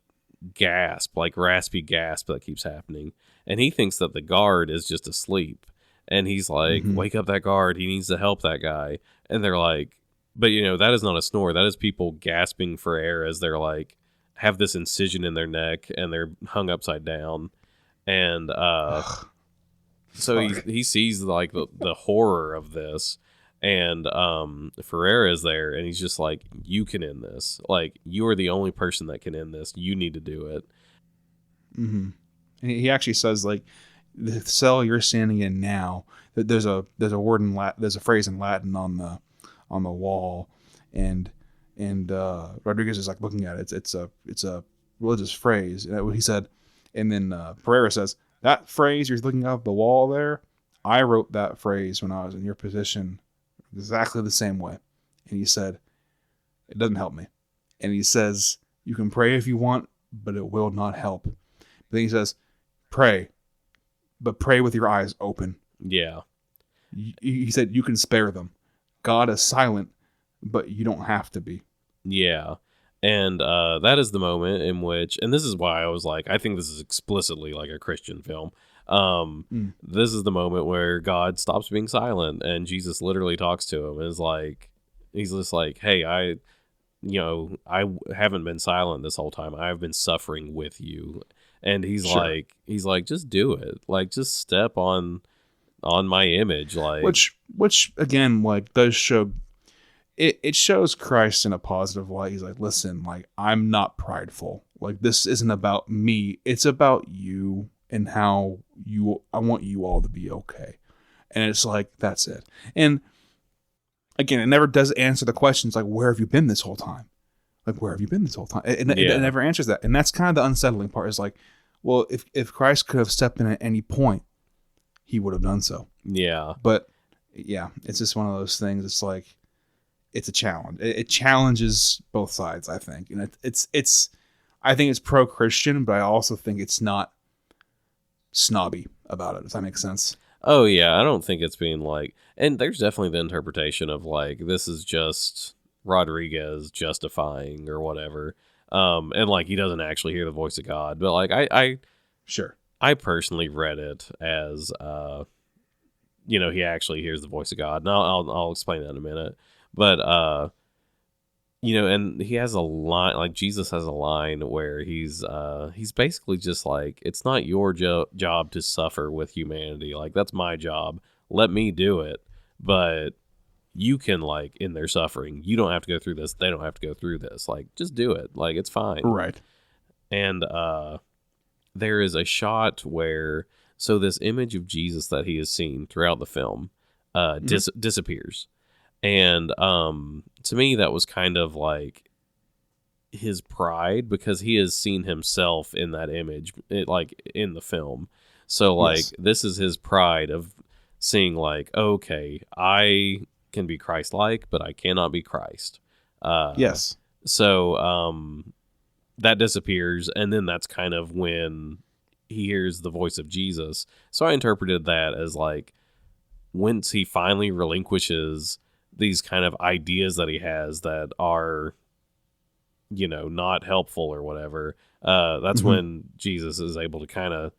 gasp, like raspy gasp that keeps happening, and he thinks that the guard is just asleep, and he's like, wake up that guard, he needs to help that guy. And they're like, but that is not a snore, that is people gasping for air as they're like have this incision in their neck and they're hung upside down. And so he sees like the horror of this, and Ferreira is there, and he's just like, you can end this, like you are the only person that can end this, you need to do it. And he actually says, like, the cell you're standing in now, there's a word in Latin, there's a phrase in Latin on the wall, and Rodriguez is like looking at it. It's a religious phrase. What he said, and then Pereira says, That phrase you're looking up the wall there, I wrote that phrase when I was in your position exactly the same way. And he said, it doesn't help me. And he says, you can pray if you want, but it will not help. But then he says, pray, but pray with your eyes open. Yeah. He said, you can spare them. God is silent, but you don't have to be. Yeah. And that is the moment in which, and this is why I was like, I think this is explicitly like a Christian film. This is the moment where God stops being silent and Jesus literally talks to him and is like, he's just like, hey, I haven't been silent this whole time. I've been suffering with you. And he's like, just do it. Like, just step on my image. Like, which again, like, does show, it shows Christ in a positive light. He's like, listen, like, I'm not prideful. Like, this isn't about me. It's about you and how I want you all to be okay. And it's like, that's it. And again, it never does answer the questions like, where have you been this whole time? Like, where have you been this whole time? It never answers that. And that's kind of the unsettling part, is like, well, if Christ could have stepped in at any point, he would have done so. Yeah. But yeah, it's just one of those things. It's like, it's a challenge. It challenges both sides, I think. And I think it's pro-Christian, but I also think it's not snobby about it, if that makes sense. Oh, yeah. I don't think it's being like, and there's definitely the interpretation of like, this is just Rodriguez justifying or whatever. And like, he doesn't actually hear the voice of God. But like, I personally read it as, he actually hears the voice of God. And I'll explain that in a minute. But, and he has a line, like Jesus has a line where he's basically just like, it's not your job to suffer with humanity. Like, that's my job. Let me do it. But you can, like, in their suffering, you don't have to go through this. They don't have to go through this. Like, just do it. Like, it's fine. Right. And there is a shot where, so this image of Jesus that he has seen throughout the film disappears. And to me, that was kind of like his pride, because he has seen himself in that image, like in the film. So like, yes, this is his pride of seeing like, okay, I can be Christ-like, but I cannot be Christ. Yes. So that disappears, and then that's kind of when he hears the voice of Jesus. So I interpreted that as like, once he finally relinquishes these kind of ideas that he has that are, not helpful or whatever, that's when Jesus is able to kind of,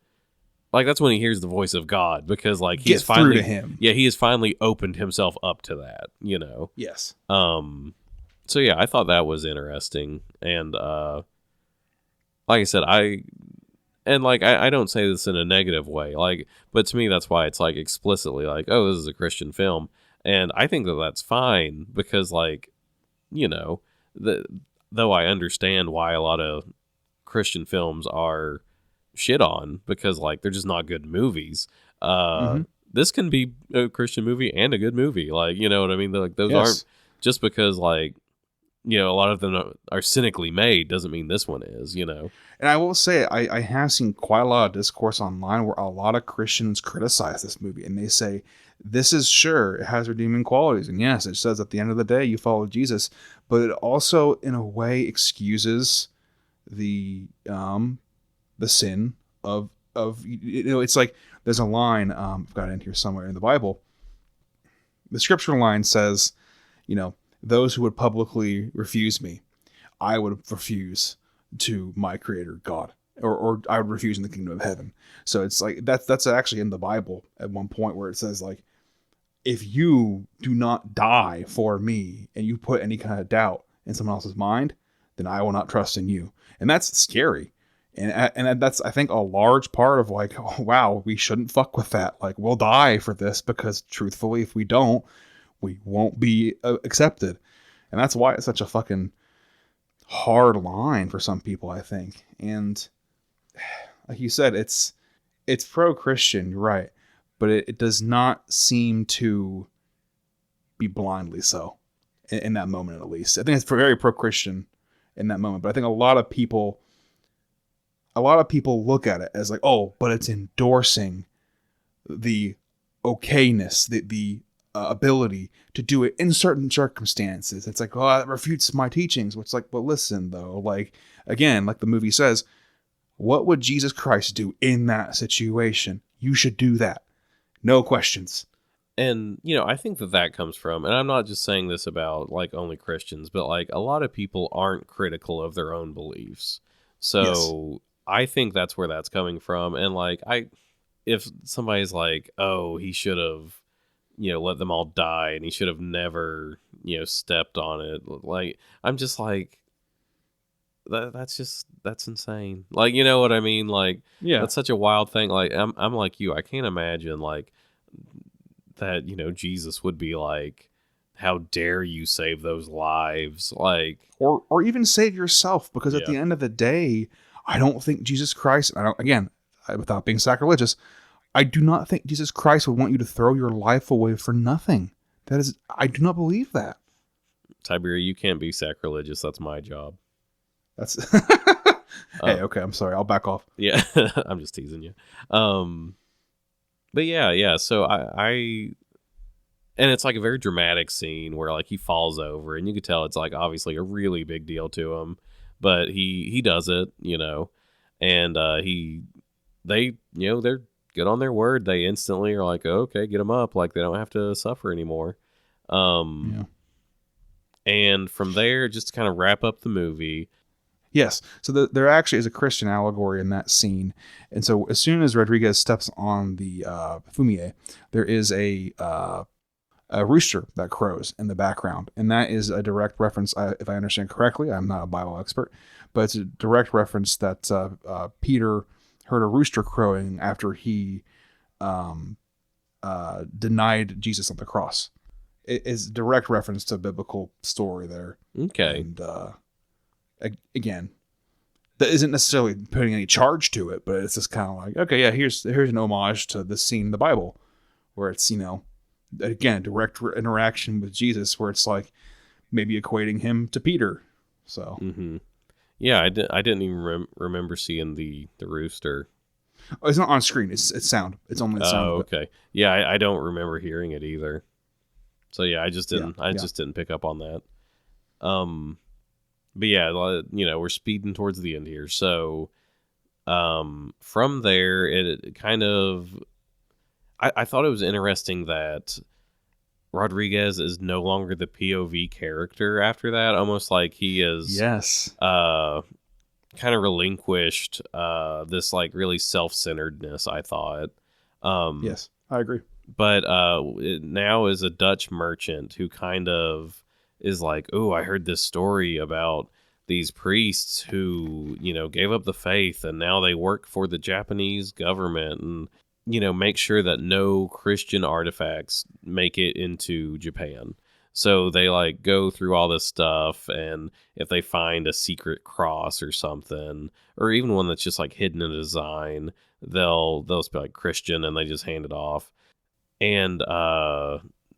like, that's when he hears the voice of God, because like he's finally, through to him. Yeah, he has finally opened himself up to that, Yes. So yeah, I thought that was interesting. And like I said, I don't say this in a negative way, like, but to me, that's why it's like explicitly like, oh, this is a Christian film. And I think that that's fine, because like, though I understand why a lot of Christian films are shit on, because like, they're just not good movies. This can be a Christian movie and a good movie. Like, you know what I mean? Like, those aren't, just because like, a lot of them are cynically made doesn't mean this one is, And I will say, I have seen quite a lot of discourse online where a lot of Christians criticize this movie, and they say, this is, sure, it has redeeming qualities, and yes, it says at the end of the day you follow Jesus, but it also in a way excuses the sin of it's like, there's a line, I've got it in here somewhere in the Bible. The scripture line says, those who would publicly refuse me, I would refuse to my creator God, or I would refuse in the kingdom of heaven. So it's like, that's actually in the Bible at one point, where it says like, if you do not die for me and you put any kind of doubt in someone else's mind, then I will not trust in you. And that's scary. And that's, I think, a large part of like, oh, wow, we shouldn't fuck with that. Like, we'll die for this, because truthfully, if we don't, we won't be accepted. And that's why it's such a fucking hard line for some people, I think. And like you said, it's pro-Christian, you're right, but it does not seem to be blindly so in that moment, at least. I think it's very pro-Christian in that moment, but I think a lot of people, a lot of people look at it as like, oh, but it's endorsing the okayness, the ability to do it in certain circumstances. It's like, oh, that refutes my teachings. Which, like, well, listen though, like, again, like the movie says, what would Jesus Christ do in that situation? You should do that. No questions. And, you know, I think that that comes from, and I'm not just saying this about like only Christians, but like a lot of people aren't critical of their own beliefs. Yes. So I think that's where that's coming from. And like, if somebody's like, oh, he should have, you know, let them all die and he should have never, you know, stepped on it. Like, I'm just like, that's insane. Like, you know what I mean? Like, Yeah. that's such a wild thing. Like, I'm like you. I can't imagine like that, you know, Jesus would be like, how dare you save those lives? Like, Or even save yourself, because at yeah, the end of the day, I don't think Jesus Christ, without being sacrilegious, I do not think Jesus Christ would want you to throw your life away for nothing. I do not believe that. Tiberi, you can't be sacrilegious. That's my job. That's Uh, Hey, okay, I'm sorry. I'll back off. yeah, I'm just teasing you. But yeah. So I and it's like a very dramatic scene where like he falls over, and you could tell it's like obviously a really big deal to him, but he does it, you know, and they, you know, they're good on their word. They instantly are like, okay, get him up, like they don't have to suffer anymore. Um, Yeah. and from there, just to kind of wrap up the movie. Yes. So there actually is a Christian allegory in that scene. And so as soon as Rodriguez steps on the fumier, there is a rooster that crows in the background. And that is a direct reference, if I understand correctly. I'm not a Bible expert, but it's a direct reference that Peter heard a rooster crowing after he denied Jesus on the cross. It is direct reference to a biblical story there. Okay. And again, that isn't necessarily putting any charge to it, but it's just kind of like, okay, yeah, here's an homage to this scene in the Bible where it's, you know, again, direct interaction with Jesus, where it's like maybe equating him to Peter. So, Yeah, I didn't even remember seeing the rooster. oh, it's not on screen. It's sound. It's only the sound. Oh, Of it. okay. Yeah, I don't remember hearing it either. So yeah, I just didn't. Yeah. Just didn't pick up on that. But yeah, you know, we're speeding towards the end here. So, from there, it kind of, I thought it was interesting that Rodriguez is no longer the POV character after that. Almost like he is, Yes. kind of relinquished, this like really self-centeredness, I thought. Yes, I agree. But it now is a Dutch merchant who kind of is like, oh, I heard this story about these priests who, you know, gave up the faith and now they work for the Japanese government and, you know, make sure that no Christian artifacts make it into Japan. So they like go through all this stuff, and if they find a secret cross or something, or even one that's just like hidden in a design, they'll just be like Christian and they just hand it off. And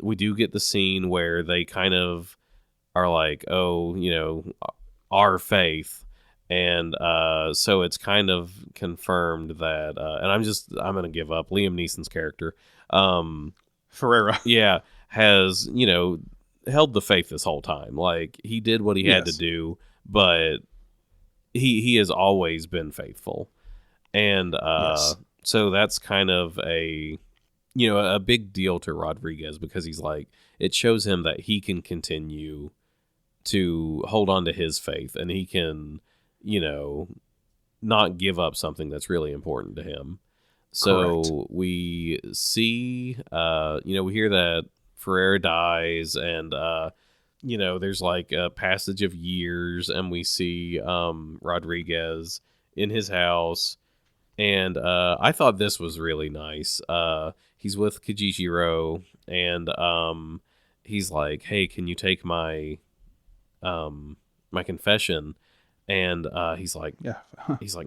we do get the scene where they kind of are like, oh, you know, our faith. And so it's kind of confirmed that, and I'm going to give up. Liam Neeson's character, Ferreira. yeah, has, you know, held the faith this whole time. Like he did what he had to do, but he has always been faithful. And so that's kind of a, you know, a big deal to Rodriguez, because he's like, it shows him that he can continue to hold on to his faith, and he can, you know, not give up something that's really important to him. So Correct. we see, you know, we hear that Ferrer dies, and, you know, there's like a passage of years, and we see Rodriguez in his house. And I thought this was really nice. He's with Kijishiro, and he's like, "Hey, can you take my my confession?" And he's like, Yeah.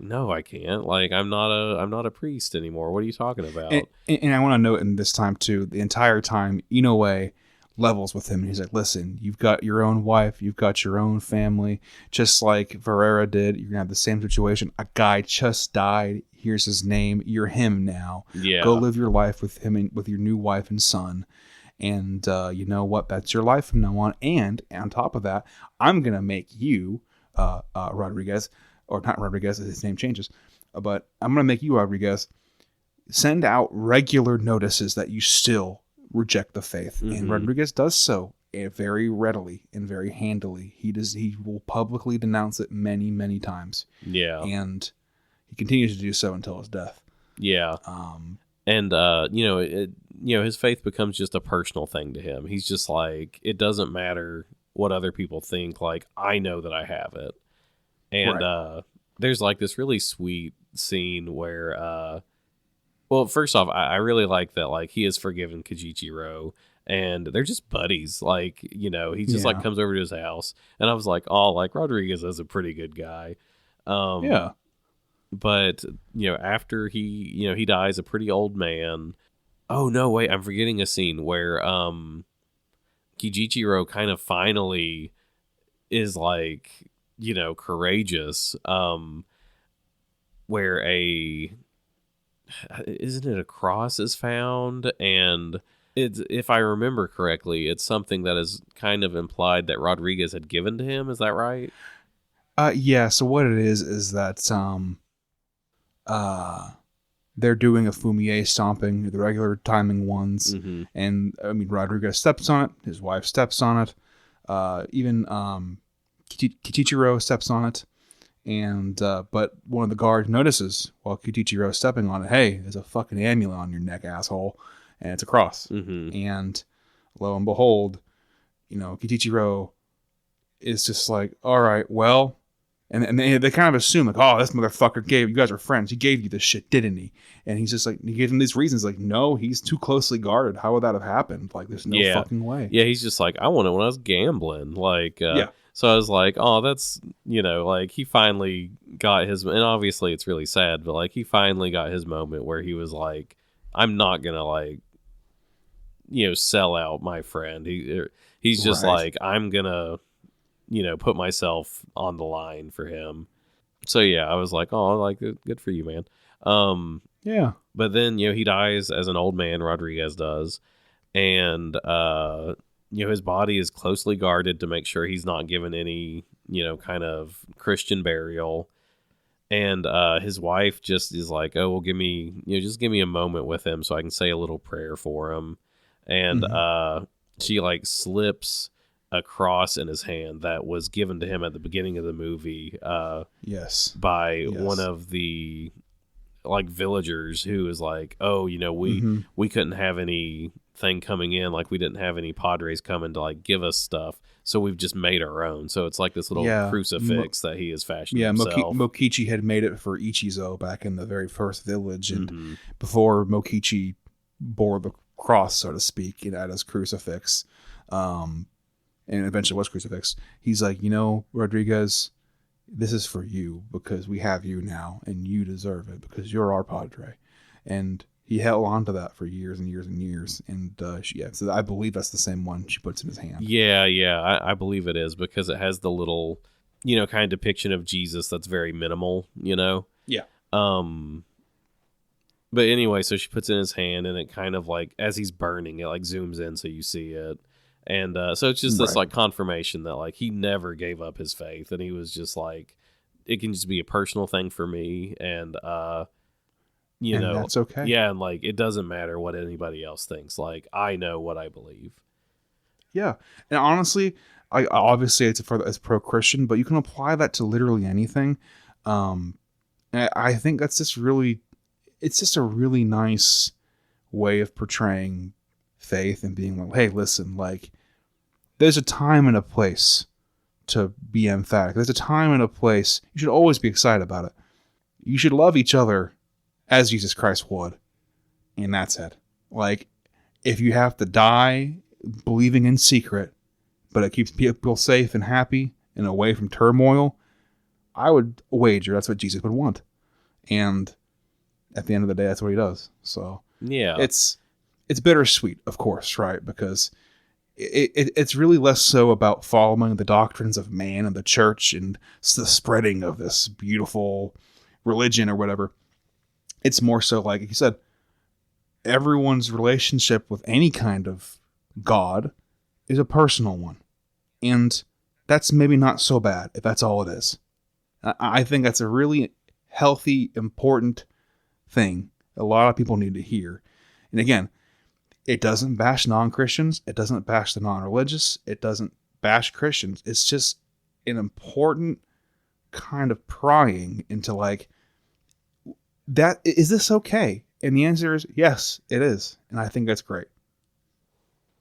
"No, I can't. Like, I'm not a priest anymore. What are you talking about?" And I want to note in this time too, the entire time Inoue levels with him. And he's like, listen, you've got your own wife, you've got your own family, just like Ferreira did. You're gonna have the same situation. A guy just died. Here's his name. You're him now. Yeah. Go live your life with him and with your new wife and son. And you know what? That's your life from now on. And on top of that, I'm gonna make you Rodriguez, or not Rodriguez, his name changes, but I'm gonna make you Rodriguez send out regular notices that you still reject the faith. And Rodriguez does so very readily and very handily. He will publicly denounce it many, many times. Yeah. And he continues to do so until his death. Yeah. And his faith becomes just a personal thing to him. He's just like, it doesn't matter what other people think, like, I know that I have it. And there's like this really sweet scene where well, first off, I really like that, like, he has forgiven Kijichiro, and they're just buddies. Like, he just, like, comes over to his house, and I was like, oh, like, Rodriguez is a pretty good guy. Yeah. But, after he dies, a pretty old man. Oh, no, wait, I'm forgetting a scene where Kijichiro kind of finally is, like, courageous, where isn't it a cross is found, and it's, if I remember correctly, it's something that is kind of implied that Rodriguez had given to him. Is that right? Yeah. So what it is that they're doing a fumier stomping, the regular timing ones, and I mean Rodriguez steps on it, his wife steps on it, even Kichichiro steps on it. And but one of the guards notices while Kichichiro is stepping on it, hey, there's a fucking amulet on your neck, asshole, and it's a cross. And lo and behold, Kichichiro is just like, all right, well, and they kind of assume like, oh, this motherfucker you guys are friends, he gave you this shit, didn't he? And he's just like, he gave him these reasons, like, no, he's too closely guarded. How would that have happened? Like, there's no fucking way. Yeah, he's just like, I won it when I was gambling, like, yeah. So I was like, oh, that's, like, he finally got his, and obviously it's really sad, but, like, he finally got his moment where he was like, I'm not going to, like, sell out my friend. He's just like, I'm going to, put myself on the line for him. So, yeah, I was like, oh, like, good for you, man. Yeah. But then, he dies as an old man, Rodriguez does. And, his body is closely guarded to make sure he's not given any, kind of Christian burial. And his wife just is like, oh, well, just give me a moment with him so I can say a little prayer for him. And she, like, slips a cross in his hand that was given to him at the beginning of the movie. By one of the, like, villagers who is like, oh, we couldn't have any thing coming in, like, we didn't have any padres coming to, like, give us stuff, so we've just made our own. So it's like this little crucifix that he has fashioned himself. Mokichi had made it for Ichizo back in the very first village, and before Mokichi bore the cross, so to speak, at his crucifix, and eventually was crucifix, he's like, Rodriguez, this is for you because we have you now and you deserve it because you're our padre. And he held on to that for years and years and years. And so I believe that's the same one she puts in his hand. Yeah, I believe it is because it has the little, kind of depiction of Jesus that's very minimal, Yeah. But anyway, so she puts it in his hand, and it kind of, like, as he's burning, it, like, zooms in so you see it. And so it's just this, like, confirmation that, like, he never gave up his faith, and he was just like, it can just be a personal thing for me, and that's okay. Yeah, and, like, it doesn't matter what anybody else thinks. Like, I know what I believe. Yeah, and honestly, obviously it's pro-Christian, but you can apply that to literally anything. And I think that's just really, it's just a really nice way of portraying faith and being like, hey, listen, like, there's a time and a place to be emphatic. There's a time and a place. You should always be excited about it. You should love each other as Jesus Christ would. And that's it. Like, if you have to die believing in secret, but it keeps people safe and happy and away from turmoil, I would wager that's what Jesus would want. And at the end of the day, that's what he does. So yeah, it's bittersweet, of course, right? Because it's really less so about following the doctrines of man and the church and the spreading of this beautiful religion or whatever. It's more so like you said, everyone's relationship with any kind of God is a personal one. And that's maybe not so bad if that's all it is. I think that's a really healthy, important thing a lot of people need to hear. And again, it doesn't bash non-Christians. It doesn't bash the non-religious. It doesn't bash Christians. It's just an important kind of prying into like, that is this okay? And the answer is yes, it is. And I think that's great.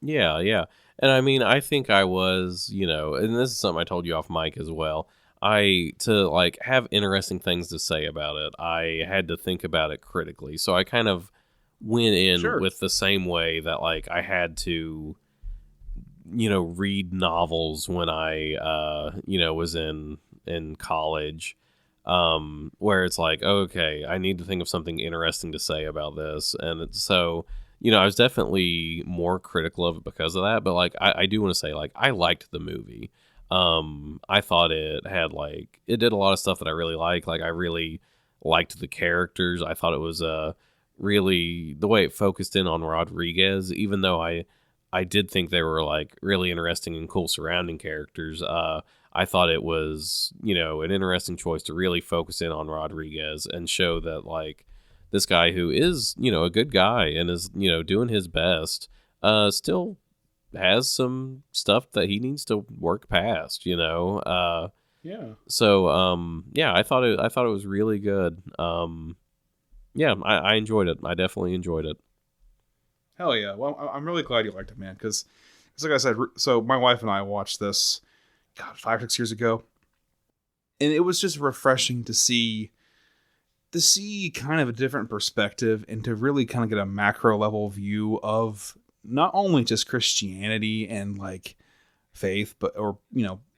Yeah, yeah. And I mean, I think I was, and this is something I told you off mic as well. To like have interesting things to say about it, I had to think about it critically. So I kind of went in with the same way that like I had to, read novels when I, was in college, where it's like, okay, I need to think of something interesting to say about this. And so, I was definitely more critical of it because of that. But like, I do want to say, like, I liked the movie. I thought it had like, it did a lot of stuff that I really like. Like, I really liked the characters. I thought it was really the way it focused in on Rodriguez, even though I did think they were like really interesting and cool surrounding characters. I thought it was, an interesting choice to really focus in on Rodriguez and show that like this guy who is, a good guy and is, doing his best, still has some stuff that he needs to work past, Yeah. So, yeah, I thought it was really good. Yeah, I enjoyed it. I definitely enjoyed it. Hell yeah. Well, I'm really glad you liked it, man. Because, like I said, so my wife and I watched this, God, 5-6 years ago. And it was just refreshing to see kind of a different perspective and to really kind of get a macro level view of not only just Christianity and like faith, but, or,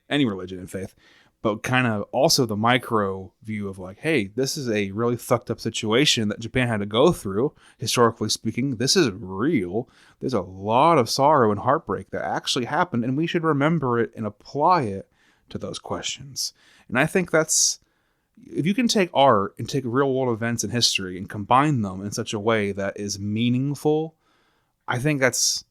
any religion and faith, but kind of also the micro view of like, hey, this is a really fucked up situation that Japan had to go through, historically speaking. This is real. There's a lot of sorrow and heartbreak that actually happened, and we should remember it and apply it to those questions. And I think that's, if you can take art and take real world events in history and combine them in such a way that is meaningful, I think that's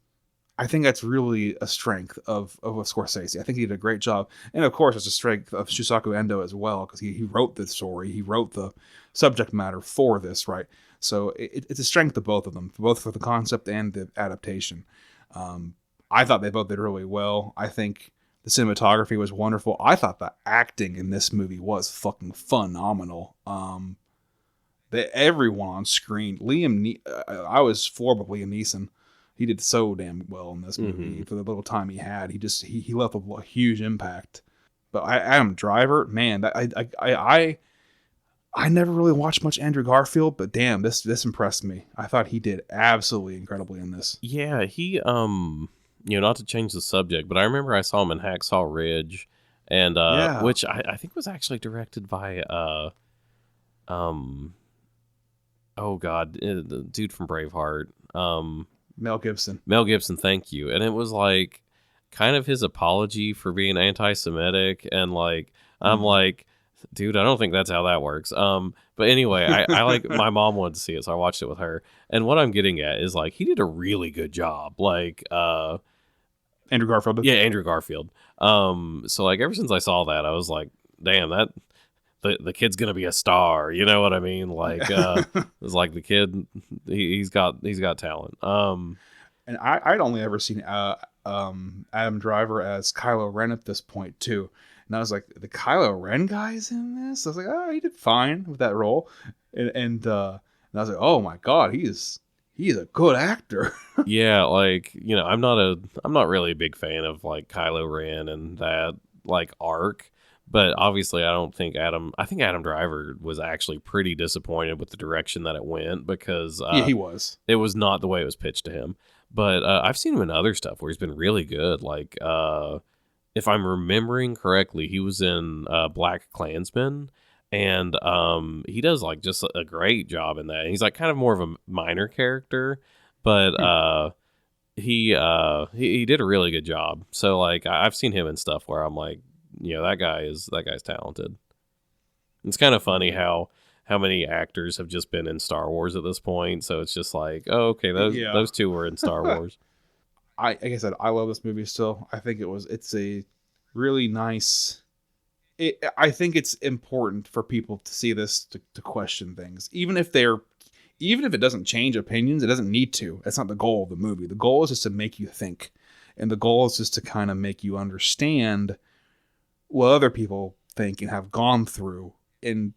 really a strength of Scorsese. I think he did a great job. And of course, it's a strength of Shusaku Endo as well, because he wrote the story. He wrote the subject matter for this, right? So it's a strength of both of them, both for the concept and the adaptation. I thought they both did really well. I think the cinematography was wonderful. I thought the acting in this movie was fucking phenomenal. Everyone on screen, I was floored with Liam Neeson. He did so damn well in this movie for the little time he had. He left a huge impact. But Adam Driver, man, I never really watched much Andrew Garfield, but damn, this impressed me. I thought he did absolutely incredibly in this. Yeah, he not to change the subject, but I remember I saw him in Hacksaw Ridge, and which I think was actually directed by oh god, the dude from Braveheart. Mel Gibson. Mel Gibson, thank you. And it was like kind of his apology for being anti-Semitic, and like I'm like, dude, I don't think that's how that works. But anyway, I like, my mom wanted to see it, so I watched it with her. And what I'm getting at is like he did a really good job. Like Andrew Garfield. Yeah, Andrew Garfield. So like ever since I saw that, I was like, damn, that the kid's gonna be a star. You know what I mean? Like it's like the kid, he's got talent. And I'd only ever seen Adam Driver as Kylo Ren at this point too. And I was like, the Kylo Ren guy's in this? I was like, oh, he did fine with that role. And I was like, oh my god, he is a good actor. Yeah, like, I'm not really a big fan of like Kylo Ren and that like arc, but obviously I think Adam Driver was actually pretty disappointed with the direction that it went, because yeah, he was. It was not the way it was pitched to him. But I've seen him in other stuff where he's been really good. Like if I'm remembering correctly, he was in Black Klansman, and he does like just a great job in that. And he's like kind of more of a minor character, but he did a really good job. So like I've seen him in stuff where I'm like, that guy's talented. It's kind of funny how many actors have just been in Star Wars at this point. So it's just like, oh, okay, Yeah. those two were in Star Wars. Like I said, I love this movie still. I think it's a really nice. I think it's important for people to see this to question things, even if it doesn't change opinions. It doesn't need to. That's not the goal of the movie. The goal is just to make you think, and the goal is just to kind of make you understand what other people think and have gone through, and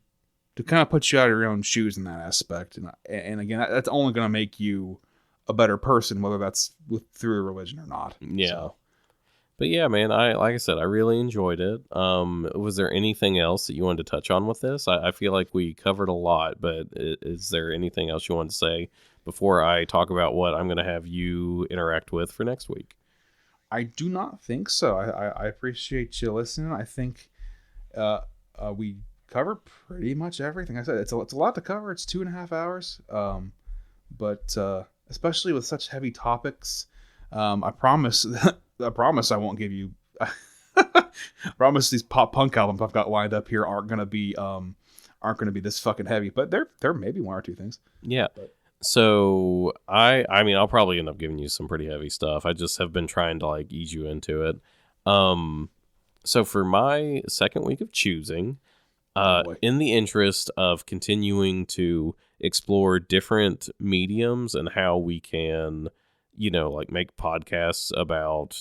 to kind of put you out of your own shoes in that aspect. And again, that's only going to make you a better person, whether that's through a religion or not. Yeah. So. But yeah, man, like I said, I really enjoyed it. Was there anything else that you wanted to touch on with this? I feel like we covered a lot, but is there anything else you wanted to say before I talk about what I'm going to have you interact with for next week? I do not think so. I appreciate you listening. I think we covered pretty much everything. I said it's a lot to cover. It's 2.5 hours, but especially with such heavy topics, I promise. I promise I won't give you. I promise these pop punk albums I've got lined up here aren't gonna be this fucking heavy. But there may be one or two things. Yeah. So I mean I'll probably end up giving you some pretty heavy stuff. I just have been trying to like ease you into it. So for my second week of choosing, in the interest of continuing to explore different mediums and how we can, like make podcasts about,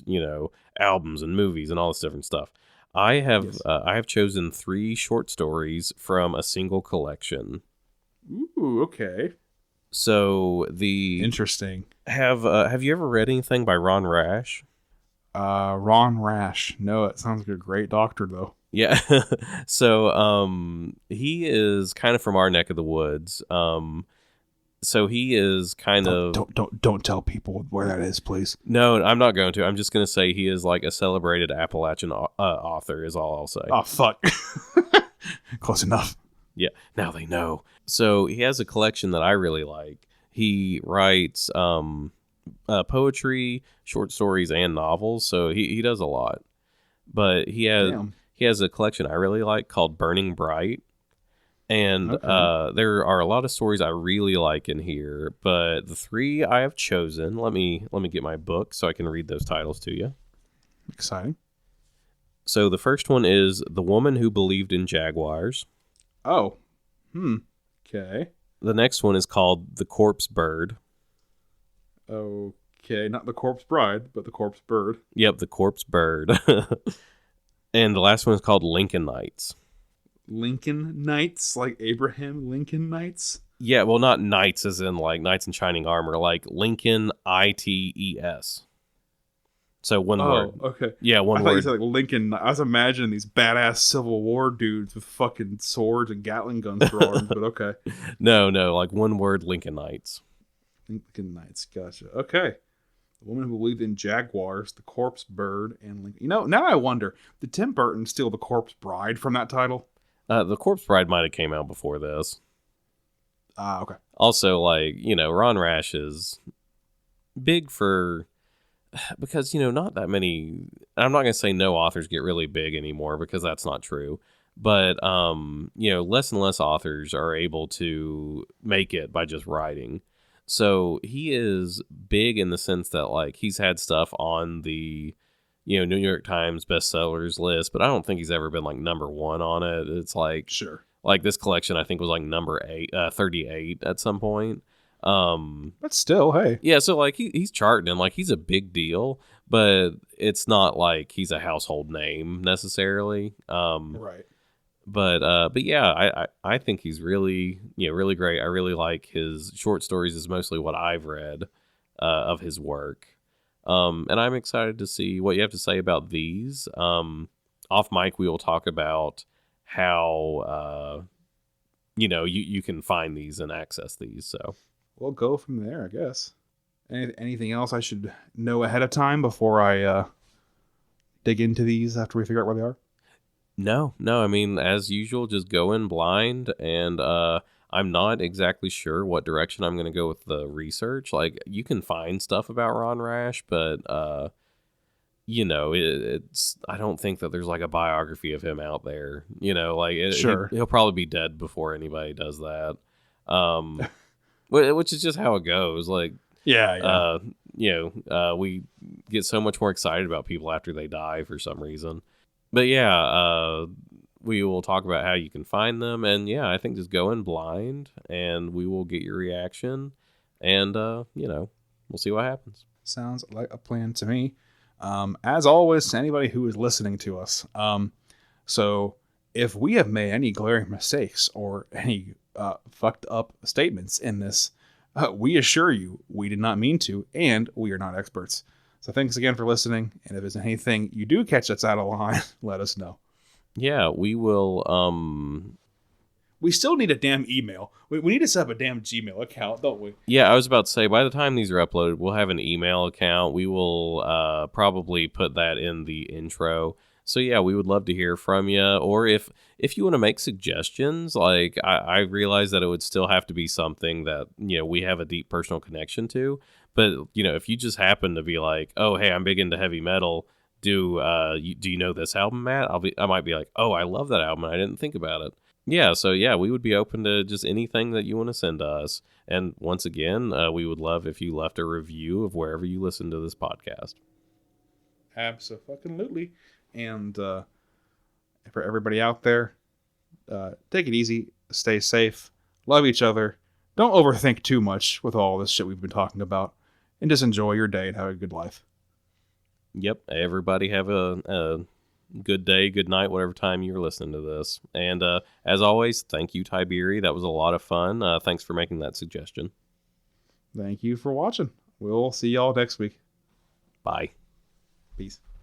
albums and movies and all this different stuff. I have chosen 3 short stories from a single collection. Ooh, okay. So Interesting. Have you ever read anything by Ron Rash? Ron Rash. No, it sounds like a great doctor though. Yeah. So he is kind of from our neck of the woods. So he is kind of don't tell people where that is, please. No, I'm not going to. I'm just going to say he is like a celebrated Appalachian author is all I'll say. Oh fuck. Close enough. Yeah, now they know. So he has a collection that I really like. He writes poetry, short stories, and novels. So he does a lot. But he has a collection I really like called Burning Bright. And there are a lot of stories I really like in here. But the 3 I have chosen, let me get my book so I can read those titles to you. Exciting. So the first one is The Woman Who Believed in Jaguars. Oh. Okay. The next one is called The Corpse Bird. Okay, not the Corpse Bride, but the Corpse Bird. Yep, The Corpse Bird. And the last one is called Lincoln Knights. Lincoln Knights? Like Abraham Lincoln Knights? Yeah, well, not knights as in like knights in shining armor, like Lincoln ITES. So one word. Okay. Yeah, one I word. thought you said like Lincoln. I was imagining these badass Civil War dudes with fucking swords and Gatling guns for arms, but okay. No, like one word, Lincoln Knights. Lincoln Knights, gotcha. Okay. The Woman Who Believed in Jaguars, The Corpse Bird, and Lincoln. Now I wonder, did Tim Burton steal The Corpse Bride from that title? The Corpse Bride might have came out before this. Okay. Also, like, Ron Rash is big for... Because, not that many... I'm not going to say no authors get really big anymore, because that's not true. But, less and less authors are able to make it by just writing. So he is big in the sense that, like, he's had stuff on the, New York Times bestsellers list, but I don't think he's ever been, like, number 1 on it. It's like... Sure. Like, this collection, I think, was, like, number 38 at some point. But still, hey. Yeah, so like he's charting and like he's a big deal, but it's not like he's a household name necessarily. Right. But yeah, I think he's really really great. I really like his short stories is mostly what I've read of his work. And I'm excited to see what you have to say about these. Off mic, we will talk about how you can find these and access these. So. We'll go from there, I guess. Anything else I should know ahead of time before I dig into these after we figure out where they are? No. I mean, as usual, just go in blind. And I'm not exactly sure what direction I'm going to go with the research. Like, you can find stuff about Ron Rash, but it's I don't think that there's like a biography of him out there. Like Sure. he'll probably be dead before anybody does that. Um, which is just how it goes. Like, Yeah. we get so much more excited about people after they die for some reason. But yeah, we will talk about how you can find them, and yeah, I think just go in blind, and we will get your reaction, and we'll see what happens. Sounds like a plan to me. As always, to anybody who is listening to us, so if we have made any glaring mistakes or any fucked up statements in this, we assure you we did not mean to, and we are not experts. So thanks again for listening, and if there's anything you do catch that's out of line, let us know. Yeah, we will. We still need a damn email. We need to set up a damn Gmail account, don't we? Yeah, I was about to say, by the time these are uploaded, we'll have an email account. We will probably put that in the intro. So yeah, we would love to hear from you. Or if you want to make suggestions, like I realize that it would still have to be something that, we have a deep personal connection to. But, if you just happen to be like, oh, hey, I'm big into heavy metal. Do you know this album, Matt? I might be like, oh, I love that album. I didn't think about it. Yeah, so yeah, we would be open to just anything that you want to send to us. And once again, we would love if you left a review of wherever you listen to this podcast. Absolutely. And for everybody out there, take it easy, stay safe, love each other. Don't overthink too much with all this shit we've been talking about, and just enjoy your day and have a good life. Yep, everybody have a good day, good night, whatever time you're listening to this. And as always, thank you, Tiberi. That was a lot of fun. Thanks for making that suggestion. Thank you for watching. We'll see y'all next week. Bye. Peace.